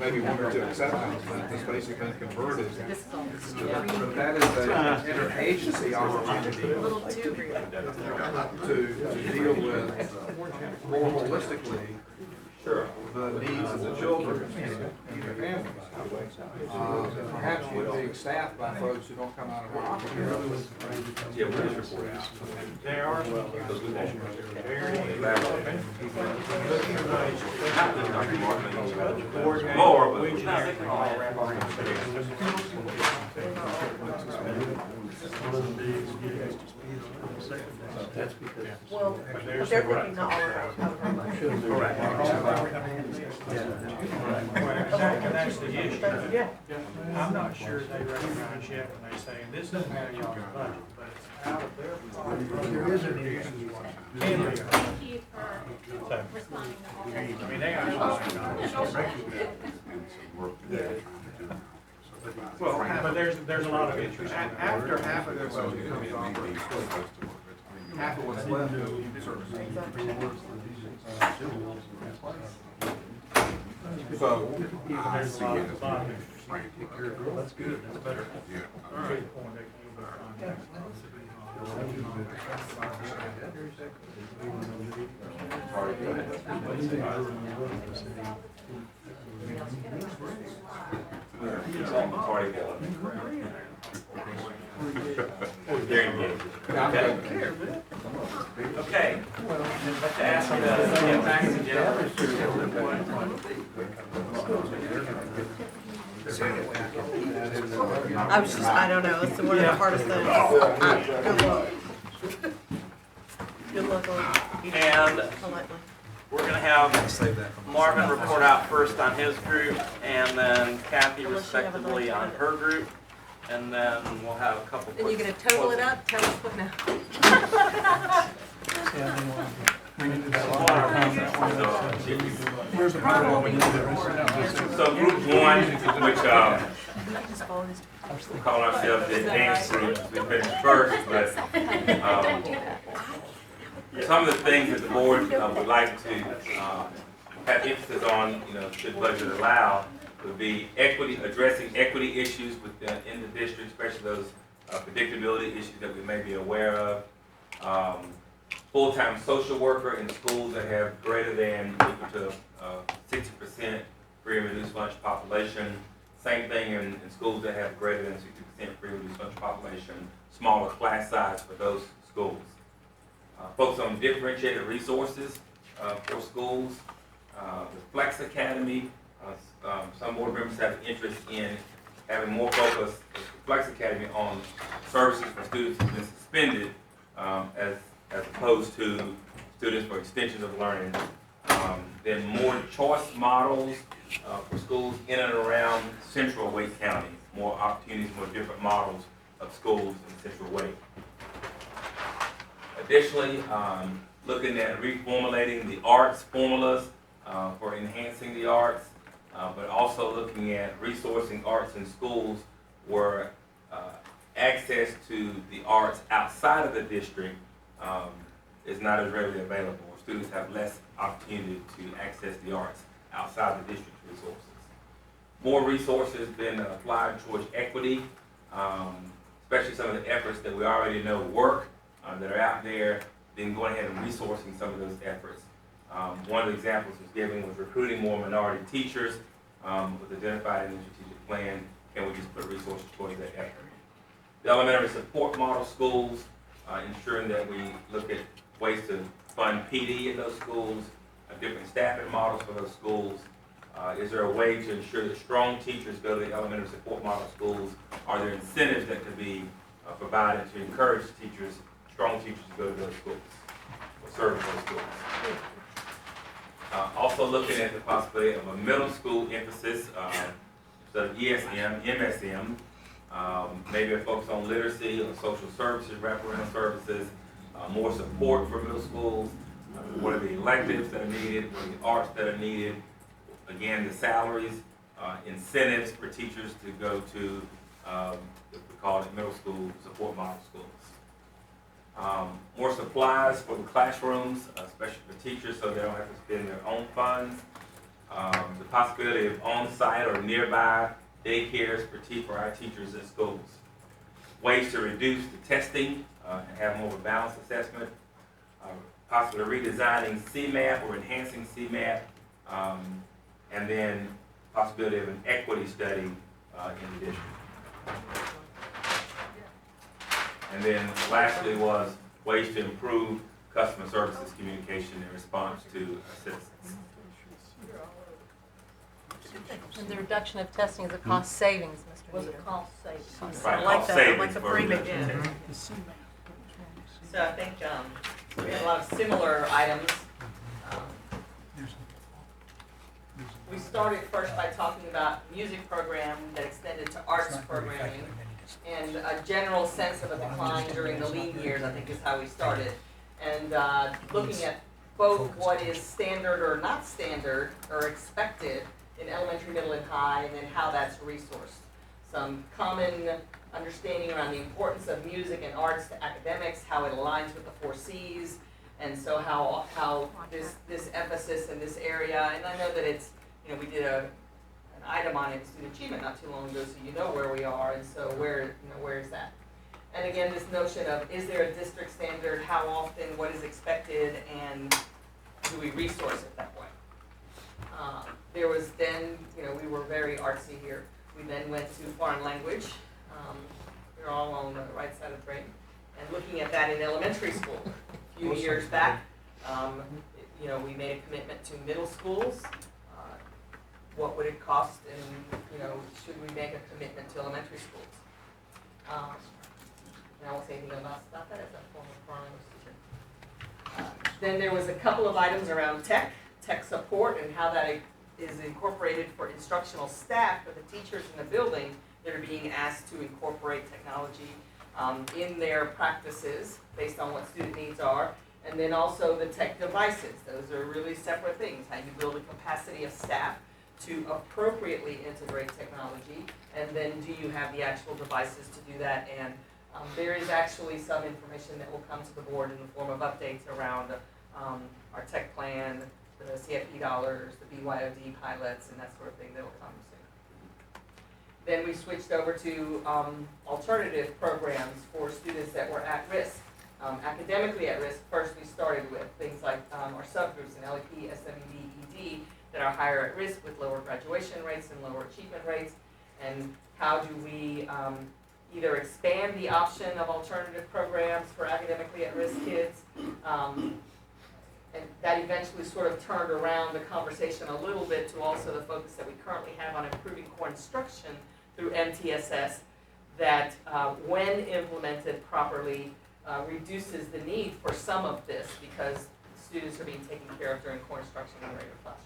[SPEAKER 6] Maybe one or two exceptions, but the space has been converted. But that is an interagency opportunity
[SPEAKER 8] A little too real.
[SPEAKER 6] to deal with more holistically the needs of the children and their families. Perhaps with being staffed by folks who don't come out of our community.
[SPEAKER 14] Yeah, we're just reporting out.
[SPEAKER 1] They are.
[SPEAKER 14] More, but.
[SPEAKER 3] Well, but they're thinking not all of ours.
[SPEAKER 1] And that's the issue.
[SPEAKER 3] Yeah.
[SPEAKER 1] I'm not sure they recognize yet when they say, this isn't out of y'all's budget, but it's out of their budget. There is an issue. Can be.
[SPEAKER 5] Thank you for responding to all those.
[SPEAKER 1] I mean, they are.
[SPEAKER 6] Well,
[SPEAKER 1] But there's a lot of interest.
[SPEAKER 6] after half of their budget comes off for schools, half of what's left goes to services. So,
[SPEAKER 1] There's a lot of interest. That's good, that's better. All right.
[SPEAKER 14] It's all party going. Very engaged.
[SPEAKER 12] Okay. I'd like to ask you to get back together.
[SPEAKER 3] I was just, I don't know, it's one of the hardest things. Good luck. Good luck on it.
[SPEAKER 12] And
[SPEAKER 3] Politely.
[SPEAKER 12] we're gonna have Marvin report out first on his group, and then Kathy respectively on her group, and then we'll have a couple.
[SPEAKER 8] And you're gonna total it up, tell us what now.
[SPEAKER 7] Where's the problem?
[SPEAKER 14] So group one, which,
[SPEAKER 8] We can just follow this.
[SPEAKER 14] we call ourselves the advanced group, we finished first, but, some of the things that the board would like to have emphasis on, should budget allow, would be equity, addressing equity issues in the district, especially those predictability issues that we may be aware of. Full-time social worker in schools that have greater than equal to 60% free and reduced lunch population. Same thing in schools that have greater than 60% free and reduced lunch population. Smaller class size for those schools. Focus on differentiated resources for schools. The Flex Academy, some board members have an interest in having more focus, the Flex Academy, on services for students who've been suspended as opposed to students for extensions of learning. Then more choice models for schools in and around Central Wake County. More opportunities, more different models of schools in Central Wake. Additionally, looking at reformulating the arts formulas for enhancing the arts, but also looking at resourcing arts in schools where access to the arts outside of the district is not as readily available. Students have less opportunity to access the arts outside the district's resources. More resources been applied towards equity, especially some of the efforts that we already know work that are out there, then going ahead and resourcing some of those efforts. One of the examples was given was recruiting more minority teachers, was identified in the strategic plan, and we just put resources towards that effort. The elementary support model schools, ensuring that we look at ways to fund PD in those schools, different staffing models for those schools. Is there a way to ensure that strong teachers go to the elementary support model schools? Are there incentives that could be provided to encourage teachers, strong teachers, to go to those schools or serve those schools? Also looking at the possibility of a middle school emphasis, instead of ESM, MSM, maybe a focus on literacy or social services, wraparound services, more support for middle schools. What are the electives that are needed? What are the arts that are needed? Again, the salaries, incentives for teachers to go to, we call it middle school support model schools. More supplies for the classrooms, especially for teachers, so they don't have to spend their own funds. The possibility of on-site or nearby daycares for our teachers at schools. Ways to reduce the testing and have more of a balanced assessment. Possibly redesigning CMAP or enhancing CMAP. And then possibility of an equity study in the district. And then lastly was ways to improve customer services communication in response to citizens.
[SPEAKER 8] And the reduction of testing is a cost savings, Mr.
[SPEAKER 11] Was
[SPEAKER 8] Nieder.
[SPEAKER 11] it cost savings?
[SPEAKER 2] I like that, I like the framing. So I think we had a lot of similar items. We started first by talking about music program that extended to arts programming, and a general sense of a decline during the lean years, I think is how we started. And looking at both what is standard or not standard or expected in elementary, middle, and high, and then how that's resourced. Some common understanding around the importance of music and arts to academics, how it aligns with the 4 Cs, and so how this emphasis in this area, and I know that it's, we did an item on it in student achievement not too long ago, so you know where we are, and so where is that? And again, this notion of, is there a district standard, how often, what is expected, and do we resource it that way? There was then, we were very artsy here. We then went to foreign language. We're all on the right side of the brain. And looking at that in elementary school. A few years back, we made a commitment to middle schools. What would it cost, and should we make a commitment to elementary schools? And I won't say anything about that as a former foreign language teacher. Then there was a couple of items around tech support, and how that is incorporated for instructional staff, for the teachers in the building that are being asked to incorporate technology in their practices based on what student needs are. And then also the tech devices. Those are really separate things. How you build a capacity of staff to appropriately integrate technology? And then do you have the actual devices to do that? And there is actually some information that will come to the board in the form of updates around our tech plan, the CFP dollars, the BYOD pilots, and that sort of thing that will come soon. Then we switched over to alternative programs for students that were at risk. Academically at risk, first we started with things like our subgroups in LEP, SWD, ED that are higher at risk with lower graduation rates and lower achievement rates. And how do we either expand the option of alternative programs for academically at risk kids, and that eventually sort of turned around the conversation a little bit to also the focus that we currently have on improving core instruction through MTSS that when implemented properly reduces the need for some of this because students are being taken care of during core instruction in the regular classroom.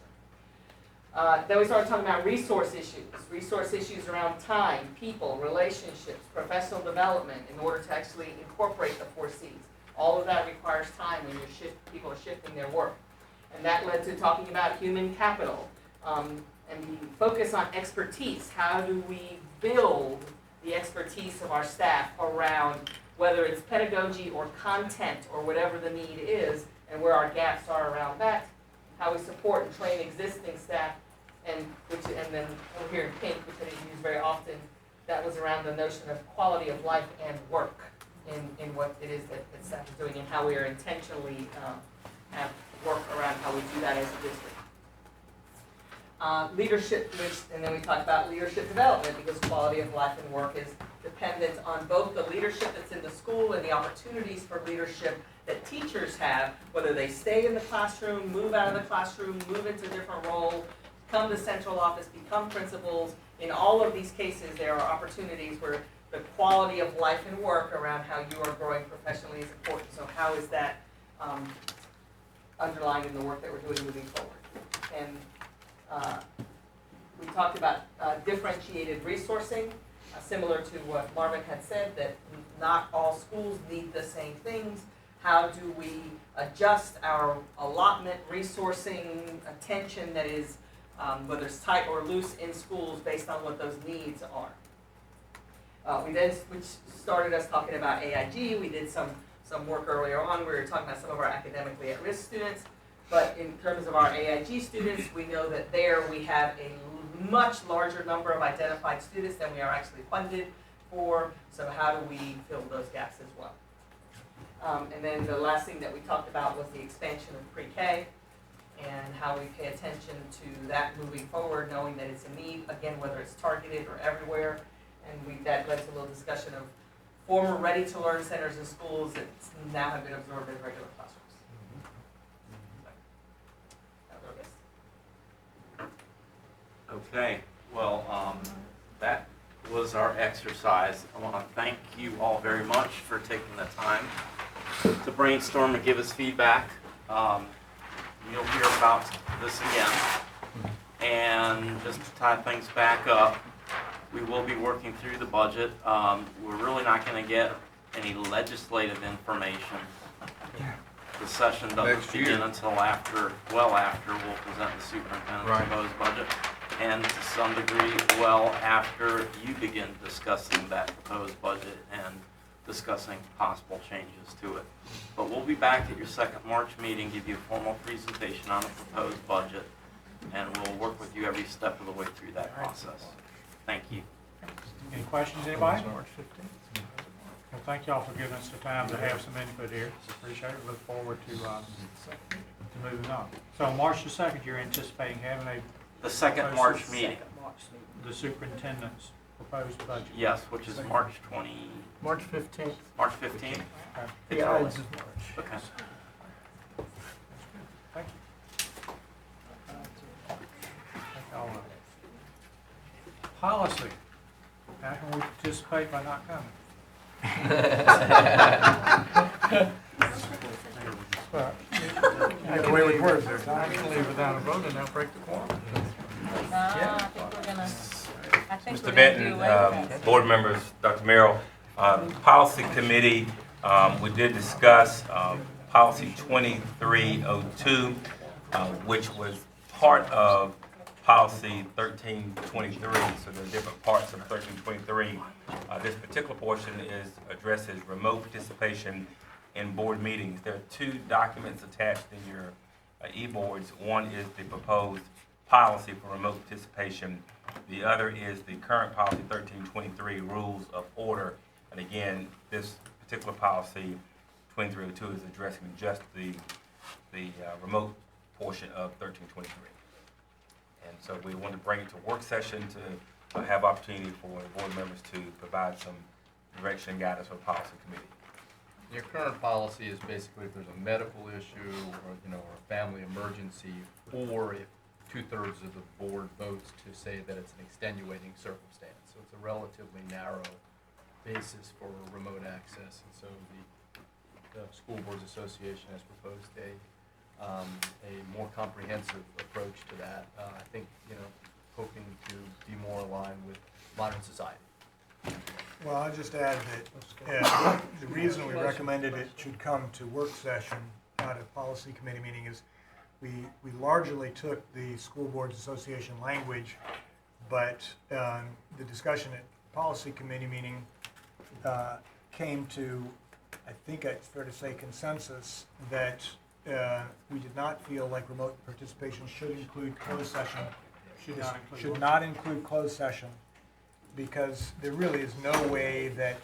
[SPEAKER 2] Then we started talking about resource issues around time, people, relationships, professional development in order to actually incorporate the 4 Cs. All of that requires time when people are shifting their work. And that led to talking about human capital and the focus on expertise. How do we build the expertise of our staff around whether it's pedagogy or content or whatever the need is and where our gaps are around that, how we support and train existing staff, and then over here in pink, which I didn't use very often, that was around the notion of quality of life and work in what it is that staff is doing and how we are intentionally have work around how we do that as a district. Leadership, and then we talked about leadership development because quality of life and work is dependent on both the leadership that's in the school and the opportunities for leadership that teachers have, whether they stay in the classroom, move out of the classroom, move into a different role, come to central office, become principals. In all of these cases, there are opportunities where the quality of life and work around how you are growing professionally is important. So how is that underlined in the work that we're doing moving forward? And we talked about differentiated resourcing, similar to what Marvin had said, that not all schools need the same things. How do we adjust our allotment, resourcing, attention that is, whether it's tight or loose in schools based on what those needs are? Which started us talking about AIG. We did some work earlier on. We were talking about some of our academically at-risk students. But in terms of our AIG students, we know that there we have a much larger number of identified students than we are actually funded for. So how do we fill those gaps as well? And then the last thing that we talked about was the expansion of pre-K and how we pay attention to that moving forward, knowing that it's a need, again, whether it's targeted or everywhere. And that led to a little discussion of former ready-to-learn centers in schools that now have been absorbed in regular classrooms.
[SPEAKER 12] Okay, well, that was our exercise. I want to thank you all very much for taking the time to brainstorm and give us feedback. You'll hear about this again. And just to tie things back up, we will be working through the budget. We're really not going to get any legislative information. The session doesn't begin until after we'll present the superintendent's proposed budget. And to some degree, well after you begin discussing that proposed budget and discussing possible changes to it. But we'll be back at your second March meeting, give you a formal presentation on the proposed budget, and we'll work with you every step of the way through that process. Thank you.
[SPEAKER 1] Any questions, anybody? Well, thank y'all for giving us the time to have some input here. Appreciate it. Look forward to moving on. So March the 2nd, you're anticipating having
[SPEAKER 12] the second March meeting.
[SPEAKER 1] The superintendent's proposed budget.
[SPEAKER 12] Yes, which is March 20.
[SPEAKER 10] March 15th.
[SPEAKER 12] March 15th?
[SPEAKER 10] The Ides of March.
[SPEAKER 12] Okay.
[SPEAKER 1] Thank you. All right. Policy. How can we participate by not coming?
[SPEAKER 10] The way we work, there's not actually without a vote and now break the quorum.
[SPEAKER 8] I think we're gonna,
[SPEAKER 14] Mr. Benton, board members, Dr. Merrill, policy committee, we did discuss policy 2302, which was part of policy 1323, so there are different parts of 1323. This particular portion addresses remote participation in board meetings. There are two documents attached in your e-boards. One is the proposed policy for remote participation. The other is the current policy 1323 rules of order. And again, this particular policy 2302 is addressing just the remote portion of 1323. And so we want to bring it to work session to have opportunity for the board members to provide some direction and guidance for the policy committee.
[SPEAKER 15] Your current policy is basically if there's a medical issue or, or a family emergency, or if 2/3 of the board votes to say that it's an extenuating circumstance. So it's a relatively narrow basis for remote access. And so the School Boards Association has proposed a more comprehensive approach to that. I think, hoping to be more aligned with modern society.
[SPEAKER 7] Well, I'll just add that the reason we recommended it should come to work session, not a policy committee meeting, is we largely took the School Boards Association language, but the discussion at policy committee meeting came to, I think it's fair to say, consensus that we did not feel like remote participation should include closed session. Should not include closed session, because there really is no way that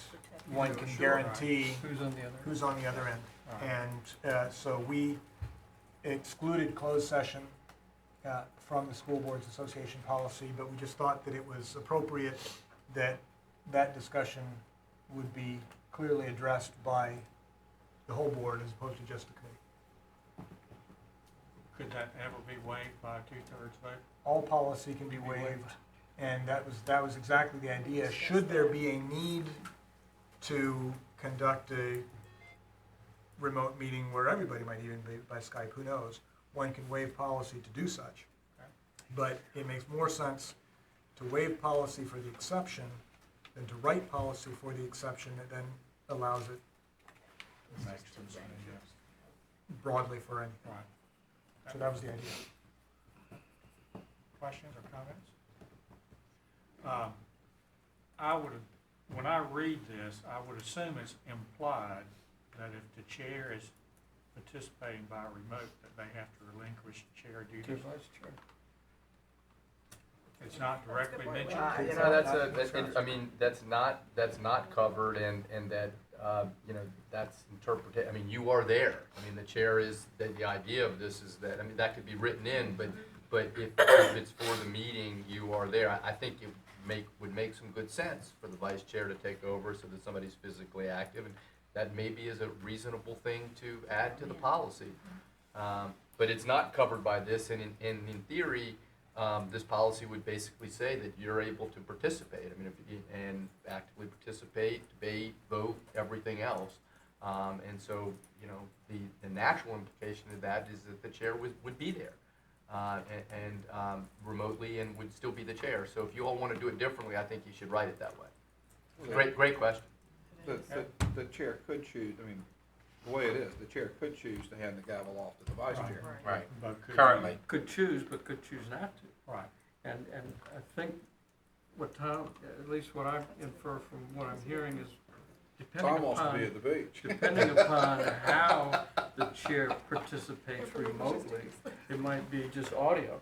[SPEAKER 7] one can guarantee who's on the other end. And so we excluded closed session from the School Boards Association policy, but we just thought that it was appropriate that that discussion would be clearly addressed by the whole board as opposed to just the committee.
[SPEAKER 1] Could that ever be waived by a 2/3 vote?
[SPEAKER 7] All policy can be waived, and that was exactly the idea. Should there be a need to conduct a remote meeting where everybody might even be by Skype, who knows, one can waive policy to do such.
[SPEAKER 1] Okay.
[SPEAKER 7] But it makes more sense to waive policy for the exception than to write policy for the exception that then allows it broadly for any.
[SPEAKER 1] Right.
[SPEAKER 7] So that was the idea.
[SPEAKER 1] Questions or comments? When I read this, I would assume it's implied that if the chair is participating by remote, that they have to relinquish chair duties. It's not directly mentioned.
[SPEAKER 15] That's not covered, and that, that's interpreted, you are there. The chair is, the idea of this is that, that could be written in, but if it's for the meeting, you are there. I think it would make some good sense for the vice chair to take over so that somebody's physically active, and that maybe is a reasonable thing to add to the policy. But it's not covered by this, and in theory, this policy would basically say that you're able to participate. And actively participate, debate, vote, everything else. And so, the natural implication of that is that the chair would be there. And remotely, and would still be the chair. So if you all want to do it differently, I think you should write it that way. Great question.
[SPEAKER 6] The chair could choose, the way it is, the chair could choose to hand the gavel off to the vice chair.
[SPEAKER 15] Right.
[SPEAKER 14] Currently.
[SPEAKER 10] Could choose, but could choose not to.
[SPEAKER 1] Right.
[SPEAKER 10] And I think what Tom, at least what I infer from what I'm hearing is,
[SPEAKER 6] Tom wants to be at the beach.
[SPEAKER 10] depending upon how the chair participates remotely, it might be just audio.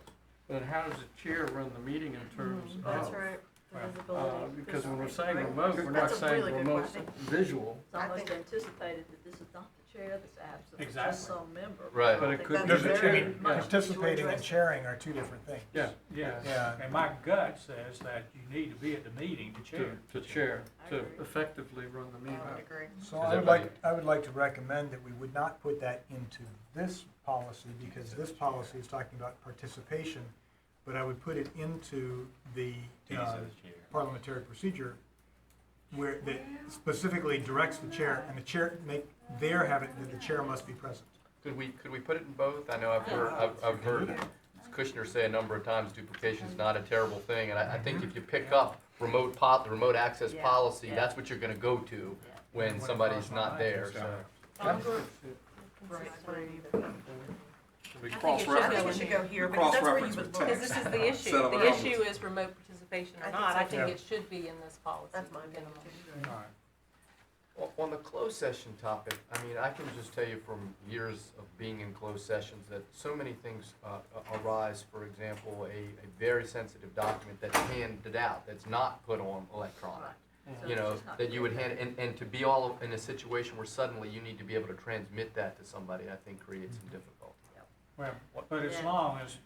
[SPEAKER 10] But how does the chair run the meeting in terms of?
[SPEAKER 11] That's right, the visibility.
[SPEAKER 10] Because when we're saying remote, we're not
[SPEAKER 11] That's a
[SPEAKER 10] saying
[SPEAKER 11] really good
[SPEAKER 10] remote
[SPEAKER 11] question.
[SPEAKER 10] visual.
[SPEAKER 11] It's almost anticipated that this is not the chair that's absent, it's
[SPEAKER 1] Exactly.
[SPEAKER 11] just some member.
[SPEAKER 15] Right.
[SPEAKER 10] But
[SPEAKER 11] I
[SPEAKER 10] it
[SPEAKER 11] think
[SPEAKER 10] could
[SPEAKER 11] that's
[SPEAKER 10] be the
[SPEAKER 11] very
[SPEAKER 10] chair.
[SPEAKER 11] much to
[SPEAKER 7] Participating and
[SPEAKER 11] address-
[SPEAKER 7] chairing are two different things.
[SPEAKER 10] Yeah,
[SPEAKER 7] Yeah.
[SPEAKER 1] And my gut says that you need to be at the meeting to chair.
[SPEAKER 10] to chair,
[SPEAKER 11] I
[SPEAKER 10] to
[SPEAKER 11] agree.
[SPEAKER 10] effectively run the meeting.
[SPEAKER 11] I agree.
[SPEAKER 7] So
[SPEAKER 15] Does
[SPEAKER 7] I would like to recommend that we would not put that into this policy, because this policy is talking about participation, but I would put it into the parliamentary procedure where that specifically directs the chair, and the chair have it that the chair must be present.
[SPEAKER 15] Could we put it in both? I know I've heard Kushner say a number of times duplication is not a terrible thing, and I think if you pick up the remote access
[SPEAKER 11] Yeah,
[SPEAKER 15] policy,
[SPEAKER 11] yeah.
[SPEAKER 15] that's what you're going to go to when somebody's not there. So.
[SPEAKER 11] I'm good.
[SPEAKER 10] Right.
[SPEAKER 6] We
[SPEAKER 8] I think it
[SPEAKER 6] cross-reference.
[SPEAKER 8] should
[SPEAKER 3] I think
[SPEAKER 8] go
[SPEAKER 3] it
[SPEAKER 8] in
[SPEAKER 3] should
[SPEAKER 8] here.
[SPEAKER 3] go here,
[SPEAKER 6] We
[SPEAKER 3] because that's where you
[SPEAKER 6] cross-reference
[SPEAKER 3] would
[SPEAKER 6] with
[SPEAKER 3] look.
[SPEAKER 8] Because this is the issue.
[SPEAKER 6] Set of
[SPEAKER 8] The
[SPEAKER 6] elements.
[SPEAKER 8] issue is remote participation
[SPEAKER 3] I
[SPEAKER 8] or
[SPEAKER 3] think
[SPEAKER 8] not.
[SPEAKER 3] so,
[SPEAKER 8] I think
[SPEAKER 7] too.
[SPEAKER 8] it should be in this policy.
[SPEAKER 3] That's my opinion
[SPEAKER 8] minimum.
[SPEAKER 3] too.
[SPEAKER 1] All right.
[SPEAKER 15] On the closed session topic, I mean, I can just tell you from years of being in closed sessions that so many things arise. For example, a very sensitive document that's handed out, that's not put on electronic.
[SPEAKER 11] So
[SPEAKER 15] You
[SPEAKER 11] it's
[SPEAKER 15] know,
[SPEAKER 11] just not
[SPEAKER 15] that you would
[SPEAKER 11] clear.
[SPEAKER 15] hand, and to be all in a situation where suddenly you need to be able to transmit that to somebody, I think creates some difficulty.
[SPEAKER 1] Well, but as
[SPEAKER 11] Yeah.
[SPEAKER 1] long as,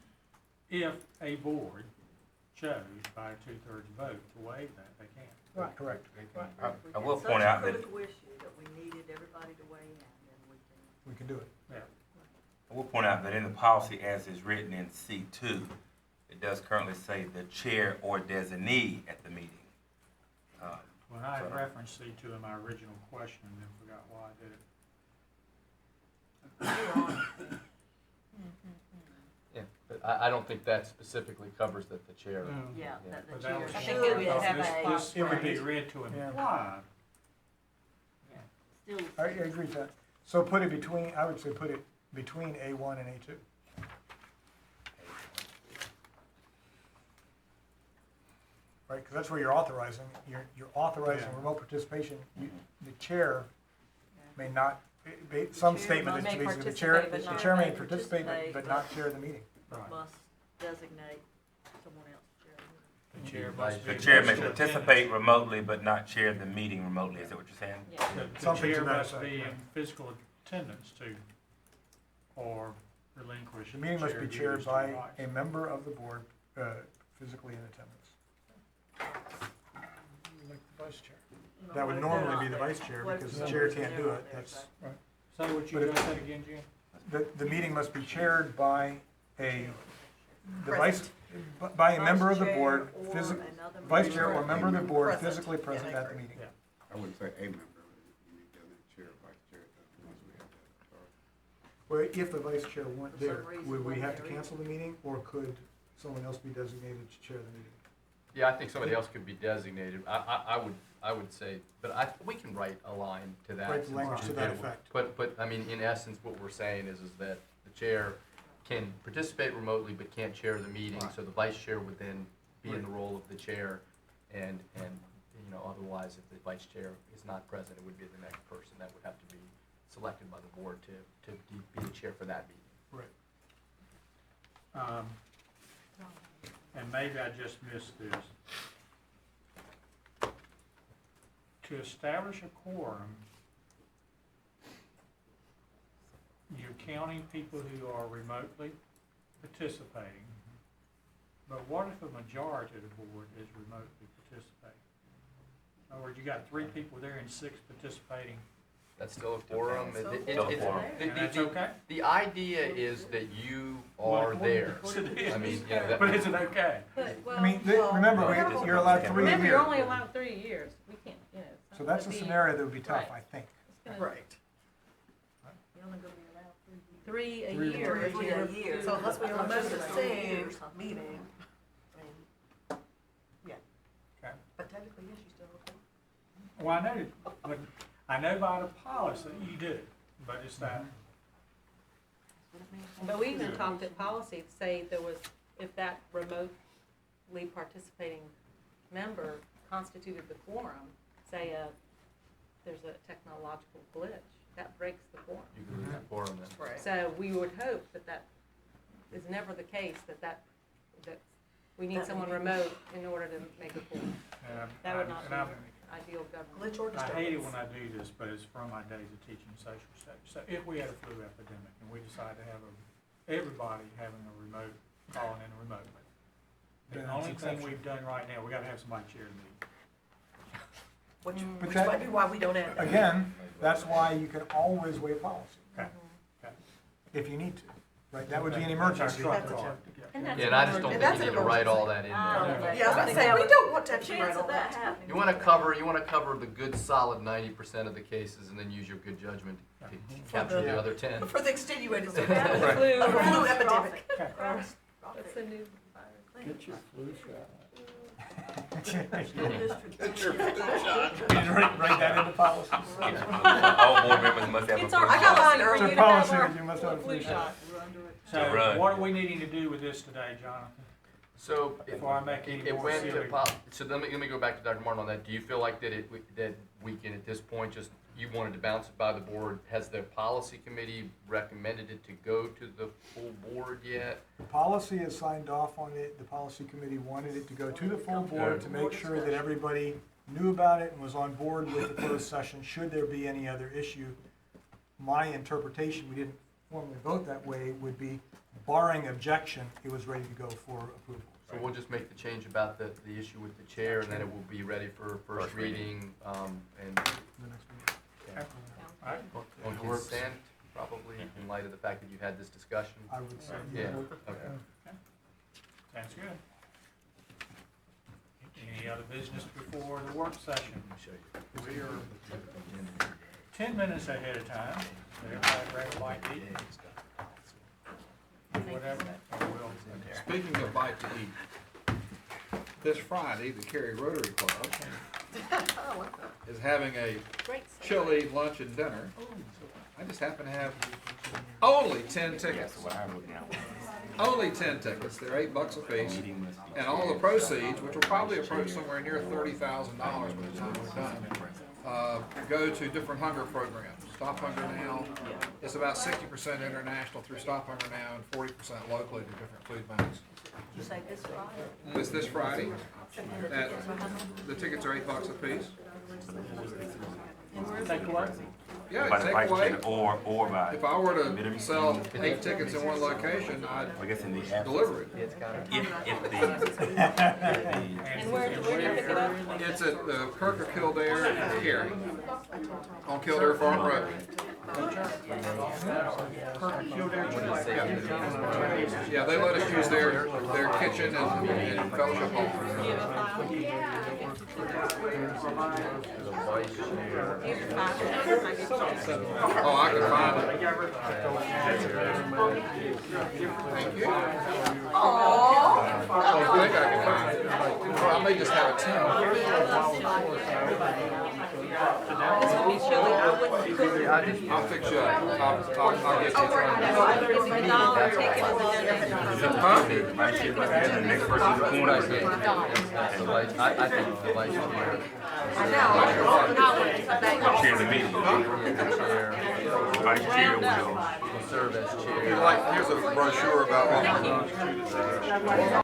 [SPEAKER 1] if a board chose by a 2/3 vote to waive that, they can.
[SPEAKER 8] Right.
[SPEAKER 7] Correct.
[SPEAKER 1] They can.
[SPEAKER 14] I will point out that-
[SPEAKER 11] Such a critical issue that we needed everybody to weigh in, and we can.
[SPEAKER 7] We can do it.
[SPEAKER 1] Yeah.
[SPEAKER 14] I will point out that in the policy as is written in C2, it does currently say the chair or designee at the meeting.
[SPEAKER 1] When I had
[SPEAKER 14] So-
[SPEAKER 1] referenced C2 in my original question and then forgot why I did it.
[SPEAKER 15] Yeah, but I don't think that specifically covers that the chair.
[SPEAKER 11] Yeah,
[SPEAKER 15] Yeah.
[SPEAKER 11] that the
[SPEAKER 1] But that
[SPEAKER 11] chair
[SPEAKER 1] was-
[SPEAKER 8] I
[SPEAKER 11] should
[SPEAKER 8] think it would
[SPEAKER 1] I thought
[SPEAKER 8] have
[SPEAKER 1] this-
[SPEAKER 8] a-
[SPEAKER 1] this- It would be read to imply.
[SPEAKER 11] still.
[SPEAKER 7] I agree with that. So put it between, I would say put it between A1 and A2. Right, because that's where you're authorizing, you're authorizing
[SPEAKER 1] Yeah.
[SPEAKER 7] remote participation. The chair may not, some
[SPEAKER 11] chair
[SPEAKER 7] statement
[SPEAKER 8] may
[SPEAKER 7] that basically the
[SPEAKER 8] participate,
[SPEAKER 7] chair,
[SPEAKER 8] but
[SPEAKER 7] the
[SPEAKER 8] not-
[SPEAKER 7] chair may
[SPEAKER 11] may
[SPEAKER 7] participate,
[SPEAKER 11] participate,
[SPEAKER 7] but not chair the meeting.
[SPEAKER 11] But
[SPEAKER 1] Right.
[SPEAKER 11] must designate someone else to chair.
[SPEAKER 1] The chair must be.
[SPEAKER 14] The chair may
[SPEAKER 1] physical
[SPEAKER 14] participate
[SPEAKER 1] attendance.
[SPEAKER 14] remotely but not chair the meeting remotely, is that what you're saying?
[SPEAKER 8] Yeah.
[SPEAKER 1] The
[SPEAKER 7] Something
[SPEAKER 1] chair
[SPEAKER 7] to that
[SPEAKER 1] must
[SPEAKER 7] effect,
[SPEAKER 1] be
[SPEAKER 7] right.
[SPEAKER 1] in physical attendance to, or relinquish.
[SPEAKER 7] The meeting must be
[SPEAKER 1] chair
[SPEAKER 7] chaired
[SPEAKER 1] duties to
[SPEAKER 7] by
[SPEAKER 1] vice.
[SPEAKER 7] a member of the board physically in attendance.
[SPEAKER 1] Like the vice chair.
[SPEAKER 7] That would normally be the vice chair because the chair can't do it. That's,
[SPEAKER 1] Say what you
[SPEAKER 7] But if-
[SPEAKER 1] just said again, Jim?
[SPEAKER 7] the meeting must be chaired by the vice, by a member of the board, vice chair or member of the board
[SPEAKER 3] Present.
[SPEAKER 7] physically present
[SPEAKER 3] Yeah, I
[SPEAKER 7] at the
[SPEAKER 3] agree.
[SPEAKER 7] meeting.
[SPEAKER 1] Yeah.
[SPEAKER 9] I wouldn't say a member, you need to have chair, vice chair, once we have that.
[SPEAKER 7] Well, if the vice chair weren't
[SPEAKER 11] For some
[SPEAKER 7] there,
[SPEAKER 11] reason
[SPEAKER 7] would we
[SPEAKER 11] wasn't
[SPEAKER 7] have to
[SPEAKER 11] there
[SPEAKER 7] cancel the meeting or could someone else be designated to chair the meeting?
[SPEAKER 15] Yeah, I think somebody else could be designated. I would say, but we can write a line to that.
[SPEAKER 7] Write the
[SPEAKER 15] since
[SPEAKER 7] language
[SPEAKER 15] we
[SPEAKER 7] to that
[SPEAKER 15] did it.
[SPEAKER 7] effect.
[SPEAKER 15] But, I mean, in essence, what we're saying is that the chair can participate remotely but can't chair the meeting.
[SPEAKER 7] Right.
[SPEAKER 15] So the vice chair would then be in the role of the chair and, you know, otherwise, if the vice chair is not present, it would be the next person that would have to be selected by the board to be the chair for that meeting.
[SPEAKER 7] Right.
[SPEAKER 1] And maybe I just missed this. To establish a quorum, you're counting people who are remotely participating. But what if a majority of the board is remotely participating? In other words, you got 3 people there and 6 participating.
[SPEAKER 15] That's still a quorum.
[SPEAKER 3] Still a
[SPEAKER 14] Still a quorum.
[SPEAKER 1] And that's okay?
[SPEAKER 15] The idea is that you are there.
[SPEAKER 1] Of course it is.
[SPEAKER 15] I mean, you know, that-
[SPEAKER 1] But is it okay?
[SPEAKER 8] But, well,
[SPEAKER 7] I mean, remember, you're allowed 3 a
[SPEAKER 8] remember,
[SPEAKER 7] year.
[SPEAKER 8] you're only allowed 3 years. We can't, you know. it's
[SPEAKER 7] So
[SPEAKER 8] not
[SPEAKER 7] that's a
[SPEAKER 8] gonna be-
[SPEAKER 7] scenario that would be tough,
[SPEAKER 8] Right.
[SPEAKER 7] I think.
[SPEAKER 8] It's gonna-
[SPEAKER 3] Right.
[SPEAKER 11] You're only gonna be allowed
[SPEAKER 8] 3 a
[SPEAKER 1] Three
[SPEAKER 8] year. if
[SPEAKER 3] Three
[SPEAKER 8] you
[SPEAKER 3] a
[SPEAKER 8] do-
[SPEAKER 3] year, so unless we
[SPEAKER 11] Unless
[SPEAKER 3] almost the
[SPEAKER 11] it's a year
[SPEAKER 3] same
[SPEAKER 11] or something.
[SPEAKER 3] meeting, I mean, yeah,
[SPEAKER 1] Okay.
[SPEAKER 3] but technically, yes, you still okay.
[SPEAKER 1] Well, I know by the policy you do, but it's that,
[SPEAKER 8] But we even talked at policy, say there was, if that remotely participating member constituted the quorum, say there's a technological glitch, that breaks the quorum.
[SPEAKER 15] You can lose that quorum then.
[SPEAKER 3] Right.
[SPEAKER 8] So we would hope that that is never the case, that we need
[SPEAKER 3] That
[SPEAKER 8] someone
[SPEAKER 3] would be-
[SPEAKER 8] remote in order to make a quorum.
[SPEAKER 1] and
[SPEAKER 8] That would not
[SPEAKER 1] and
[SPEAKER 8] be
[SPEAKER 1] I'm-
[SPEAKER 8] ideal government.
[SPEAKER 3] Glitch or
[SPEAKER 1] I
[SPEAKER 3] disturbance.
[SPEAKER 1] hate it when I do this, but it's from my days of teaching social studies. So if we had a flu epidemic and we decided to have everybody having a remote, calling in remotely, the
[SPEAKER 7] Then
[SPEAKER 1] only
[SPEAKER 7] it's
[SPEAKER 1] thing
[SPEAKER 7] exception.
[SPEAKER 1] we've done right now, we gotta have somebody chair the meeting.
[SPEAKER 3] Which
[SPEAKER 7] that-
[SPEAKER 3] might be why we don't have that.
[SPEAKER 7] Again, that's why you can always waive policy,
[SPEAKER 1] Okay, okay.
[SPEAKER 7] if you need to, right? That would be an emergency.
[SPEAKER 1] That's
[SPEAKER 3] That's a
[SPEAKER 1] our
[SPEAKER 3] check.
[SPEAKER 1] card. Yeah.
[SPEAKER 8] And that's
[SPEAKER 15] Yeah, and I just don't
[SPEAKER 3] And
[SPEAKER 15] think
[SPEAKER 3] that's
[SPEAKER 15] you
[SPEAKER 3] an
[SPEAKER 15] need to write all
[SPEAKER 3] emergency.
[SPEAKER 15] that in there.
[SPEAKER 3] Yeah, I was gonna say, we don't want to have to write
[SPEAKER 11] Chance
[SPEAKER 3] all
[SPEAKER 11] of that
[SPEAKER 3] that.
[SPEAKER 11] happening.
[SPEAKER 15] You want to cover the good solid 90% of the cases and then use your good judgment to capture the other 10.
[SPEAKER 3] For the extenuated
[SPEAKER 8] Flu.
[SPEAKER 3] circumstances of a flu epidemic.
[SPEAKER 8] That's the new virus.
[SPEAKER 10] Get your flu shot.
[SPEAKER 7] Write that into policy.
[SPEAKER 14] All board members must have a
[SPEAKER 8] It's
[SPEAKER 14] flu
[SPEAKER 8] our,
[SPEAKER 14] shot.
[SPEAKER 8] I got mine
[SPEAKER 7] It's
[SPEAKER 8] early.
[SPEAKER 7] a
[SPEAKER 8] You have
[SPEAKER 7] policy
[SPEAKER 8] our
[SPEAKER 7] that you must have a flu shot.
[SPEAKER 8] We're under it.
[SPEAKER 1] So
[SPEAKER 14] Right.
[SPEAKER 1] what do we need to do with this today, Jonathan?
[SPEAKER 15] So
[SPEAKER 1] Before I make any
[SPEAKER 15] it
[SPEAKER 1] more
[SPEAKER 15] went to
[SPEAKER 1] silly-
[SPEAKER 15] so let me go back to Dr. Martin on that. Do you feel like that we can at this point just, you wanted to bounce it by the board? Has the policy committee recommended it to go to the full board yet?
[SPEAKER 7] The policy has signed off on it. The policy committee wanted it to go to the full board to make sure that everybody knew about it and was on board with the closed session, should there be any other issue. My interpretation, we didn't formally vote that way, would be barring objection, it was ready to go for approval.
[SPEAKER 15] So we'll just make the change about the issue with the chair, and then it will be ready for first reading, and
[SPEAKER 7] The next meeting.
[SPEAKER 1] Okay. All right.
[SPEAKER 15] on consent, probably, in light of the fact that you had this discussion.
[SPEAKER 7] I would say.
[SPEAKER 15] Yeah, okay.
[SPEAKER 1] Sounds good. Any other business before the work session? We are 10 minutes ahead of time. So everybody grab a bite to eat. Whatever. Or we'll-
[SPEAKER 6] Speaking of bite to eat, this Friday, the Cary Rotary Club is having a chili lunch and dinner. I just happen to have only 10 tickets. Only 10 tickets. They're $8 a piece. And all the proceeds, which will probably approach somewhere near $30,000 by the time we're done, go to different hunger programs. Stop Hunger Now. It's about 60% international through Stop Hunger Now and 40% locally to different food banks.
[SPEAKER 11] Did you say this Friday?
[SPEAKER 6] It's this Friday. The tickets are $8 a piece.
[SPEAKER 1] Take away.
[SPEAKER 6] Yeah,
[SPEAKER 14] By the
[SPEAKER 6] take
[SPEAKER 14] price
[SPEAKER 6] away.
[SPEAKER 14] check or by.
[SPEAKER 6] If I were to sell 8 tickets in one location, I'd
[SPEAKER 14] I guess in the absence.
[SPEAKER 6] deliver it.
[SPEAKER 14] If the.
[SPEAKER 8] And where do you pick it up?
[SPEAKER 6] It's at the Kirk of Kildare, Cary, on Kildare Farm Road. Yeah, they let us use their kitchen and fellowship hall.
[SPEAKER 8] Do you have a file?
[SPEAKER 15] The vice chair.
[SPEAKER 8] Do you have a file?
[SPEAKER 6] Oh, I can find it. Thank you. I think I can find it. Or I may just have a 10.
[SPEAKER 8] It's gonna be chilly. I wouldn't cook.
[SPEAKER 6] I'll fix you up. I'll get you.
[SPEAKER 8] It's a dollar ticket is a donation.
[SPEAKER 6] Huh?
[SPEAKER 14] The next person in the corner.
[SPEAKER 15] The vice, I think the vice chair.
[SPEAKER 8] I know.
[SPEAKER 14] Chair of the meeting.
[SPEAKER 15] The chair
[SPEAKER 14] Vice chair will.
[SPEAKER 15] will serve as chair.
[SPEAKER 6] Here's a brochure about what we're doing.